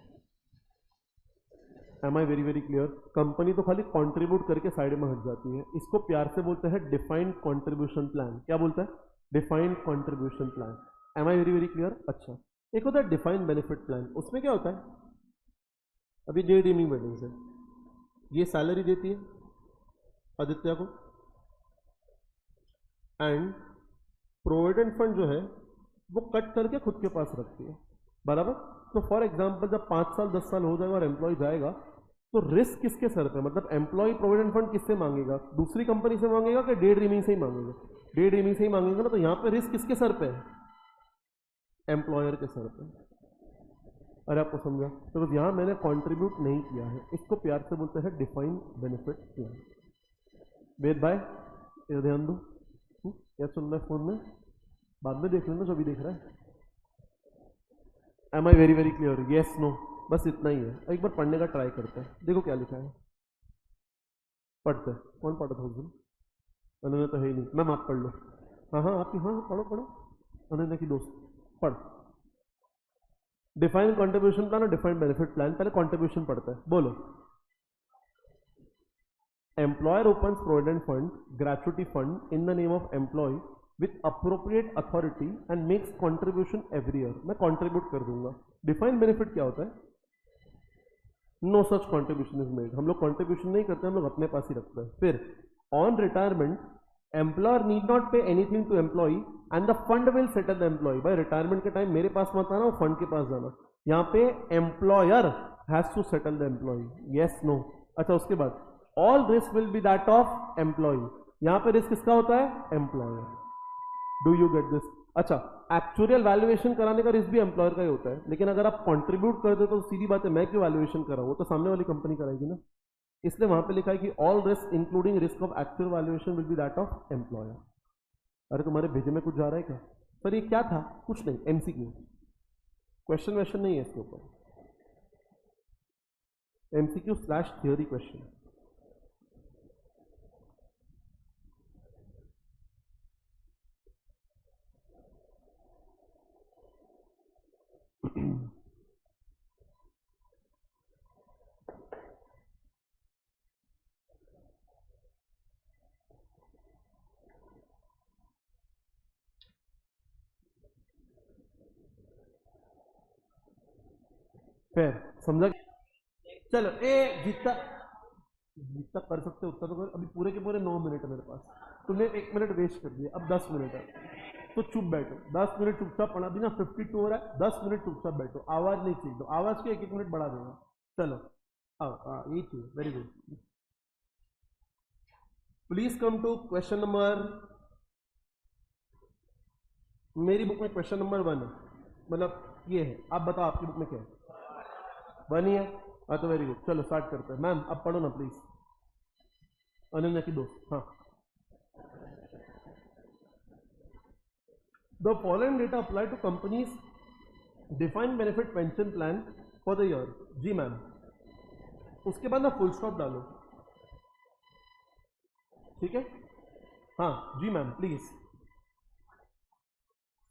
Am I very very clear? Company तो खाली कंट्रीब्यूट करके साइड में हट जाती है, इसको प्यार से बोलते हैं डिफाइंड कंट्रीब्यूशन प्लान। क्या बोलता है? Defined contribution plan. Am I very very clear? अच्छा, एक होता है डिफाइंड बेनिफिट प्लान। उसमें क्या होता है, अभी डे ड्रीमिंग वेडिंग्स है, ये सैलरी देती है आदित्य को, एंड प्रोविडेंट फंड जो है वो कट करके खुद के पास रखती है, बराबर। तो फॉर एग्जांपल जब 5 साल 10 साल हो जाएगा और एम्प्लॉय जाएगा तो रिस्क किसके सर पे, मतलब एम्प्लॉय प्रोविडेंट फंड किससे मांगेगा? दूसरी कंपनी से मांगेगा कि डे ड्रीमिंग से ही मांगेगा? डे ड्रीमिंग से ही मांगेगा ना। तो यहाँ पे रिस्क किसके सर पे है? एम्प्लॉयर के सर पे। अरे आपको समझा? तो बस यहाँ मैंने कंट्रीब्यूट नहीं किया है, इसको प्यार से बोलते हैं डिफाइंड बेनिफिट प्लान। वेद भाई ये ध्यान दो, क्या सुन रहा है फोन में, बाद में देख लेना जो भी देख रहा है। Am I very very clear? Yes no? बस इतना ही है, एक बार पढ़ने का ट्राई करते हैं, देखो क्या लिखा है। पढ़ते हैं, कौन पढ़ा था उस दिन? अनन्या तो है ही नहीं, मैम आप पढ़ लो। हाँ हाँ आपकी, हाँ पढ़ो पढ़ो, अनन्या की दोस्त पढ़। डिफाइंड कंट्रीब्यूशन प्लान और डिफाइंड बेनिफिट प्लान। पहले कंट्रीब्यूशन पढ़ता है, बोलो। Employer opens provident fund gratuity fund in the name of employee with appropriate authority and makes contribution every year, मैं कॉन्ट्रीब्यूट कर दूंगा। डिफाइंड बेनिफिट क्या होता है? No such contribution is made, हम लोग कॉन्ट्रीब्यूशन नहीं करते, हम लोग अपने पास ही रखते हैं। फिर on retirement employer need not pay anything to employ and the fund will settle the employ. भाई रिटायरमेंट के टाइम मेरे पास मत आना, वो फंड के पास जाना। यहाँ पे employer has to settle the employee, yes no. अच्छा उसके बाद all risk will be that of employee, यहाँ पे रिस्क किसका होता है? Employer. Do you get this? अच्छा एक्चुअल वैल्यूएशन कराने का रिस्क भी एम्प्लॉयर का ही होता है, लेकिन अगर आप कंट्रीब्यूट कर दो तो सीधी बात है मैं क्यों वैल्यूएशन कराऊं, वो तो सामने वाली कंपनी कराएगी ना। इसलिए वहां पे लिखा है कि all risk including risk of actual valuation will be that of employer. अरे तुम्हारे भेजे में कुछ जा रहा है क्या? सर ये क्या था? कुछ नहीं, एमसीक्यू, क्वेश्चन वेश्चन नहीं है इसके ऊपर, एमसीक्यू स्लैश थियोरी क्वेश्चन। फिर समझा? चलो ए जितना जितना कर सकते हो उतना तो कर। अभी पूरे के पूरे 9 मिनट है मेरे पास, तुमने 1 मिनट वेस्ट कर दिया, अब 10 मिनट है तो चुप बैठो। 10 मिनट चुपचाप पढ़ा भी ना, 52 हो रहा है, 10 मिनट चुपचाप बैठो, आवाज नहीं चाहिए, दो आवाज के 1-1 मिनट बढ़ा देगा। चलो ये चाहिए, very good. Please come to question number, मेरी बुक में क्वेश्चन नंबर 1 है, मतलब ये है। आप बताओ आपकी बुक में क्या है? 1 ही है? हाँ तो वेरी गुड, चलो स्टार्ट करते हैं। मैम अब पढ़ो ना प्लीज, अनन्या की दोस्त। हाँ, the following data apply to companies defined benefit pension plan for the year. जी मैम, उसके बाद ना फुल स्टॉप डालो, ठीक है? हाँ जी मैम प्लीज।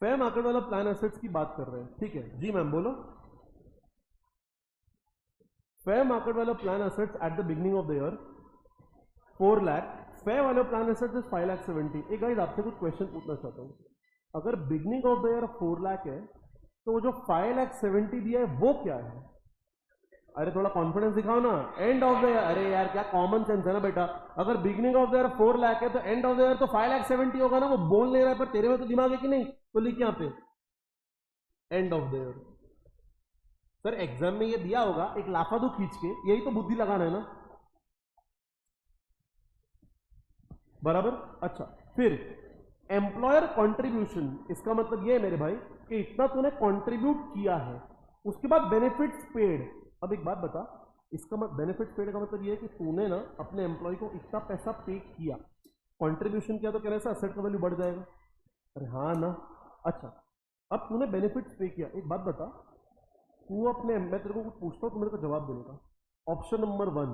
फेयर मार्केट वाला प्लान एसेट्स की बात कर रहे हैं, ठीक है? जी मैम बोलो। फेयर मार्केट वाला plan assets at the beginning of the year 4 lakh, fair वाला प्लान एसेट्स इज 5,70,000। एक गाइस आपसे कुछ क्वेश्चन पूछना चाहता हूँ, अगर beginning of the year 4 lakh है तो वो जो 5,70,000 दिया है वो क्या है? अरे थोड़ा कॉन्फिडेंस दिखाओ ना। एंड ऑफ द ईयर, अरे यार क्या कॉमन सेंस है ना बेटा, अगर beginning of the year 4 lakh है तो एंड ऑफ द ईयर तो 5,70,000 होगा ना। वो बोल नहीं रहा है पर तेरे में तो दिमाग है कि नहीं, तो लिख यहाँ पे end of the year. Sir exam में ये दिया होगा एक लाफादू खींच के, यही तो बुद्धि लगाना है ना, बराबर? अच्छा फिर एम्प्लॉयर कंट्रीब्यूशन, इसका मतलब ये है मेरे भाई कि इतना तूने कंट्रीब्यूट किया है, उसके बाद बेनिफिट्स पेड। अब एक बात बता, इसका मतलब बेनिफिट्स पेड का मतलब ये है कि तूने ना अपने एम्प्लॉय को इतना पैसा पे किया, कंट्रीब्यूशन किया, तो कहने से असेट का वैल्यू बढ़ जाएगा। अरे हाँ ना। अच्छा अब तूने बेनिफिट्स पे किया, एक बात बता, तू अपने, मैं तेरे को कुछ पूछता हूँ तो मेरे को जवाब देने का। ऑप्शन नंबर 1,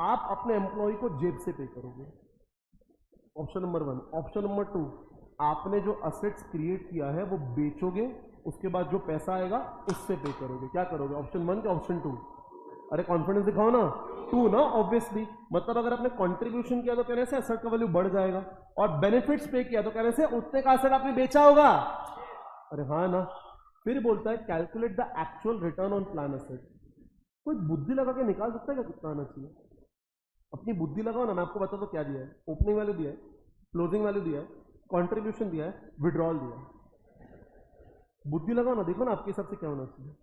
आप अपने एम्प्लॉय को जेब से पे करोगे, ऑप्शन नंबर 1। ऑप्शन नंबर 2, आपने जो असेट्स क्रिएट किया है वो बेचोगे, उसके बाद जो पैसा आएगा उससे पे करोगे। क्या करोगे, ऑप्शन 1 या ऑप्शन 2? अरे कॉन्फिडेंस दिखाओ ना। 2 ना, ऑब्वियसली। मतलब अगर आपने कंट्रीब्यूशन किया तो कहने से असेट का वैल्यू बढ़ जाएगा, और बेनिफिट्स पे किया तो कहने से उतने का असेट आपने बेचा होगा। अरे हाँ ना। फिर बोलता है calculate the actual return on plan asset. कोई बुद्धि लगा के निकाल सकता है क्या कितना आना चाहिए? अपनी बुद्धि लगाओ ना। मैं आपको बता दो क्या दिया है, ओपनिंग वैल्यू दिया है, क्लोजिंग वैल्यू दिया है, कंट्रीब्यूशन दिया है, विड्रॉल दिया है। बुद्धि लगाओ ना, देखो ना आपके हिसाब से क्या होना चाहिए।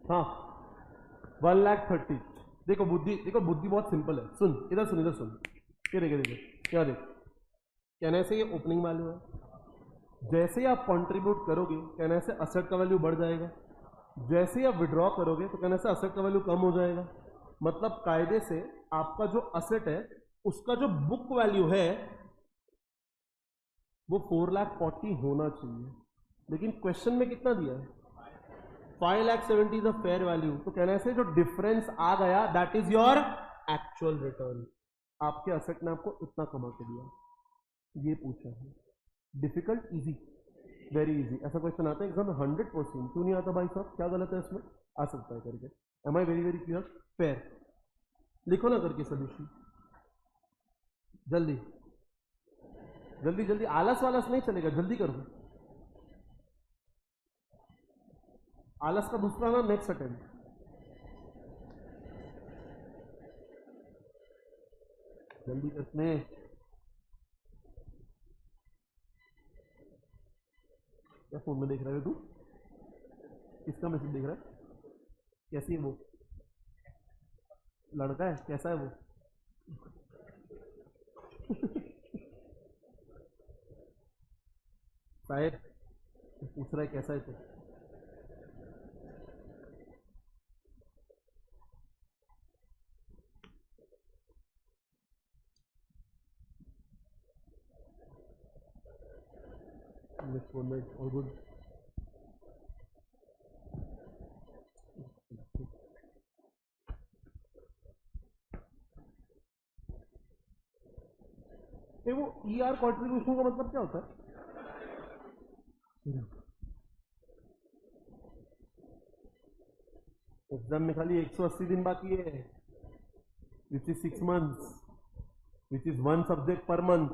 हाँ 1,30,000। देखो बुद्धि, देखो बुद्धि बहुत सिंपल है। सुन इधर सुन, इधर सुन, ये देखे देखे क्या देख, कहने से ये ओपनिंग वैल्यू है, जैसे ही आप कंट्रीब्यूट करोगे कहने से असेट का वैल्यू बढ़ जाएगा, जैसे ही आप विड्रॉ करोगे तो कहने से असेट का वैल्यू कम हो जाएगा। मतलब कायदे से आपका जो असेट है उसका जो बुक वैल्यू है वो 4,40,000 होना चाहिए, लेकिन क्वेश्चन में कितना दिया है? 5,70,000 इज अ फेयर वैल्यू, तो कहने से जो डिफरेंस आ गया that is your actual return. आपके असेट ने आपको इतना कमा के दिया, ये पूछा है। Difficult easy? Very easy. ऐसा क्वेश्चन आता है एग्जाम में 100%, क्यों नहीं आता भाई साहब, क्या गलत है इसमें, आ सकता है करके। Am I very very clear? Fair. लिखो ना करके सोल्यूशन, जल्दी जल्दी जल्दी, आलस वालस नहीं चलेगा, जल्दी करो। आलस का दूसरा नाम नेक्स्ट अटेम्प्ट। जल्दी करने। क्या फोन में देख रहा है तू, किसका मैसेज देख रहा है, कैसी है वो, लड़का है, कैसा है वो? शायद पूछ रहा है कैसा है तो। नेक्स्ट 1 मिनट और गुड। ये वो ई आर कॉन्ट्रीब्यूशन का मतलब क्या होता है? एग्जाम में खाली 180 दिन बाकी है, which is 6 months, which is 1 subject per month,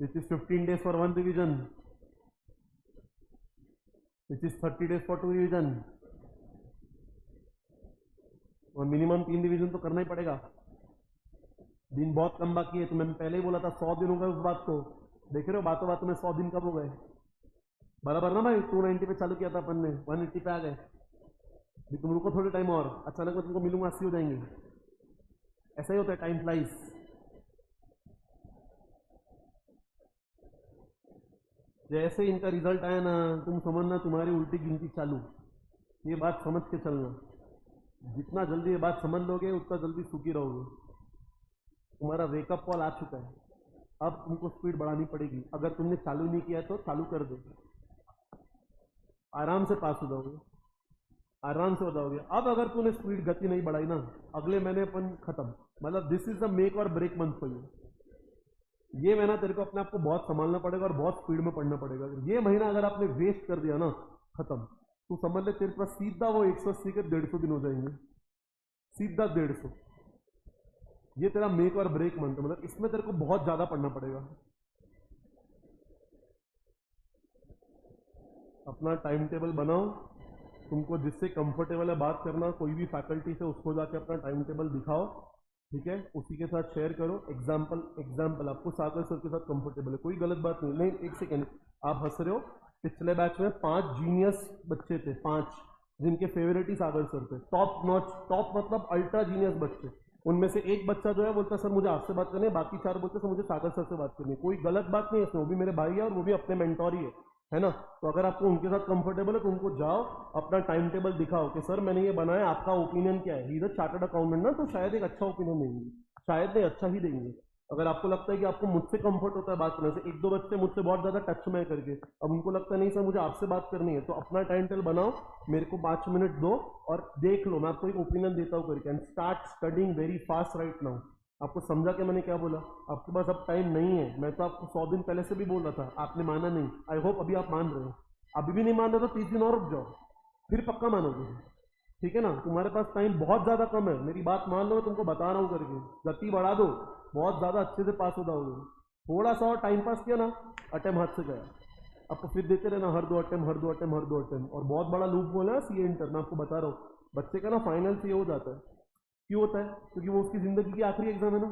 which is 15 days for 1 revision, which is 30 days for 2 revision, और मिनिमम 3 रिविजन तो करना ही पड़ेगा। दिन बहुत कम बाकी है, तो मैंने पहले ही बोला था 100 दिन हो गए उस बात को, देख रहे हो बातों बातों में 100 दिन कब हो गए, बराबर ना भाई। 290 पे चालू किया था अपन ने, 180 पे आ गए। भी तुम रुको थोड़े टाइम और, अचानक मैं तुमको मिलूंगा 80 हो जाएंगे। ऐसा ही होता है, टाइम फ्लाइज। जैसे इनका रिजल्ट आया ना, तुम समझना तुम्हारी उल्टी गिनती चालू। ये बात समझ के चलना, जितना जल्दी ये बात समझ लोगे उतना जल्दी सुखी रहोगे। तुम्हारा वेकअप कॉल आ चुका है, अब तुमको स्पीड बढ़ानी पड़ेगी। अगर तुमने चालू नहीं किया तो चालू कर दो, आराम से पास हो जाओगे, आराम से हो जाओगे। अब अगर तूने स्पीड गति नहीं बढ़ाई ना, अगले महीने अपन खत्म। मतलब दिस इज द मेक और ब्रेक मंथ फॉर यू। ये महीना तेरे को अपने आप को बहुत संभालना पड़ेगा और बहुत स्पीड में पढ़ना पड़ेगा। ये महीना अगर आपने वेस्ट कर दिया ना, खत्म। तू समझ ले तेरे पास सीधा वो 180 के 150 दिन हो जाएंगे, सीधा 150। ये तेरा मेक और ब्रेक मंथ, मतलब इसमें तेरे को बहुत ज्यादा पढ़ना पड़ेगा। अपना टाइम टेबल बनाओ, तुमको जिससे कंफर्टेबल है बात करना, कोई भी फैकल्टी से, उसको जाके अपना टाइम टेबल दिखाओ, ठीक है, उसी के साथ शेयर करो। एग्जाम्पल आपको सागर सर के साथ कंफर्टेबल है, कोई गलत बात नहीं। नहीं एक सेकेंड, आप हंस रहे हो। पिछले बैच में 5 जीनियस बच्चे थे, 5 जिनके फेवरेट ही सागर सर थे, टॉप नॉच, टॉप मतलब अल्ट्रा जीनियस बच्चे। उनमें से एक बच्चा जो है बोलता सर मुझे आपसे बात करनी है, बाकी 4 बोलते सर मुझे सागर सर से बात करनी है। कोई गलत बात नहीं है इसमें, वो भी मेरे भाई है और वो भी अपने मेंटोर ही है ना। तो अगर आपको उनके साथ कंफर्टेबल है तो उनको जाओ, अपना टाइम टेबल दिखाओ कि सर मैंने ये बनाया, आपका ओपिनियन क्या है। इधर चार्टर्ड अकाउंटेंट ना, तो शायद एक अच्छा ओपिनियन देंगे, शायद नहीं अच्छा ही देंगे। अगर आपको लगता है कि आपको मुझसे कंफर्ट होता है बात करने से, 1-2 बच्चे मुझसे बहुत ज्यादा टच में करके, अब उनको लगता है नहीं सर मुझे आपसे बात करनी है, तो अपना टाइम टेबल बनाओ, मेरे को 5 मिनट दो और देख लो मैं आपको एक ओपिनियन देता हूँ करके, and start studying very fast right now. आपको समझा कि मैंने क्या बोला? आपके पास अब टाइम नहीं है, मैं तो आपको 100 दिन पहले से भी बोल रहा था, आपने माना नहीं। आई होप अभी आप मान रहे हो। अभी भी नहीं मान रहे तो 30 दिन और रुक जाओ, फिर पक्का मानोगे, ठीक है ना। तुम्हारे पास टाइम बहुत ज्यादा कम है, मेरी बात मान लो, तुमको बता रहा हूँ करके, गति बढ़ा दो, बहुत ज्यादा अच्छे से पास हो जाओगे। थोड़ा सा और टाइम पास किया ना, अटेम्प्ट हाथ से गया। आपको फिर देते रहना, हर 2 अटेम्प्ट, हर 2 अटेम्प्ट, हर 2 अटेम्प्ट। और बहुत बड़ा लूप बोला है सीए इंटर, मैं आपको बता रहा हूँ, बच्चे का ना फाइनल सीए हो जाता है। क्यों होता है? क्योंकि वो उसकी जिंदगी की आखिरी एग्जाम है ना।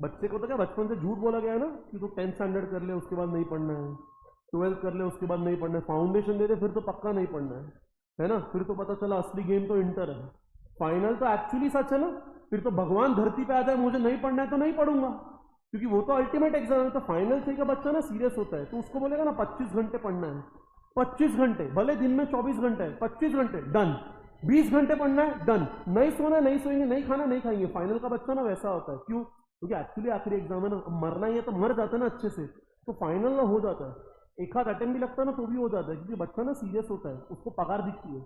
बच्चे को तो क्या बचपन से झूठ बोला गया है ना कि तू 10th स्टैंडर्ड कर ले उसके बाद नहीं पढ़ना है, 12th कर ले उसके बाद नहीं पढ़ना है, फाउंडेशन दे दे फिर तो पक्का नहीं पढ़ना है ना। फिर तो पता चला असली गेम तो इंटर है, फाइनल तो एक्चुअली सच है ना। फिर तो भगवान धरती पे आ जाए, मुझे नहीं पढ़ना है तो नहीं पढ़ूंगा, क्योंकि वो तो अल्टीमेट एग्जाम है। तो फाइनल से का बच्चा ना सीरियस होता है, तो उसको बोलेगा ना 25 घंटे पढ़ना है, 25 घंटे, भले दिन में 24 घंटे है, 25 घंटे डन। 20 घंटे पढ़ना है डन, नहीं सोना है, नहीं सोएंगे, नहीं खाना नहीं खाएंगे। फाइनल का बच्चा ना वैसा होता है। क्यों? क्योंकि एक्चुअली आखिरी एग्जाम है ना, मरना ही है तो मर जाता है ना अच्छे से, तो फाइनल ना हो जाता है। एक हाथ अटेम्प्ट भी लगता है ना तो भी हो जाता है, क्योंकि बच्चा ना सीरियस होता है, उसको पगार दिखती है,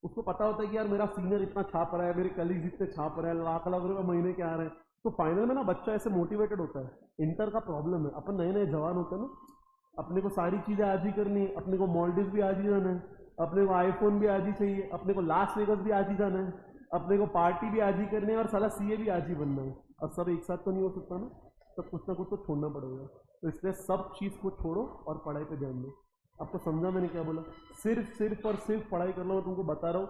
उसको पता होता है कि यार मेरा सीनियर इतना छाप रहा है, मेरे कलीग इतने छाप रहा है, लाख लाख रुपए महीने के आ रहे हैं। तो फाइनल में ना बच्चा ऐसे मोटिवेटेड होता है। इंटर का प्रॉब्लम है, अपन नए नए जवान होते हैं ना, अपने को सारी चीजें आज ही करनी है, अपने को मॉलडीव भी आज ही जाना है, अपने को आईफोन भी आज ही चाहिए, अपने को लास वेगस भी आज ही जाना है, अपने को पार्टी भी आज ही करनी है और साला सीए भी आज ही बनना है। और सब एक साथ तो नहीं हो सकता ना, सब कुछ ना कुछ तो छोड़ना पड़ेगा। तो इसलिए सब चीज़ को छोड़ो और पढ़ाई पे ध्यान दो। आपको समझा मैंने क्या बोला? सिर्फ और सिर्फ पढ़ाई कर लो। मैं तुमको बता रहा हूँ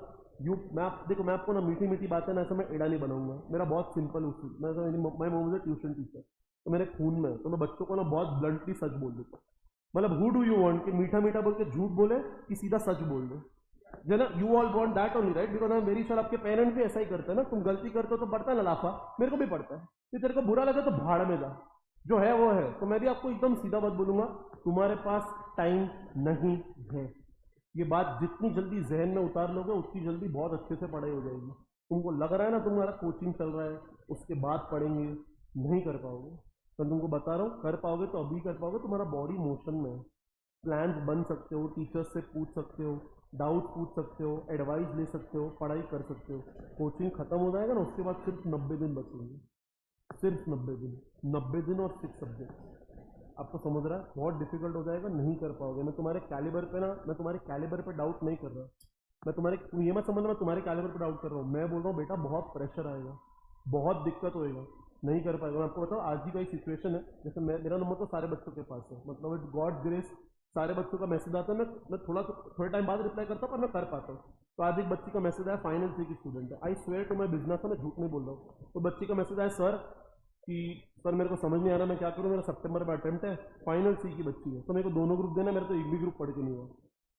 देखो मैं आपको ना मीठी मीठी बातें ना ऐसा मैं एड़ा नहीं बनाऊंगा। मेरा बहुत सिंपल उसूल, मैं मम्मी ट्यूशन टीचर, तो मेरे खून में है, तो मैं बच्चों को ना बहुत ब्लंटली सच बोल देता हूँ। मतलब हु डू यू वांट कि मीठा मीठा बोल के झूठ बोले कि सीधा सच बोल दे? जो ना you all want that only, right? Because I am very sure आपके पेरेंट्स भी ऐसा ही करते हैं ना। तुम गलती करते हो तो पड़ता है ना लाफा, मेरे को भी पड़ता है। कि तेरे को बुरा लगे तो भाड़ में जा, जो है वो है। तो मैं भी आपको एकदम सीधा बात बोलूंगा, तुम्हारे पास टाइम नहीं है। ये बात जितनी जल्दी जहन में उतार लोगे उतनी जल्दी बहुत अच्छे से पढ़ाई हो जाएगी। तुमको लग रहा है ना तुम्हारा कोचिंग चल रहा है, उसके बाद पढ़ेंगे, नहीं कर पाओगे। तो तुमको बता रहा हूँ, कर पाओगे तो अभी कर पाओगे। तुम्हारा बॉडी मोशन में है, प्लान्स बन सकते हो, टीचर्स से पूछ सकते हो, डाउट पूछ सकते हो, एडवाइस ले सकते हो, पढ़ाई कर सकते हो। कोचिंग खत्म हो जाएगा ना, उसके बाद सिर्फ 90 दिन बचेंगे, सिर्फ 90 दिन, 90 दिन और 6 सब्जेक्ट। आपको समझ रहा है? बहुत डिफिकल्ट हो जाएगा, नहीं कर पाओगे। मैं तुम्हारे कैलिबर पे ना, मैं तुम्हारे कैलिबर पे डाउट नहीं कर रहा। मैं तुम्हारे, ये मत समझना मैं तुम्हारे कैलिबर पे डाउट कर रहा हूँ। मैं बोल रहा हूँ बेटा बहुत प्रेशर आएगा, बहुत दिक्कत होएगा, नहीं कर पाएगा। मैं आपको बताऊँ आज ही का एक सिचुएशन है। जैसे मेरा नंबर तो सारे बच्चों के पास है, मतलब इट्स गॉड ग्रेस, सारे बच्चों का मैसेज आता है, मैं थोड़े टाइम बाद रिप्लाई करता हूँ, पर मैं कर पाता हूँ। तो आज एक बच्ची का मैसेज आया, फाइनल सी की स्टूडेंट है, I swear to my business है, मैं झूठ नहीं बोल रहा हूँ। तो बच्ची का मैसेज आया, सर कि सर मेरे को समझ नहीं आ रहा मैं क्या करूँ, मेरा सितंबर में अटेम्प्ट है, फाइनल सी की बच्ची है, तो मेरे को दोनों ग्रुप देना, मेरे तो एक भी ग्रुप पढ़ के नहीं हुआ।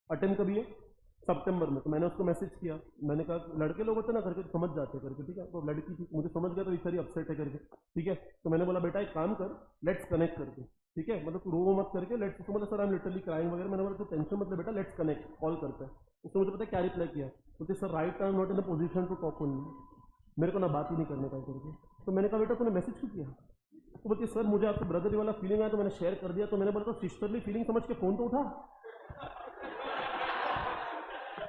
अटेम्प्ट कभी है? सितंबर में। तो मैंने उसको मैसेज किया, मैंने कहा लड़के लोग होते ना करके समझ जाते करके, ठीक है? तो लड़की थी, मुझे समझ गया तो बेचारी अपसेट है करके, ठीक है? तो मैंने बोला बेटा एक काम कर, लेट्स कनेक्ट करके, ठीक है? मतलब तू रो मत करके, लेट्स। उसको बोला sir I am literally crying वगैरह। मैंने बोला तू टेंशन मत ले बेटा, लेट्स कनेक्ट, कॉल करते हैं। उसने मुझे पता है क्या रिप्लाई किया? बोलते sir right I am not in the position to talk only, मेरे को ना बात ही नहीं करने का करके। तो मैंने कहा बेटा तूने मैसेज क्यों किया? तो बोलती सर मुझे आपसे ब्रदरली वाला फीलिंग आया तो मैंने शेयर कर दिया। तो मैंने बोला तो सिस्टरली फीलिंग समझ के फोन तो उठा।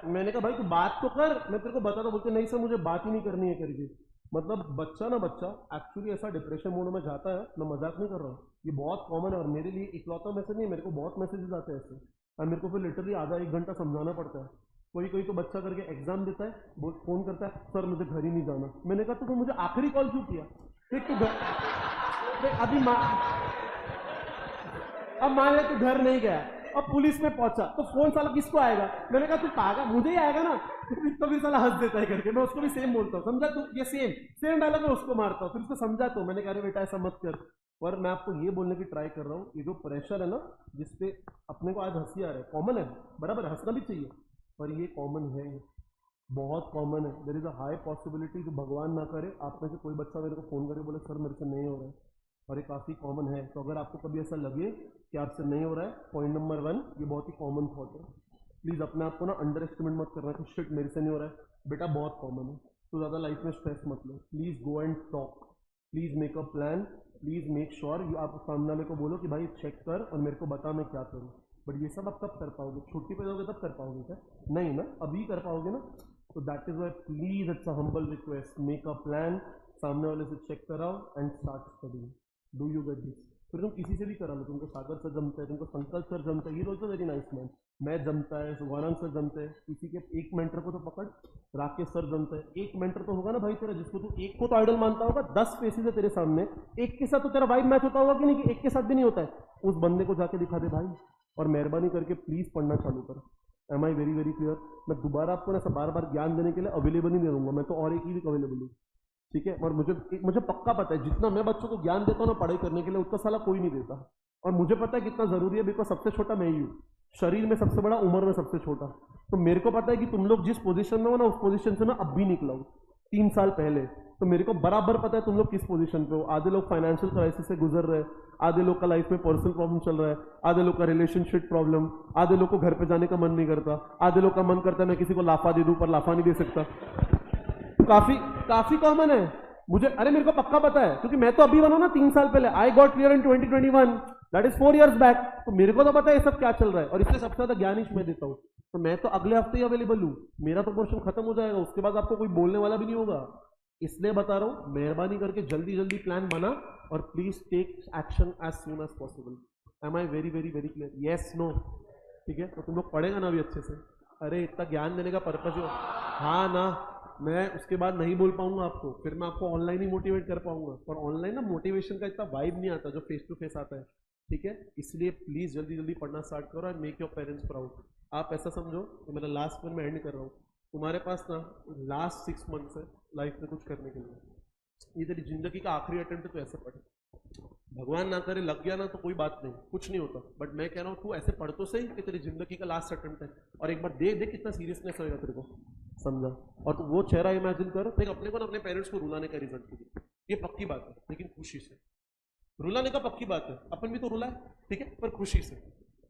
मैंने कहा भाई तू बात तो कर, मैं तेरे को बता दो। बोलते नहीं सर मुझे बात ही नहीं करनी है करके। मतलब बच्चा एक्चुअली ऐसा डिप्रेशन मोड में जाता है, मैं मजाक नहीं कर रहा हूँ, ये बहुत कॉमन है। और मेरे लिए इकलौता मैसेज नहीं, मेरे को बहुत मैसेजेस आते हैं ऐसे, और मेरे को फिर लिटरली आधा एक घंटा समझाना पड़ता है। कोई तो बच्चा करके एग्जाम देता है, फोन करता है सर मुझे घर ही नहीं जाना। मैंने कहा तो मुझे आखिरी कॉल क्यों किया? देख तू घर, अभी अब मान ले तू घर नहीं गया और पुलिस में पहुंचा तो फोन साला किसको आएगा? मैंने कहा तू पागल, मुझे ही आएगा ना। तो भी साला हंस देता है करके, मैं उसको भी सेम बोलता हूँ, समझा तू? ये सेम डायलॉग मैं उसको मारता हूँ, फिर उसको समझा। तो मैंने कहा अरे बेटा ऐसा मत कर। पर मैं आपको ये बोलने की ट्राई कर रहा हूँ, ये जो प्रेशर है ना जिसपे अपने को आज हंसी आ रहा है, कॉमन है, बराबर, हंसना भी चाहिए, पर ये कॉमन है, बहुत कॉमन है। There is a high possibility, जो भगवान ना करे आप में से कोई बच्चा मेरे को फोन करे बोले सर मेरे से नहीं हो रहा है, और ये काफ़ी कॉमन है। तो अगर आपको कभी ऐसा लगे कि आपसे नहीं हो रहा है, पॉइंट नंबर 1, ये बहुत ही कॉमन थॉट है। प्लीज़ अपने आप को ना अंडर एस्टिमेट मत करना कि शिट मेरे से नहीं हो रहा है। बेटा बहुत कॉमन है, तो ज़्यादा लाइफ में स्ट्रेस मत लो। Please go and talk, please make a plan, please make sure आप सामने वाले को बोलो कि भाई चेक कर और मेरे को बता मैं क्या करूँ। बट ये सब आप कब कर पाओगे? छुट्टी पे जाओगे तब कर पाओगे क्या? नहीं ना, अभी कर पाओगे ना। तो that is why please it's a humble request, make a plan, सामने वाले से चेक कराओ and start studying. Do you get this? फिर तुम किसी से भी करा लो, तुमको सागर सर जमता है, तुमको संकल्प सर जमता है, ये ऑल्सो वेरी नाइस मैन, मैं जमता है, सुवानंद सर जमते हैं। किसी के एक मेंटर को तो पकड़, राकेश सर जमता है। एक मेंटर तो होगा ना भाई तेरा, जिसको तू एक को तो आइडल मानता होगा, 10 फेसेस है तेरे सामने, एक के साथ तो तेरा वाइब मैच होता होगा कि नहीं, कि एक के साथ भी नहीं होता है। उस बंदे को जाके दिखा दे भाई, और मेहरबानी करके प्लीज पढ़ना चालू कर। Am I very clear? मैं दोबारा आपको ना बार बार ज्ञान देने के लिए अवेलेबल नहीं दे दूंगा, मैं तो और एक ही अवेलेबल हूँ, ठीक है? और मुझे पक्का पता है जितना मैं बच्चों को ज्ञान देता हूँ ना पढ़ाई करने के लिए, उतना साला कोई नहीं देता। और मुझे पता है कितना जरूरी है, बिकॉज सबसे छोटा मैं ही हूँ, शरीर में सबसे बड़ा, उम्र में सबसे छोटा। तो मेरे को पता है कि तुम लोग जिस पोजीशन में हो ना, उस पोजीशन से मैं अब भी निकला हूँ 3 साल पहले। तो मेरे को बराबर पता है तुम लोग किस पोजीशन पे हो। आधे लोग फाइनेंशियल क्राइसिस से गुजर रहे हैं, आधे लोग का लाइफ में पर्सनल प्रॉब्लम चल रहा है, आधे लोग का रिलेशनशिप प्रॉब्लम, आधे लोग को घर पे जाने का मन नहीं करता, आधे लोग का मन करता है मैं किसी को लाफा दे दूं, पर लाफा नहीं दे सकता। तो काफी कॉमन है मुझे। अरे मेरे को पक्का पता है, क्योंकि मैं तो अभी बना ना 3 साल पहले, I got clear in 2021, that is 4 years back. तो मेरे को तो पता है ये सब क्या चल रहा है, और इसलिए सबसे ज्यादा ज्ञान मैं देता हूँ। तो मैं तो अगले हफ्ते ही अवेलेबल हूँ, मेरा तो पोर्शन खत्म हो जाएगा, उसके बाद आपको कोई बोलने वाला भी नहीं होगा। इसलिए बता रहा हूँ, मेहरबानी करके जल्दी जल्दी प्लान बना, और please take action as soon as possible. Am I very very very clear? Yes no? ठीक है, तो तुम लोग पढ़ेगा ना अभी अच्छे से? अरे इतना ज्ञान देने का पर्पज है, हाँ ना? मैं उसके बाद नहीं बोल पाऊंगा आपको, फिर मैं आपको ऑनलाइन ही मोटिवेट कर पाऊंगा, पर ऑनलाइन ना मोटिवेशन का इतना वाइब नहीं आता जो फेस टू फेस आता है। ठीक है, इसलिए प्लीज जल्दी जल्दी पढ़ना स्टार्ट करो और मेक योर पेरेंट्स प्राउड। आप ऐसा समझो, तो मेरा लास्ट वन में एंड कर रहा हूँ, तुम्हारे पास ना लास्ट 6 मंथ्स है लाइफ में कुछ करने के लिए। ये तेरी जिंदगी का आखिरी अटेम्प्ट है, तो ऐसे पढ़। भगवान ना करे लग गया ना तो कोई बात नहीं, कुछ नहीं होता, बट मैं कह रहा हूँ तू ऐसे पढ़ तो सही कि तेरी जिंदगी का लास्ट अटेम्प्ट है, और एक बार दे दे कितना सीरियसनेस होगा तेरे को, समझा? और तू वो चेहरा इमेजिन कर, देख अपने को ना अपने पेरेंट्स को रुलाने का रिजल्ट के लिए, ये पक्की बात है, लेकिन खुशी से रुलाने का पक्की बात है, अपन भी तो रुलाए, ठीक है, पर खुशी से।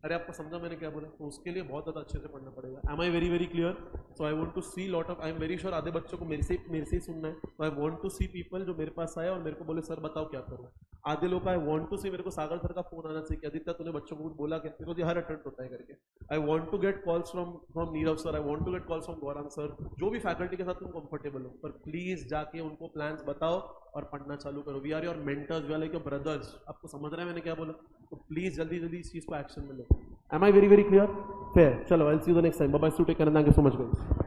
अरे आपको समझा मैंने क्या बोला? तो उसके लिए बहुत ज़्यादा अच्छे से पढ़ना पड़ेगा। Am I very very clear? So I want to see lot of, I am very sure आधे बच्चों को मेरे से ही सुनना है, तो I want to see people जो मेरे पास आए और मेरे को बोले सर बताओ क्या करूँ। आधे लोग आई वांट टू सी, मेरे को सागर सर का फोन आना चाहिए कि आदित्य तूने बच्चों को कुछ बोला क्या, बिकॉज ये हर अटेम्प्ट होता है करके। I want to get calls from Nirav sir, I want to get calls from Gaurang sir, जो भी फैकल्टी के साथ तुम कंफर्टेबल हो, पर प्लीज जाके उनको प्लान्स बताओ और पढ़ना चालू करो। We are your mentors, we are like your brothers. आपको समझ रहा है मैंने क्या बोला? तो प्लीज जल्दी जल्दी इस चीज को एक्शन में लो। Am I very very clear? Fair? चलो, I will see you the next time. Bye bye, take care, thank you so much guys.